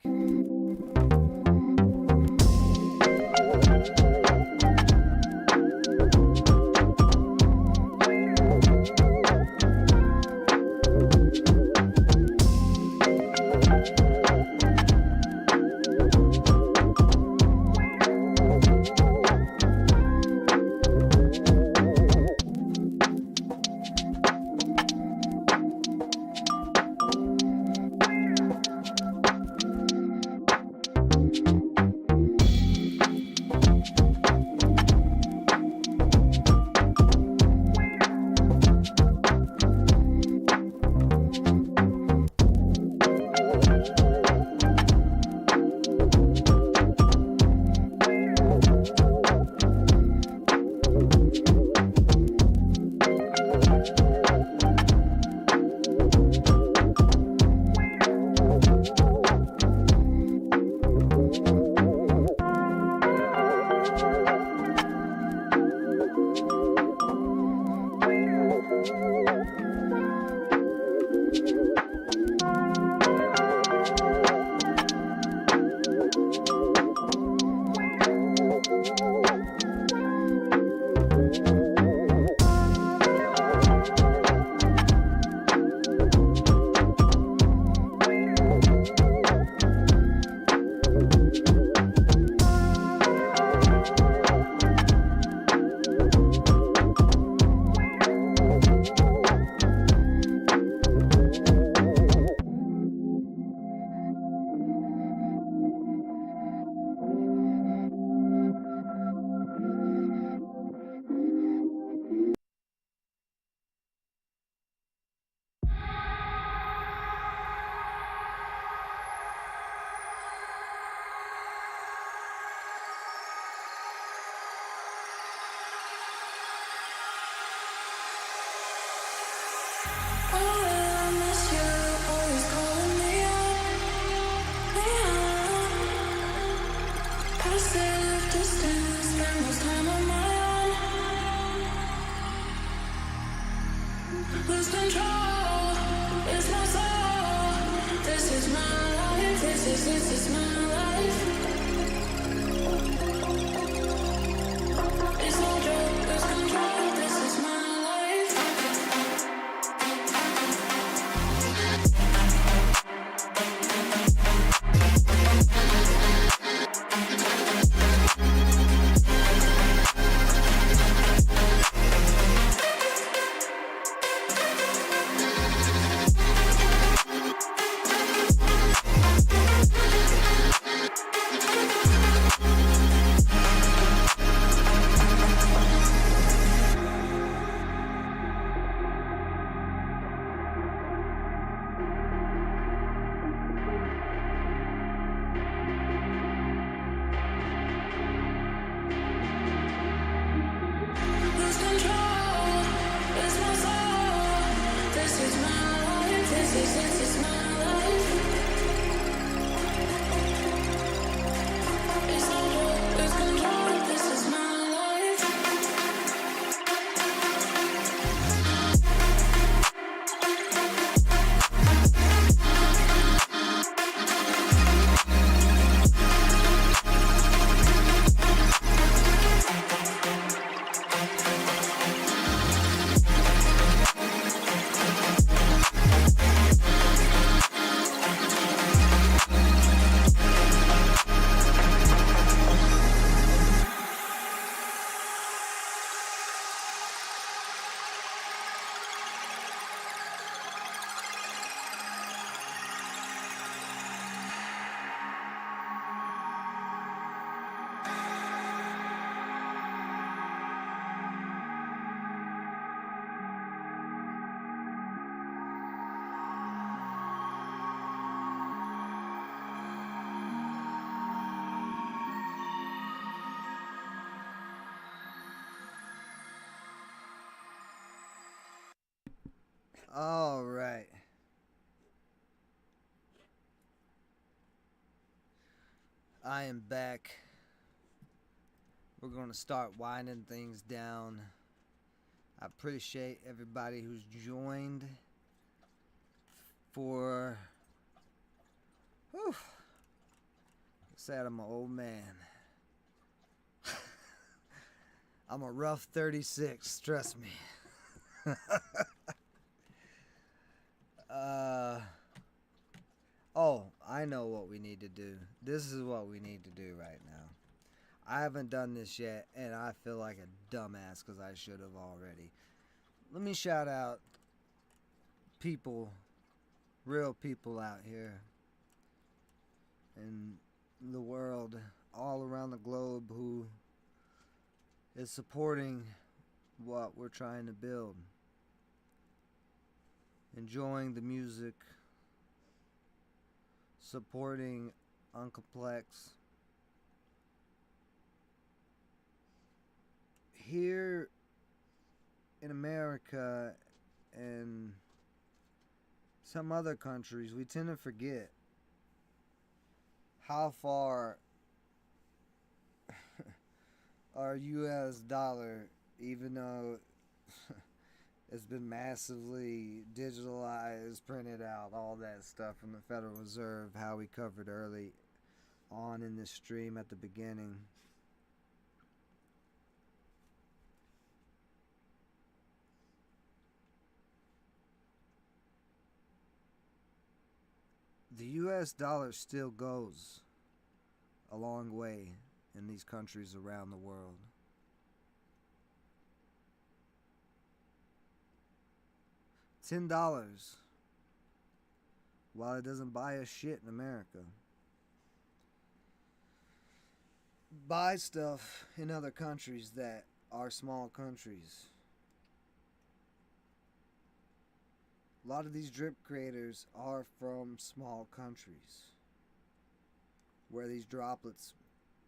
All right. I am back. We're going to start winding things down. I appreciate everybody who's joined for... Whew. Sad I'm an old man. I'm a rough 36, trust me. Oh, I know what we need to do. This is what we need to do right now. I haven't done this yet, and I feel like a dumbass because I should have already. Let me shout out people, real people out here in the world, all around the globe, who is supporting what we're trying to build. Enjoying the music, supporting Uncomplex. Here in America and some other countries, we tend to forget how far our US dollar, even though it's been massively digitalized, printed out, all that stuff from the Federal Reserve, how we covered early on in this stream at the beginning. The US dollar still goes a long way in these countries around the world. $10, while it doesn't buy us shit in America, buy stuff in other countries that are small countries. A lot of these drip creators are from small countries where these droplets,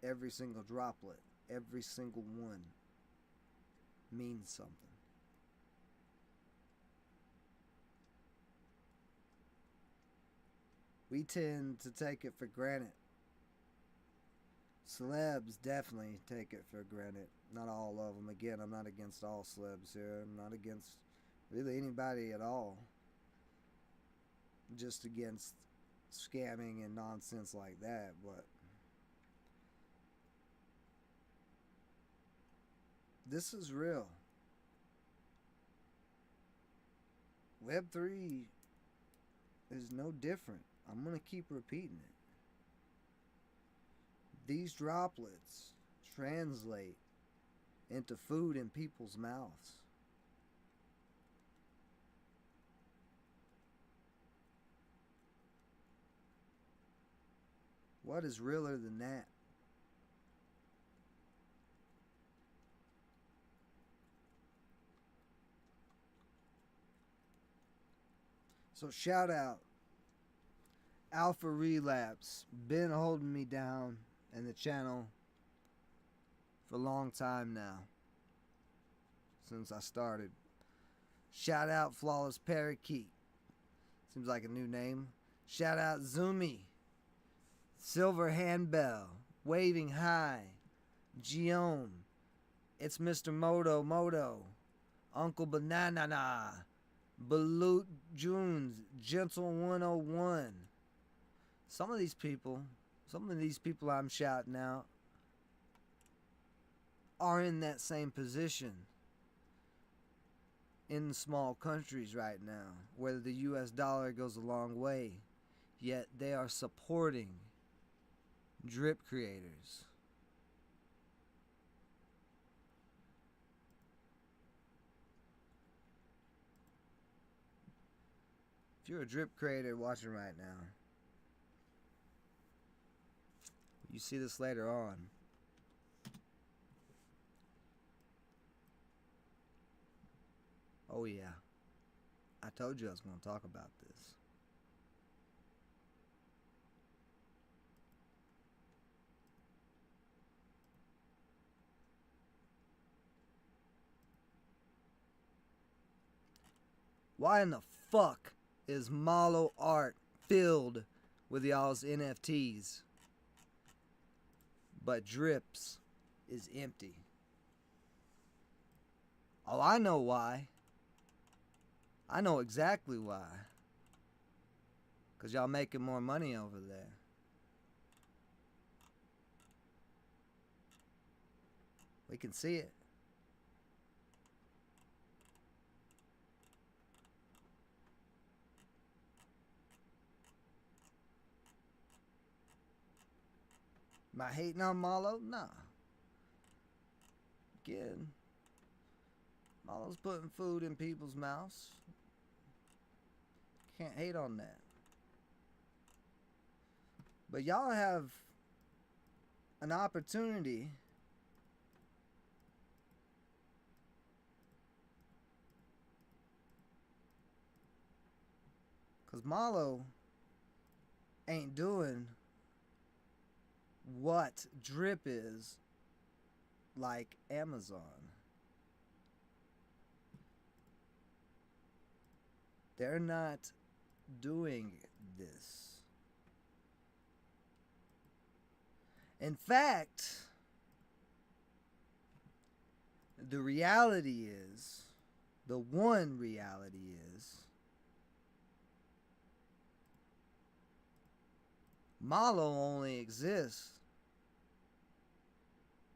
every single droplet, every single one means something. We tend to take it for granted. Celebs definitely take it for granted. Not all of them. Again, I'm not against all celebs here. I'm not against really anybody at all. Just against scamming and nonsense like that. But this is real. Web3 is no different. I'm going to keep repeating it. These droplets translate into food in people's mouths. What is realer than that? So shout out Alpha Relapse, been holding me down in the channel for a long time now, since I started. Shout out Flawless Parakeet, seems like a new name. Shout out Zoomy, Silver Handbell, Waving High, Giome, It's Mr. Moto, Uncle Banana, Balut Junes, Gentle 101. Some of these people I'm shouting out are in that same position in small countries right now, where the US dollar goes a long way, yet they are supporting drip creators. If you're a drip creator watching right now, you see this later on. Oh yeah, I told you I was going to talk about this. Why in the fuck is Malo art filled with y'all's NFTs? but Drips is empty. Oh, I know why. I know exactly why. 'Cause y'all making more money over there. We can see it. Am I hating on Malo? Nah. Again, Malo's putting food in people's mouths. Can't hate on that. But y'all have an opportunity because Malo ain't doing what Drip is like Amazon. They're not doing this. In fact, the reality is, the one reality is, Malo only exists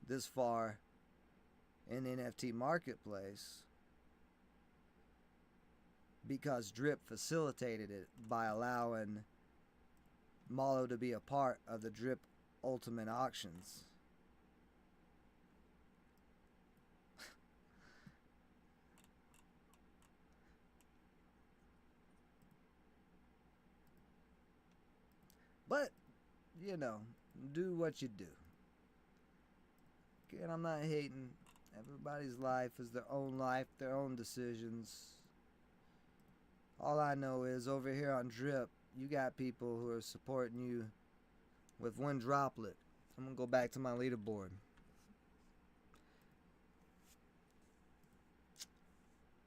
this far in the NFT marketplace because Drip facilitated it by allowing Malo to be a part of the Drip Ultimate Auctions. But, you know, do what you do. Again, I'm not hating. Everybody's life is their own life, their own decisions. All I know is over here on Drip, you got people who are supporting you with one droplet. I'm going to go back to my leaderboard.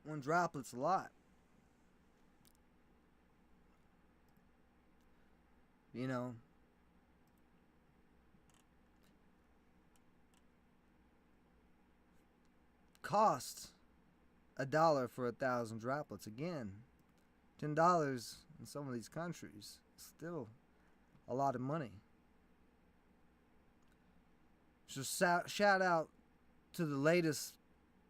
One droplet's a lot. You know, costs $1 for 1,000 droplets. Again, $10 in some of these countries, still a lot of money. So shout out to the latest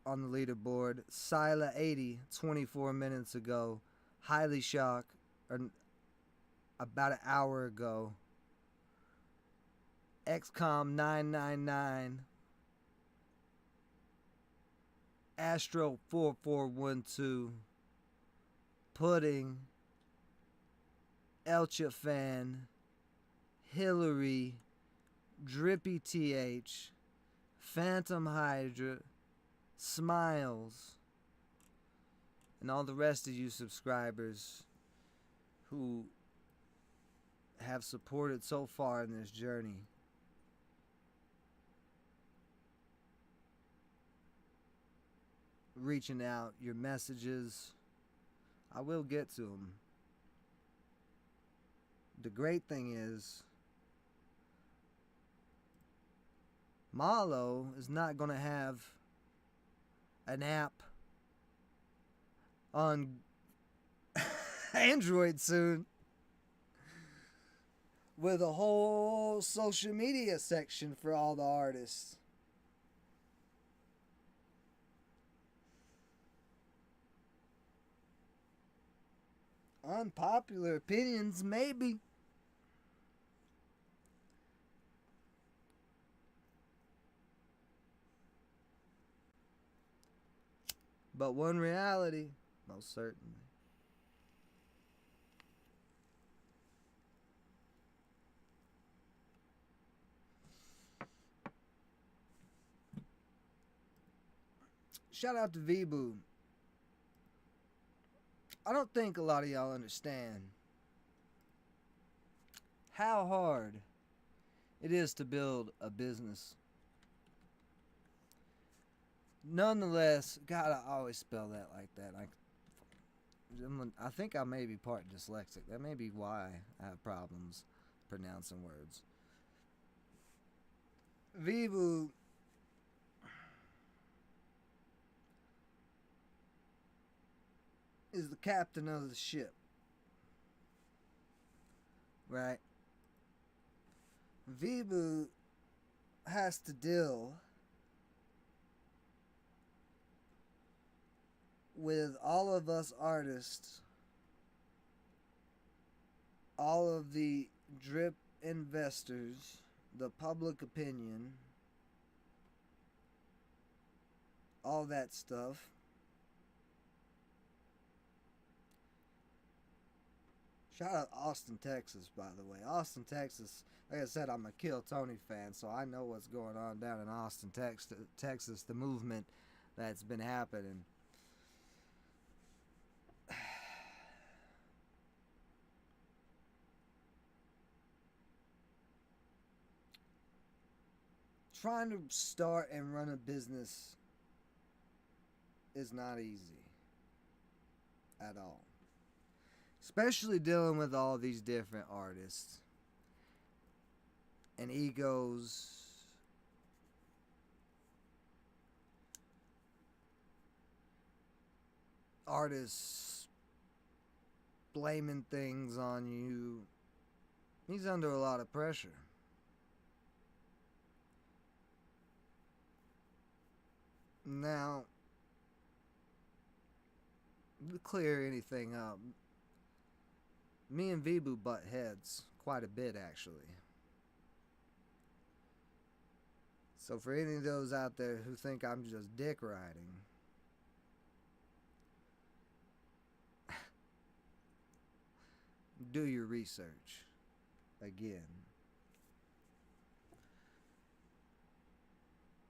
on the leaderboard, Sila80, 24 minutes ago. Highly shocked, or about an hour ago. XCOM 999. Astro 4412. Pudding. Elcha Fan. Hillary. Drippy TH. Phantom Hydra. Smiles. And all the rest of you subscribers who have supported so far in this journey. Reaching out, your messages, I will get to them. The great thing is, Malo is not going to have an app on Android soon with a whole social media section for all the artists. Unpopular opinions, maybe. But one reality, most certainly. Shout out to Vibu. I don't think a lot of y'all understand how hard it is to build a business. Nonetheless, God, I always spell that like that. I think I may be part dyslexic. That may be why I have problems pronouncing words. Vibu is the captain of the ship, right? Vibu has to deal with all of us artists, all of the drip investors, the public opinion, all that stuff. Shout out Austin, Texas, by the way. Austin, Texas, like I said, I'm a Kill Tony fan, so I know what's going on down in Austin, Texas, the movement that's been happening. Trying to start and run a business is not easy at all. Especially dealing with all these different artists and egos. Artists blaming things on you. He's under a lot of pressure. Now, to clear anything up, me and Vibu butt heads quite a bit, actually. So for any of those out there who think I'm just dick riding, do your research again.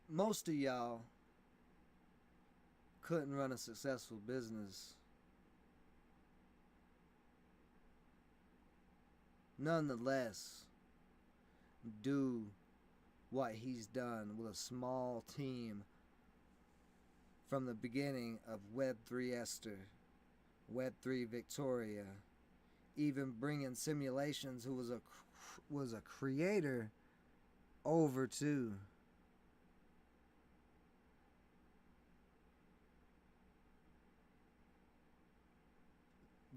Most of y'all couldn't run a successful business. Nonetheless, do what he's done with a small team from the beginning of Web3 Esther, Web3 Victoria, even bringing Simulations, who was a creator, over to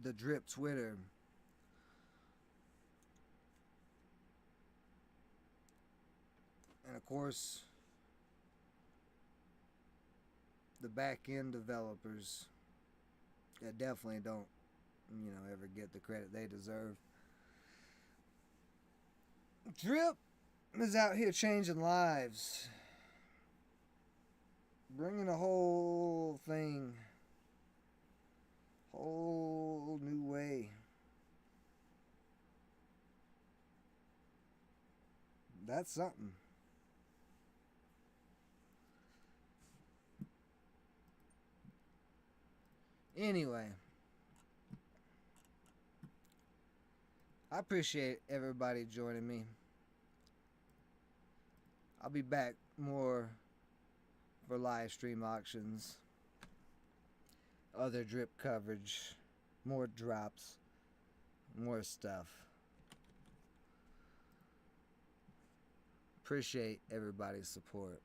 the Drip Twitter. And of course, the back end developers that definitely don't, ever get the credit they deserve. Drip is out here changing lives, bringing a whole thing, whole new way. That's something. Anyway, I appreciate everybody joining me. I'll be back more for live stream auctions, other drip coverage, more drops, more stuff. Appreciate everybody's support.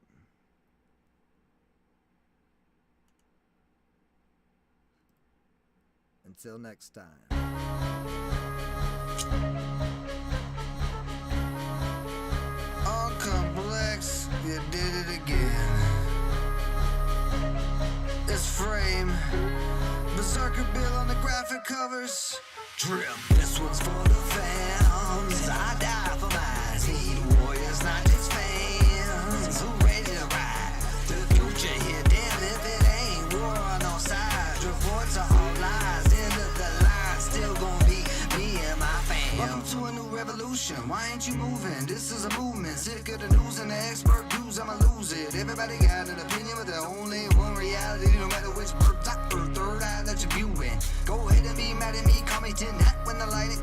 Until next time. All complex, you did it again. It's Frame, Berserker Bill on the graphic covers. Drip, this one's for the fans. I die for mine. See warriors, not just fans. Who ready to ride? The future here, damn if it ain't war on all sides. Reports are all lies. End of the line, still gonna be me and my fam. Welcome to a new revolution. Why ain't you moving? This is a movement. Sick of the news and the expert views. I'ma lose it. Everybody got an opinion, but there's only one reality. No matter which bird, top or third eye that you're viewing. Go ahead and be mad at me. Call me tonight when the light is